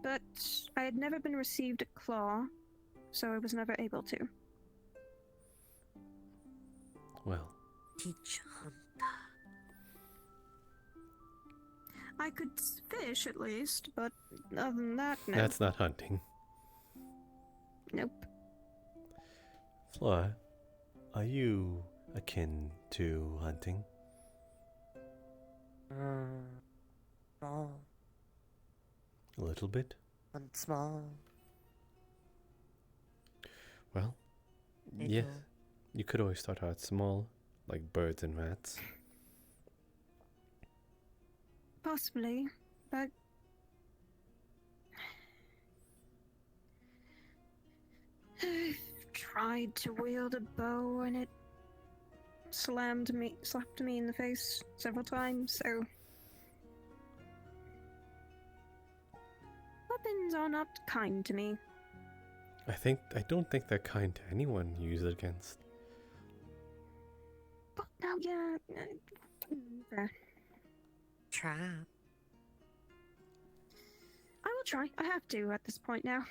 Speaker 4: But I had never been received a claw, so I was never able to.
Speaker 3: Well,
Speaker 11: Teach hunt.
Speaker 4: I could fish at least, but other than that, no.
Speaker 3: that's not hunting.
Speaker 4: Nope.
Speaker 3: Flora, are you akin to hunting?
Speaker 11: Small.
Speaker 3: A little bit?
Speaker 11: And small.
Speaker 3: Well, yes. You could always start out small, like birds and rats.
Speaker 4: Possibly, but I've tried to wield a bow and it slapped me in the face several times, so weapons are not kind to me.
Speaker 3: I don't think they're kind to anyone you use it against.
Speaker 4: But now, yeah,
Speaker 11: Trap.
Speaker 4: I will try. I have to at this point now.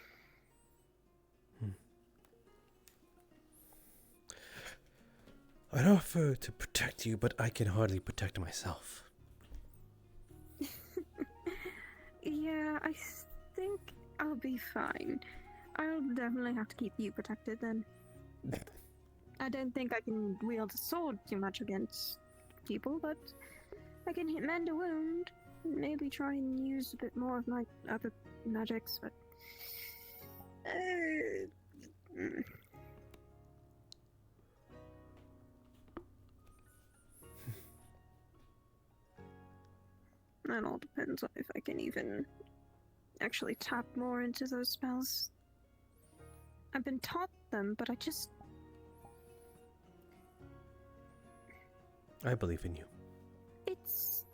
Speaker 3: I'd offer to protect you, but I can hardly protect myself.
Speaker 4: Yeah, I think I'll be fine. I'll definitely have to keep you protected then. I don't think I can wield a sword too much against people, but I can mend a wound. Maybe try and use a bit more of my other magics, but... That all depends on if I can even actually tap more into those spells. I've been taught them, but
Speaker 3: I believe in you.
Speaker 4: It's...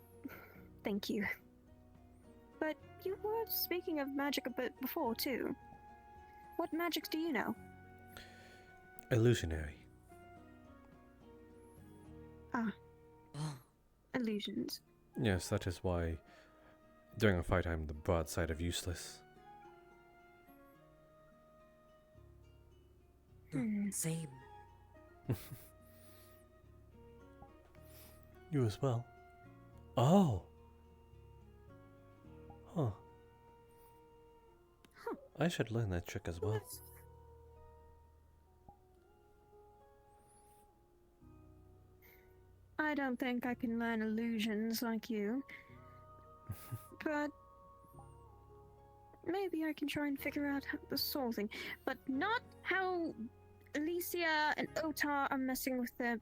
Speaker 4: Thank you. But you were speaking of magic a bit before, too. What magics do you know?
Speaker 3: Illusionary.
Speaker 4: Ah. Illusions.
Speaker 3: Yes, that is why during a fight I'm the broadside of useless.
Speaker 11: Same.
Speaker 3: You as well. Oh. Huh. I should learn that trick as well.
Speaker 4: I don't think I can learn illusions like you. But maybe I can try and figure out the soul thing. But not how Alicia and Otar are messing with their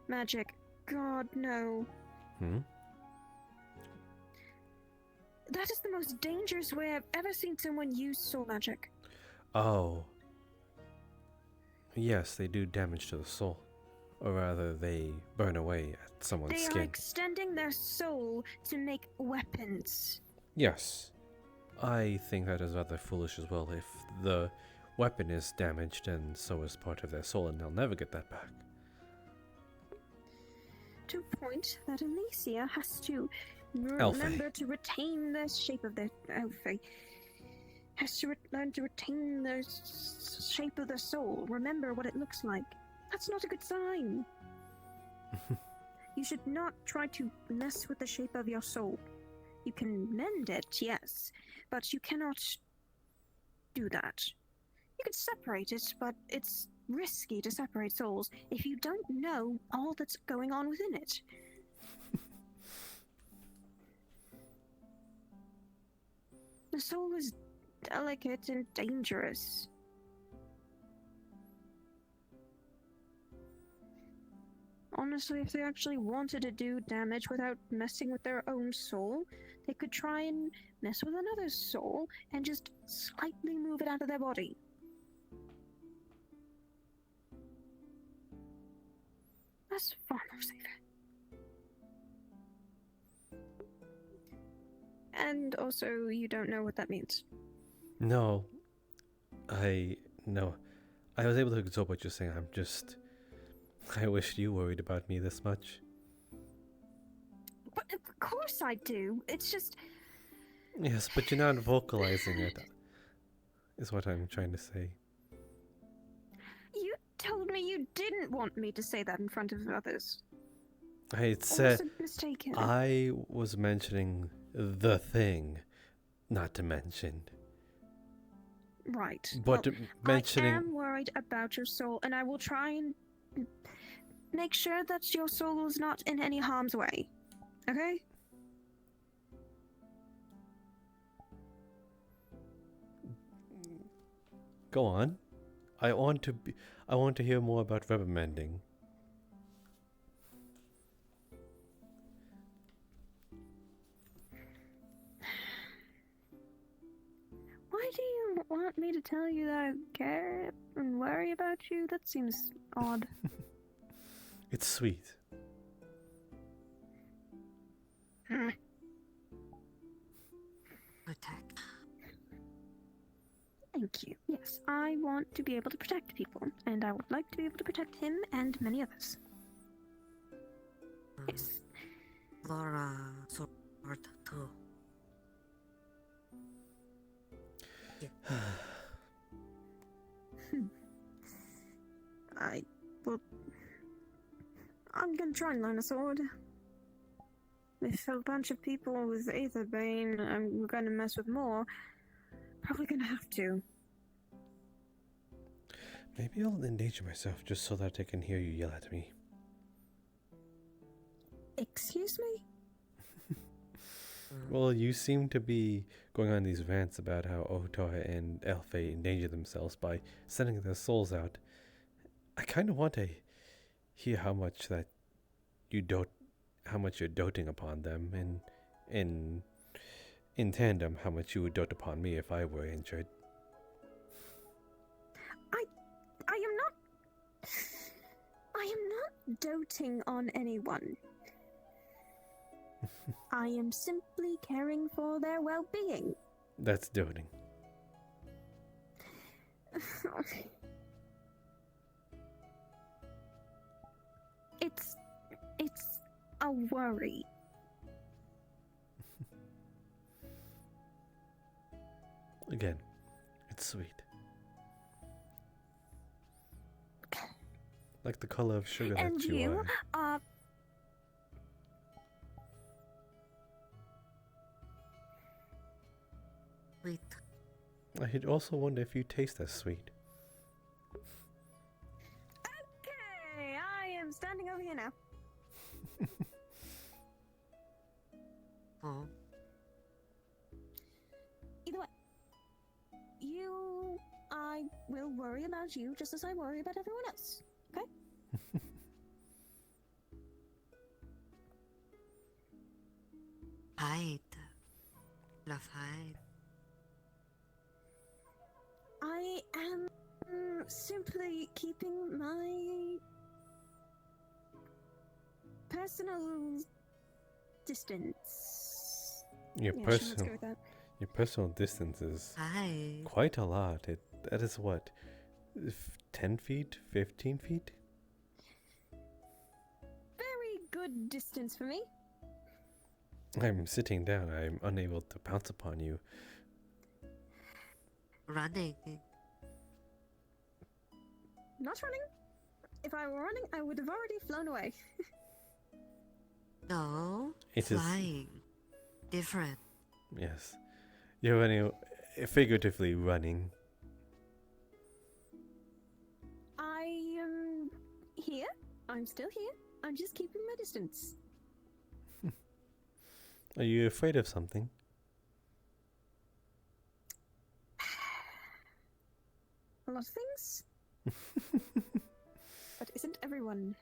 Speaker 4: magic. God, no. That is the most dangerous way I've ever seen someone use soul magic.
Speaker 3: Oh. Yes, they do damage to the soul. Or rather, they burn away at someone's
Speaker 4: They
Speaker 3: skin.
Speaker 4: are extending their soul to make weapons.
Speaker 3: Yes. I think that is rather foolish as well. If the weapon is damaged, and so is part of their soul, and they'll never get that back.
Speaker 4: To a point that Alicia has to remember to retain the shape of their Elfie. Has to learn to retain the shape of the soul. Remember what it looks like. That's not a good sign. You should not try to mess with the shape of your soul. You can mend it, yes, but you cannot do that. You can separate it, but it's risky to separate souls if you don't know all that's going on within it. The soul is delicate and dangerous. Honestly, if they actually wanted to do damage without messing with their own soul, they could try and mess with another's soul and just slightly move it out of their body. That's far more safer. And also, you don't know what that means.
Speaker 3: No. No. I was able to absorb what you're saying. I wish you worried about me this much.
Speaker 4: But of course I do. It's just...
Speaker 3: Yes, but you're not vocalizing it, is what I'm trying to say.
Speaker 4: You told me you didn't want me to say that in front of others.
Speaker 3: I
Speaker 4: Or
Speaker 3: said
Speaker 4: was it mistaken?
Speaker 3: I was mentioning the thing, not to mention.
Speaker 4: Right.
Speaker 3: But
Speaker 4: Well,
Speaker 3: mentioning...
Speaker 4: I am worried about your soul, and I will try and make sure that your soul is not in any harm's way. Okay?
Speaker 3: Go on. I want to hear more about rubber mending.
Speaker 4: Why do you want me to tell you that I care and worry about you? That seems odd.
Speaker 3: It's sweet.
Speaker 11: Protect.
Speaker 4: Thank you. Yes, I want to be able to protect people, and I would like to be able to protect him and many others. Yes.
Speaker 11: Laura sword too.
Speaker 4: I'm gonna try and learn a sword. If a bunch of people with Aetherbane I'm gonna mess with more, probably gonna have to.
Speaker 3: Maybe I'll endanger myself just so that I can hear you yell at me.
Speaker 4: Excuse me?
Speaker 3: Well, you seem to be going on these rants about how Otar and Elfe endanger themselves by sending their souls out. I kind of want to hear how much you're doting upon them, and in tandem, how much you would dote upon me if I were injured.
Speaker 4: I am not doting on anyone. I am simply caring for their well-being.
Speaker 3: That's doting.
Speaker 4: It's a worry.
Speaker 3: Again, it's sweet. Like the color of sugar
Speaker 4: And
Speaker 3: that you are.
Speaker 11: Wait.
Speaker 3: I'd also wonder if you taste as sweet.
Speaker 4: Okay, I am standing over here now.
Speaker 11: Oh.
Speaker 4: Either way, I will worry about you just as I worry about everyone else. Okay?
Speaker 11: Hide. Love hide.
Speaker 4: I am simply keeping my personal distance.
Speaker 3: Your
Speaker 4: Yeah, sure, let's go with that.
Speaker 3: Your personal distance is
Speaker 11: Hi.
Speaker 3: quite a lot. That is what, 10 feet, 15 feet?
Speaker 4: Very good distance for me.
Speaker 3: I'm sitting down. I'm unable to pounce upon you.
Speaker 11: Running.
Speaker 4: Not running. If I were running, I would have already flown away.
Speaker 11: No.
Speaker 3: It is-
Speaker 11: flying. Different.
Speaker 3: Yes. You're running, figuratively running.
Speaker 4: I am here. I'm still here. I'm just keeping my distance.
Speaker 3: Are you afraid of something?
Speaker 4: A lot of things. But isn't everyone?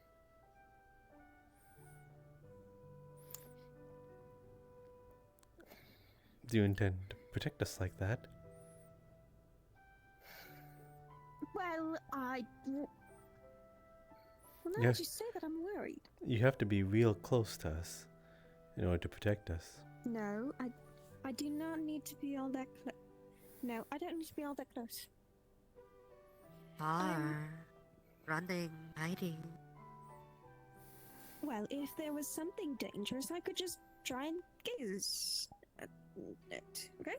Speaker 3: Do you intend to protect us like that?
Speaker 4: Well, Well, now
Speaker 3: Yes.
Speaker 4: that you say that, I'm worried.
Speaker 3: You have to be real close to us in order to protect us.
Speaker 4: No, I do not need to be all that close. No, I don't need to be all that close.
Speaker 11: Far. Running, hiding.
Speaker 4: Well, if there was something dangerous, I could just try and gaze at it, okay?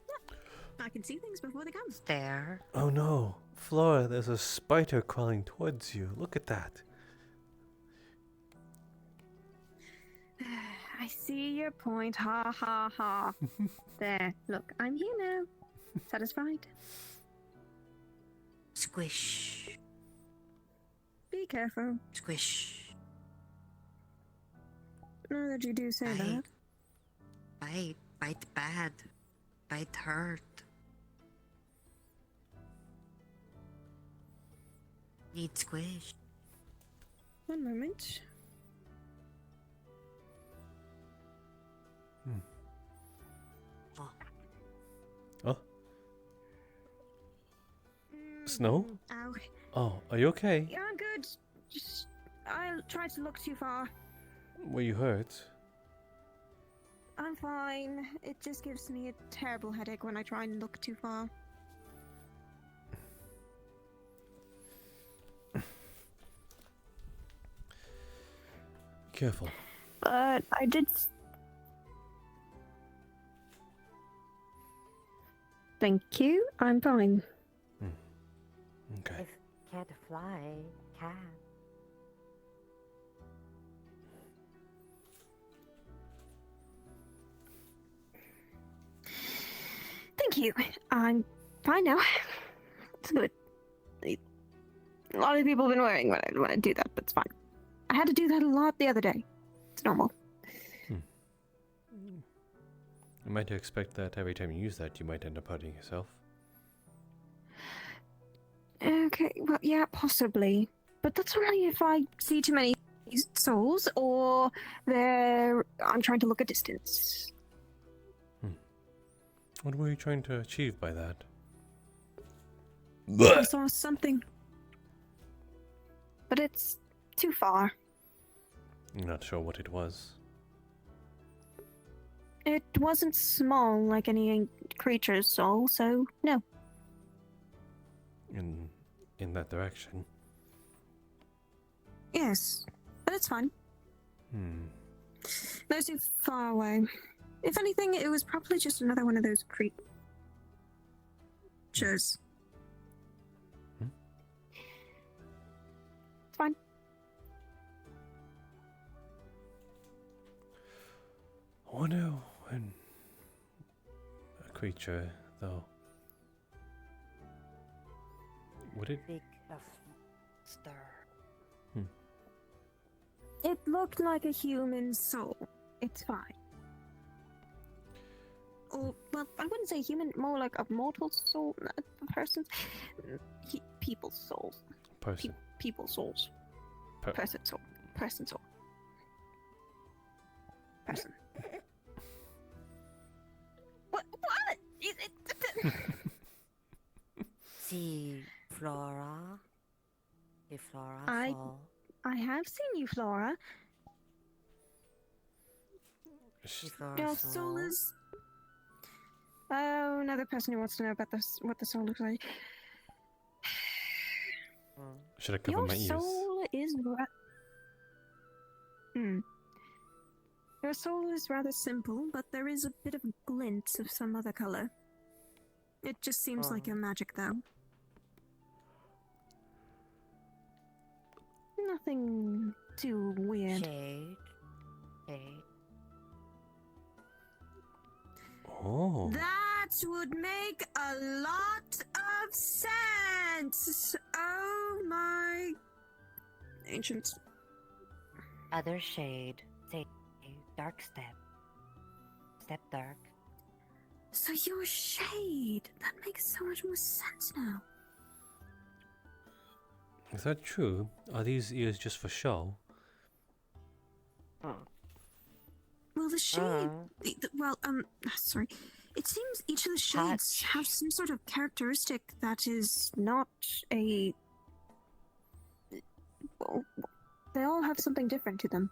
Speaker 4: Yeah. I can see things before they come.
Speaker 11: There.
Speaker 3: Oh no, Flora, there's a spider crawling towards you. Look at that.
Speaker 4: I see your point. Ha ha ha. There, look, I'm here now. Satisfied?
Speaker 11: Squish.
Speaker 4: Be careful.
Speaker 11: Squish.
Speaker 4: Now that you do say
Speaker 11: Bite.
Speaker 4: that.
Speaker 11: Bite. Bite bad. Bite hurt. Need squish.
Speaker 4: One moment.
Speaker 3: Oh. Snow?
Speaker 4: Ow.
Speaker 3: Oh, are you okay?
Speaker 4: Yeah, I'm good. Just, I'll try to look too far.
Speaker 3: Were you hurt?
Speaker 4: I'm fine. It just gives me a terrible headache when I try and look too far.
Speaker 3: Careful.
Speaker 4: But I did. Thank you. I'm fine.
Speaker 3: Okay.
Speaker 13: If can't fly, can.
Speaker 4: Thank you. I'm fine now. It's good. A lot of people have been worrying when I do that, but it's fine. I had to do that a lot the other day. It's normal.
Speaker 3: You might expect that every time you use that, you might end up hurting yourself.
Speaker 4: Okay, well, yeah, possibly. But that's only if I see too many souls or I'm trying to look a distance.
Speaker 3: What were you trying to achieve by that?
Speaker 4: I saw something. But it's too far.
Speaker 3: I'm not sure what it was.
Speaker 4: It wasn't small like any creature's soul, so no.
Speaker 3: In that direction.
Speaker 4: Yes, but it's fine. No, too far away. If anything, it was probably just another one of those creatures. It's fine.
Speaker 3: I wonder when a creature, though, would it?
Speaker 13: Big of stir.
Speaker 4: It looked like a human soul. It's fine. Or, well, I wouldn't say human, more like a mortal soul, a person's. People's souls.
Speaker 3: Person.
Speaker 4: People's souls. Person soul. Person soul. Person. What?
Speaker 11: See Flora. If Flora fall.
Speaker 4: I have seen you, Flora. Your soul is. Oh, another person who wants to know about this, what the soul looks like.
Speaker 3: Should I cover my ears?
Speaker 4: Your soul is. Your soul is rather simple, but there is a bit of a glint of some other color. It just seems like your magic, though. Nothing too weird.
Speaker 11: Shade.
Speaker 3: Oh.
Speaker 4: That would make a lot of sense. Oh my. Ancient.
Speaker 13: Other shade. Say dark step. Step dark.
Speaker 4: So you're shade. That makes so much more sense now.
Speaker 3: Is that true? Are these ears just for show?
Speaker 4: Well, Well, the shade. Sorry. It seems each of the shades have some sort of characteristic that is not a. Well, they all have something different to them.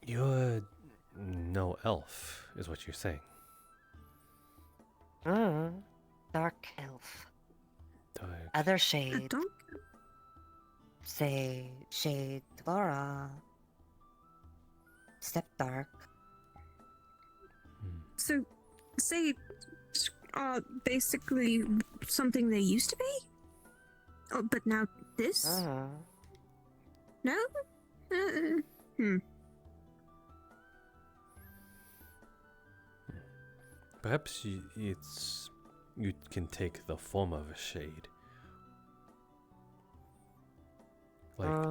Speaker 3: You're no elf, is what you're saying.
Speaker 13: Dark elf.
Speaker 3: Dark.
Speaker 13: Other shade.
Speaker 4: Dark?
Speaker 13: Say, shade Laura. Step dark.
Speaker 4: So, say, basically something they used to be? Oh, but now this? No?
Speaker 3: Perhaps you can take the form of a shade. Like,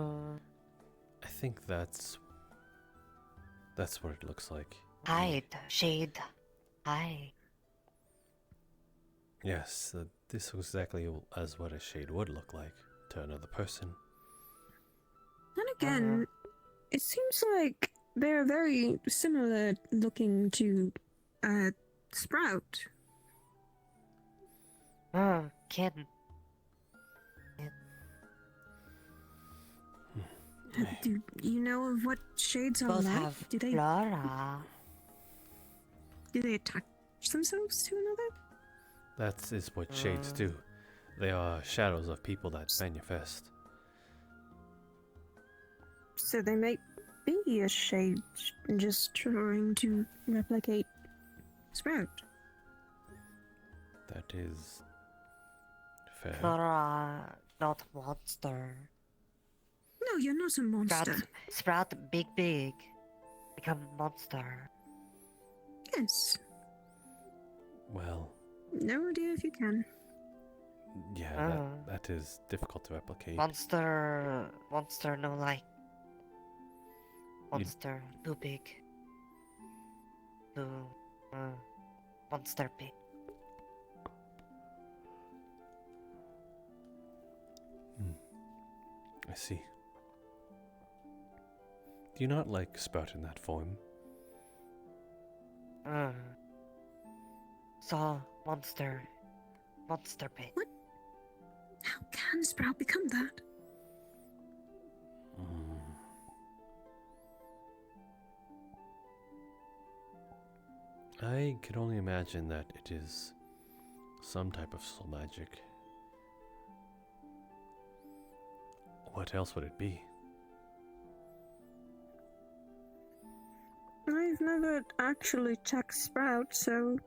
Speaker 3: I think that's what it looks like.
Speaker 13: Hide, shade, hide.
Speaker 3: Yes, this is exactly as what a shade would look like to another person.
Speaker 4: Then again, it seems like they're very similar looking to Sprout.
Speaker 13: Kid.
Speaker 4: Do you know of what shades are
Speaker 13: Both
Speaker 4: like?
Speaker 13: have
Speaker 4: Do they
Speaker 13: Laura.
Speaker 4: Do they attach themselves to another?
Speaker 3: That is what shades do. They are shadows of people that manifest.
Speaker 4: So they might be a shade just trying to replicate Sprout.
Speaker 3: That is fair.
Speaker 13: Laura, not monster.
Speaker 4: No, you're not a monster.
Speaker 13: Sprout big. Become monster.
Speaker 4: Yes.
Speaker 3: Well,
Speaker 4: no idea if you can.
Speaker 3: Yeah, that is difficult to replicate.
Speaker 13: Monster no like. Monster too big. Too monster big.
Speaker 3: I see. Do you not like Sprout in that form?
Speaker 13: Saw monster big.
Speaker 4: What? How can Sprout become that?
Speaker 3: I could only imagine that it is some type of soul magic. What else would it be?
Speaker 4: I've never actually checked Sprout, so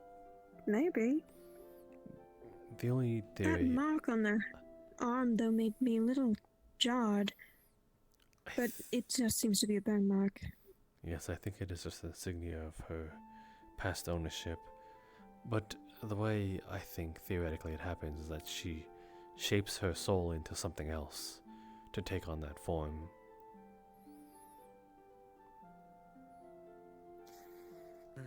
Speaker 4: maybe.
Speaker 3: The only
Speaker 4: That
Speaker 3: theory...
Speaker 4: mark on their arm, though, made me a little jarred. But it just seems to be a burn mark.
Speaker 3: Yes, I think it is just an insignia of her past ownership. But the way I think theoretically it happens is that she shapes her soul into something else to take on that form.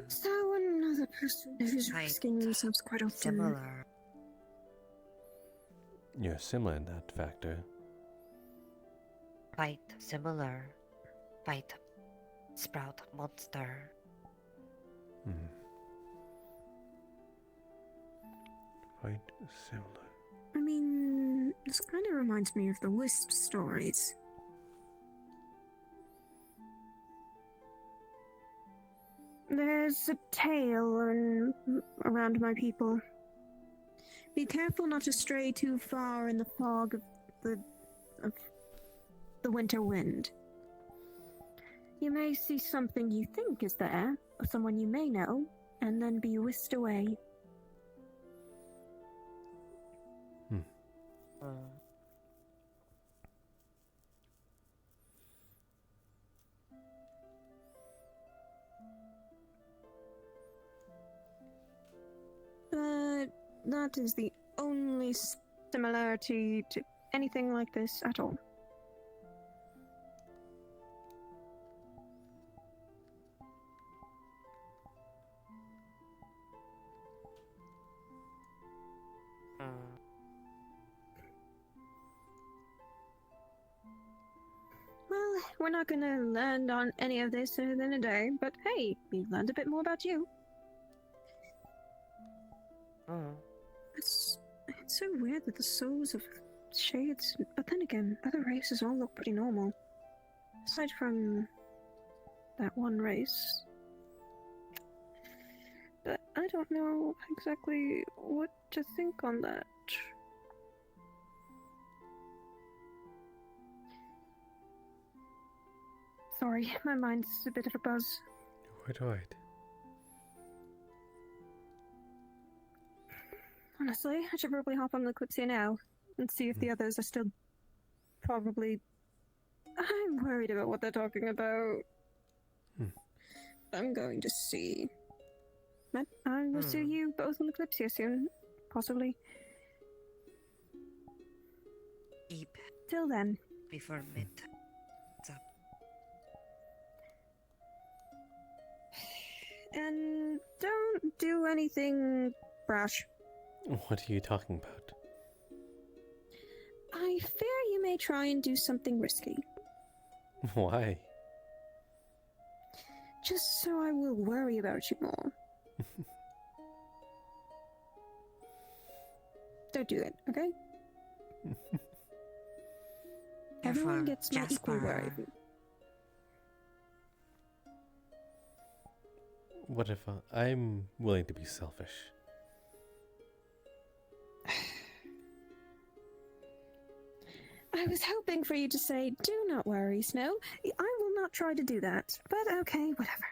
Speaker 4: So another person who's risking themselves quite often.
Speaker 13: Similar.
Speaker 3: You're similar in that factor.
Speaker 13: Quite similar. Quite Sprout monster.
Speaker 3: Quite similar.
Speaker 4: I mean, this kind of reminds me of the Wisp stories. There's a tale around my people. Be careful not to stray too far in the fog of the winter wind. You may see something you think is there, or someone you may know, and then be whisked away. But that is the only similarity to anything like this at all. Well, we're not gonna land on any of this in a day, but hey, we learned a bit more about you.
Speaker 13: Oh.
Speaker 4: It's so weird that the souls of shades, but then again, other races all look pretty normal. Aside from that one race. But I don't know exactly what to think on that. Sorry, my mind's a bit of a buzz.
Speaker 3: Right.
Speaker 4: Honestly, I should probably hop on the Kalypsia now and see if the others are still probably... I'm worried about what they're talking about. I'm going to see. But I will see you both on the Kalypsia soon, possibly.
Speaker 11: Keep.
Speaker 4: Till then.
Speaker 11: Before mid. What's up?
Speaker 4: And don't do anything brash.
Speaker 3: What are you talking about?
Speaker 4: I fear you may try and do something risky.
Speaker 3: Why?
Speaker 4: Just so I will worry about you more. Don't do it, okay? Everyone gets my equal worry.
Speaker 3: What if I'm willing to be selfish?
Speaker 4: I was hoping for you to say, do not worry, Snow. I will not try to do that. But okay, whatever.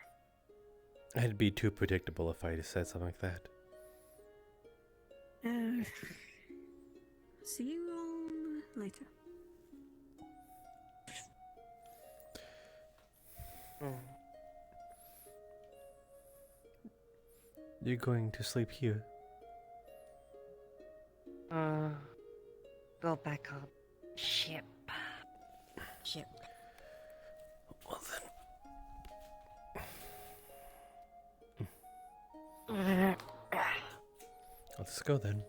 Speaker 3: I'd be too predictable if I said something like that.
Speaker 4: See you all later.
Speaker 3: You're going to sleep here?
Speaker 13: Go back on ship.
Speaker 3: Well
Speaker 13: then.
Speaker 3: Let's go then.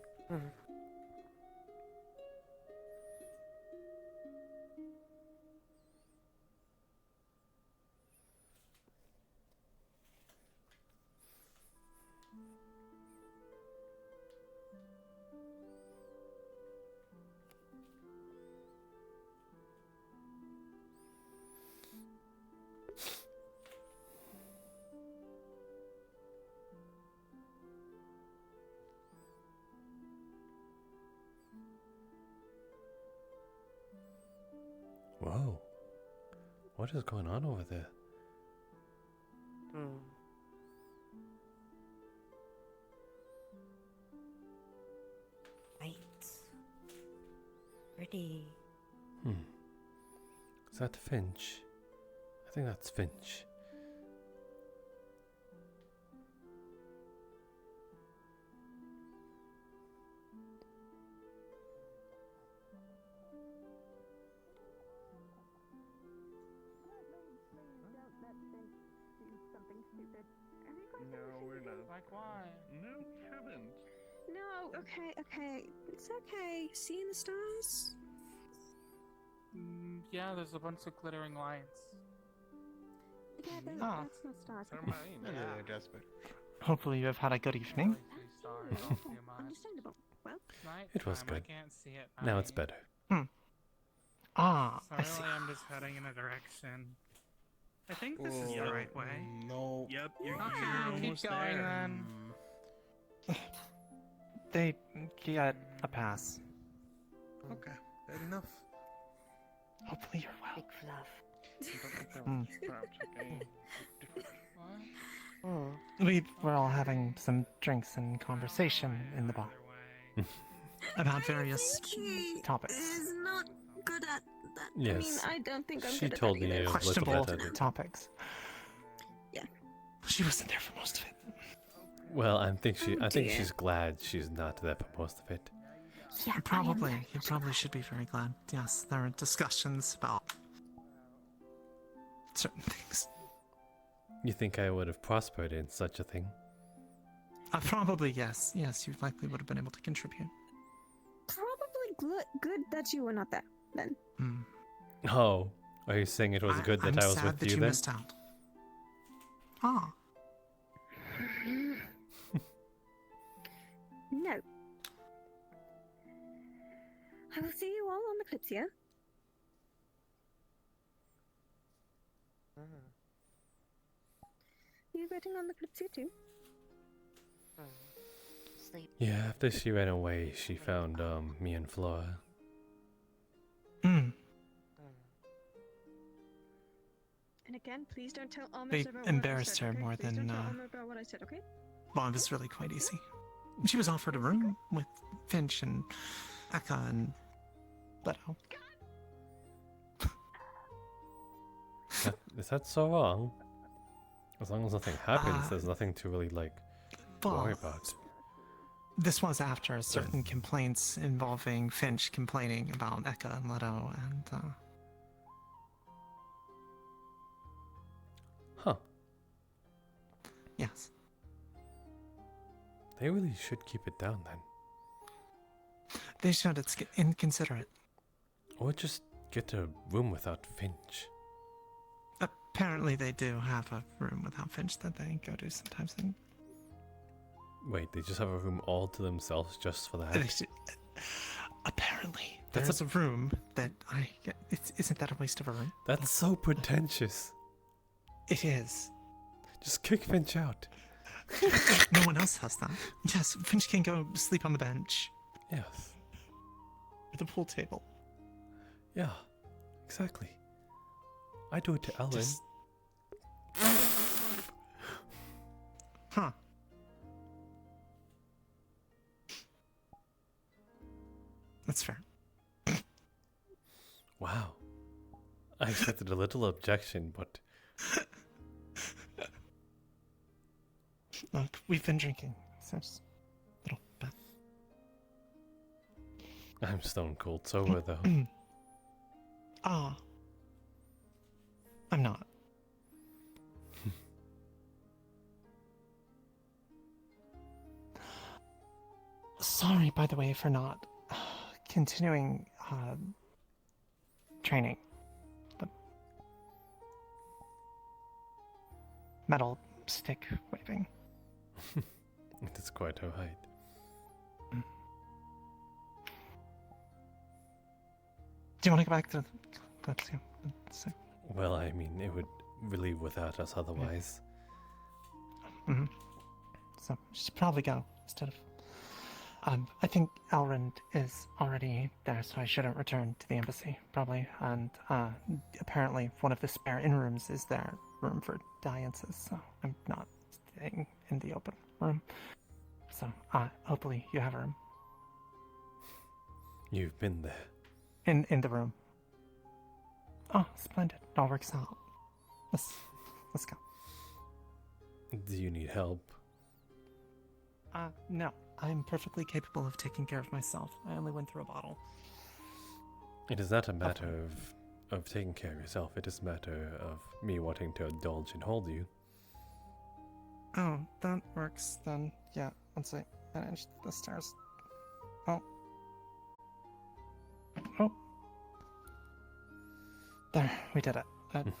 Speaker 3: Whoa. What is going on over there?
Speaker 13: Lights. Pretty.
Speaker 3: Is that Finch? I think that's Finch.
Speaker 1: No, we're not.
Speaker 7: Like why?
Speaker 1: No, we haven't.
Speaker 4: No, okay. It's okay. Seeing the stars?
Speaker 7: Yeah, there's a bunch of glittering lights.
Speaker 4: Yeah, that's not stars.
Speaker 1: Hello, Jasper.
Speaker 2: Hopefully you have had a good evening.
Speaker 4: Understandable. Well,
Speaker 3: It was good.
Speaker 7: I can't see it.
Speaker 3: Now it's better.
Speaker 2: I
Speaker 7: So
Speaker 2: see.
Speaker 7: really, I'm just heading in a direction. I think this is the right way.
Speaker 10: No.
Speaker 6: Yep, you're
Speaker 7: Okay, keep
Speaker 6: almost
Speaker 7: going
Speaker 6: there.
Speaker 7: then.
Speaker 2: They get a pass.
Speaker 10: Okay, fair enough.
Speaker 2: Hopefully you're well.
Speaker 13: Big fluff.
Speaker 2: We were all having some drinks and conversation in the bar about various topics.
Speaker 4: Is not good at that.
Speaker 3: Yes.
Speaker 4: I mean, I don't think I'm
Speaker 3: She
Speaker 4: good
Speaker 3: told
Speaker 4: at that
Speaker 3: me
Speaker 4: either.
Speaker 3: a little
Speaker 2: Questionable
Speaker 3: bit of it.
Speaker 2: topics.
Speaker 4: Yeah.
Speaker 2: She wasn't there for most of it.
Speaker 3: Well, I think
Speaker 4: dear.
Speaker 3: she's glad she's not there for most of it.
Speaker 4: Yeah,
Speaker 2: Probably. You probably should be very glad. Yes, there are discussions about certain things.
Speaker 3: You think I would have prospered in such a thing?
Speaker 2: Probably yes. Yes, you likely would have been able to contribute.
Speaker 4: Probably good that you were not there then.
Speaker 3: Oh, Are you saying it was good that
Speaker 2: I'm
Speaker 3: I was
Speaker 2: sad
Speaker 3: with
Speaker 2: that
Speaker 3: you
Speaker 2: you
Speaker 3: then?
Speaker 2: missed out. Ah.
Speaker 5: No. I will see you all on the Kalypsia. You getting on the Kalypsia too?
Speaker 13: Sleep.
Speaker 3: Yeah, after she ran away, she found me and Flora.
Speaker 2: Hmm.
Speaker 5: And again, please don't tell Ahmed
Speaker 2: They
Speaker 5: about what I
Speaker 2: embarrassed
Speaker 5: said,
Speaker 2: her
Speaker 5: okay?
Speaker 2: more
Speaker 5: Please
Speaker 2: than,
Speaker 5: don't tell Ahmed about what I said, okay?
Speaker 2: Well, it was really quite easy. She was offered a room with Finch and Eka and Leto.
Speaker 3: Is that so wrong? As long as nothing happens, there's nothing to really worry about.
Speaker 2: This was after certain complaints involving Finch complaining about Eka and Leto and,
Speaker 3: Huh.
Speaker 2: Yes.
Speaker 3: They really should keep it down then.
Speaker 2: They should. It's inconsiderate.
Speaker 3: Or just get a room without Finch.
Speaker 2: Apparently they do have a room without Finch that they go to sometimes. And
Speaker 3: Wait, they just have a room all to themselves just for that?
Speaker 2: apparently. There's a room that isn't that a waste of a room?
Speaker 3: That's so pretentious.
Speaker 2: It is.
Speaker 3: Just kick Finch out.
Speaker 2: No one else has that. Yes, Finch can go sleep on the bench.
Speaker 3: Yes.
Speaker 2: At the pool table.
Speaker 3: Yeah, exactly. I do it to Ellen.
Speaker 2: Huh. That's fair.
Speaker 3: Wow. I expected a little objection, but...
Speaker 2: Look, we've been drinking, so just a little bit.
Speaker 3: I'm stone cold sober, though.
Speaker 2: Ah. I'm not. Sorry, by the way, for not continuing training. But metal stick waving.
Speaker 3: It is quite alright.
Speaker 2: Do you want to go back to Kalypsia?
Speaker 3: Well, I mean, it would leave without us otherwise.
Speaker 2: Mm-hmm. So, we should probably go instead of... I think Elrond is already there, so I shouldn't return to the embassy, probably. And apparently one of the spare in-rooms is their room for dalliances, so I'm not staying in the open room. So, hopefully you have a room.
Speaker 3: You've been there.
Speaker 2: In the room. Oh, splendid. It all works out. Let's go.
Speaker 3: Do you need help?
Speaker 2: No. I'm perfectly capable of taking care of myself. I only went through a bottle.
Speaker 3: It is not a matter of taking care of yourself. It is a matter of me wanting to indulge and hold you.
Speaker 2: Oh, that works then. Yeah, once I manage the stairs. Oh. Oh. There, we did it.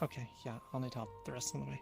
Speaker 2: Okay, yeah, I'll need help the rest of the way.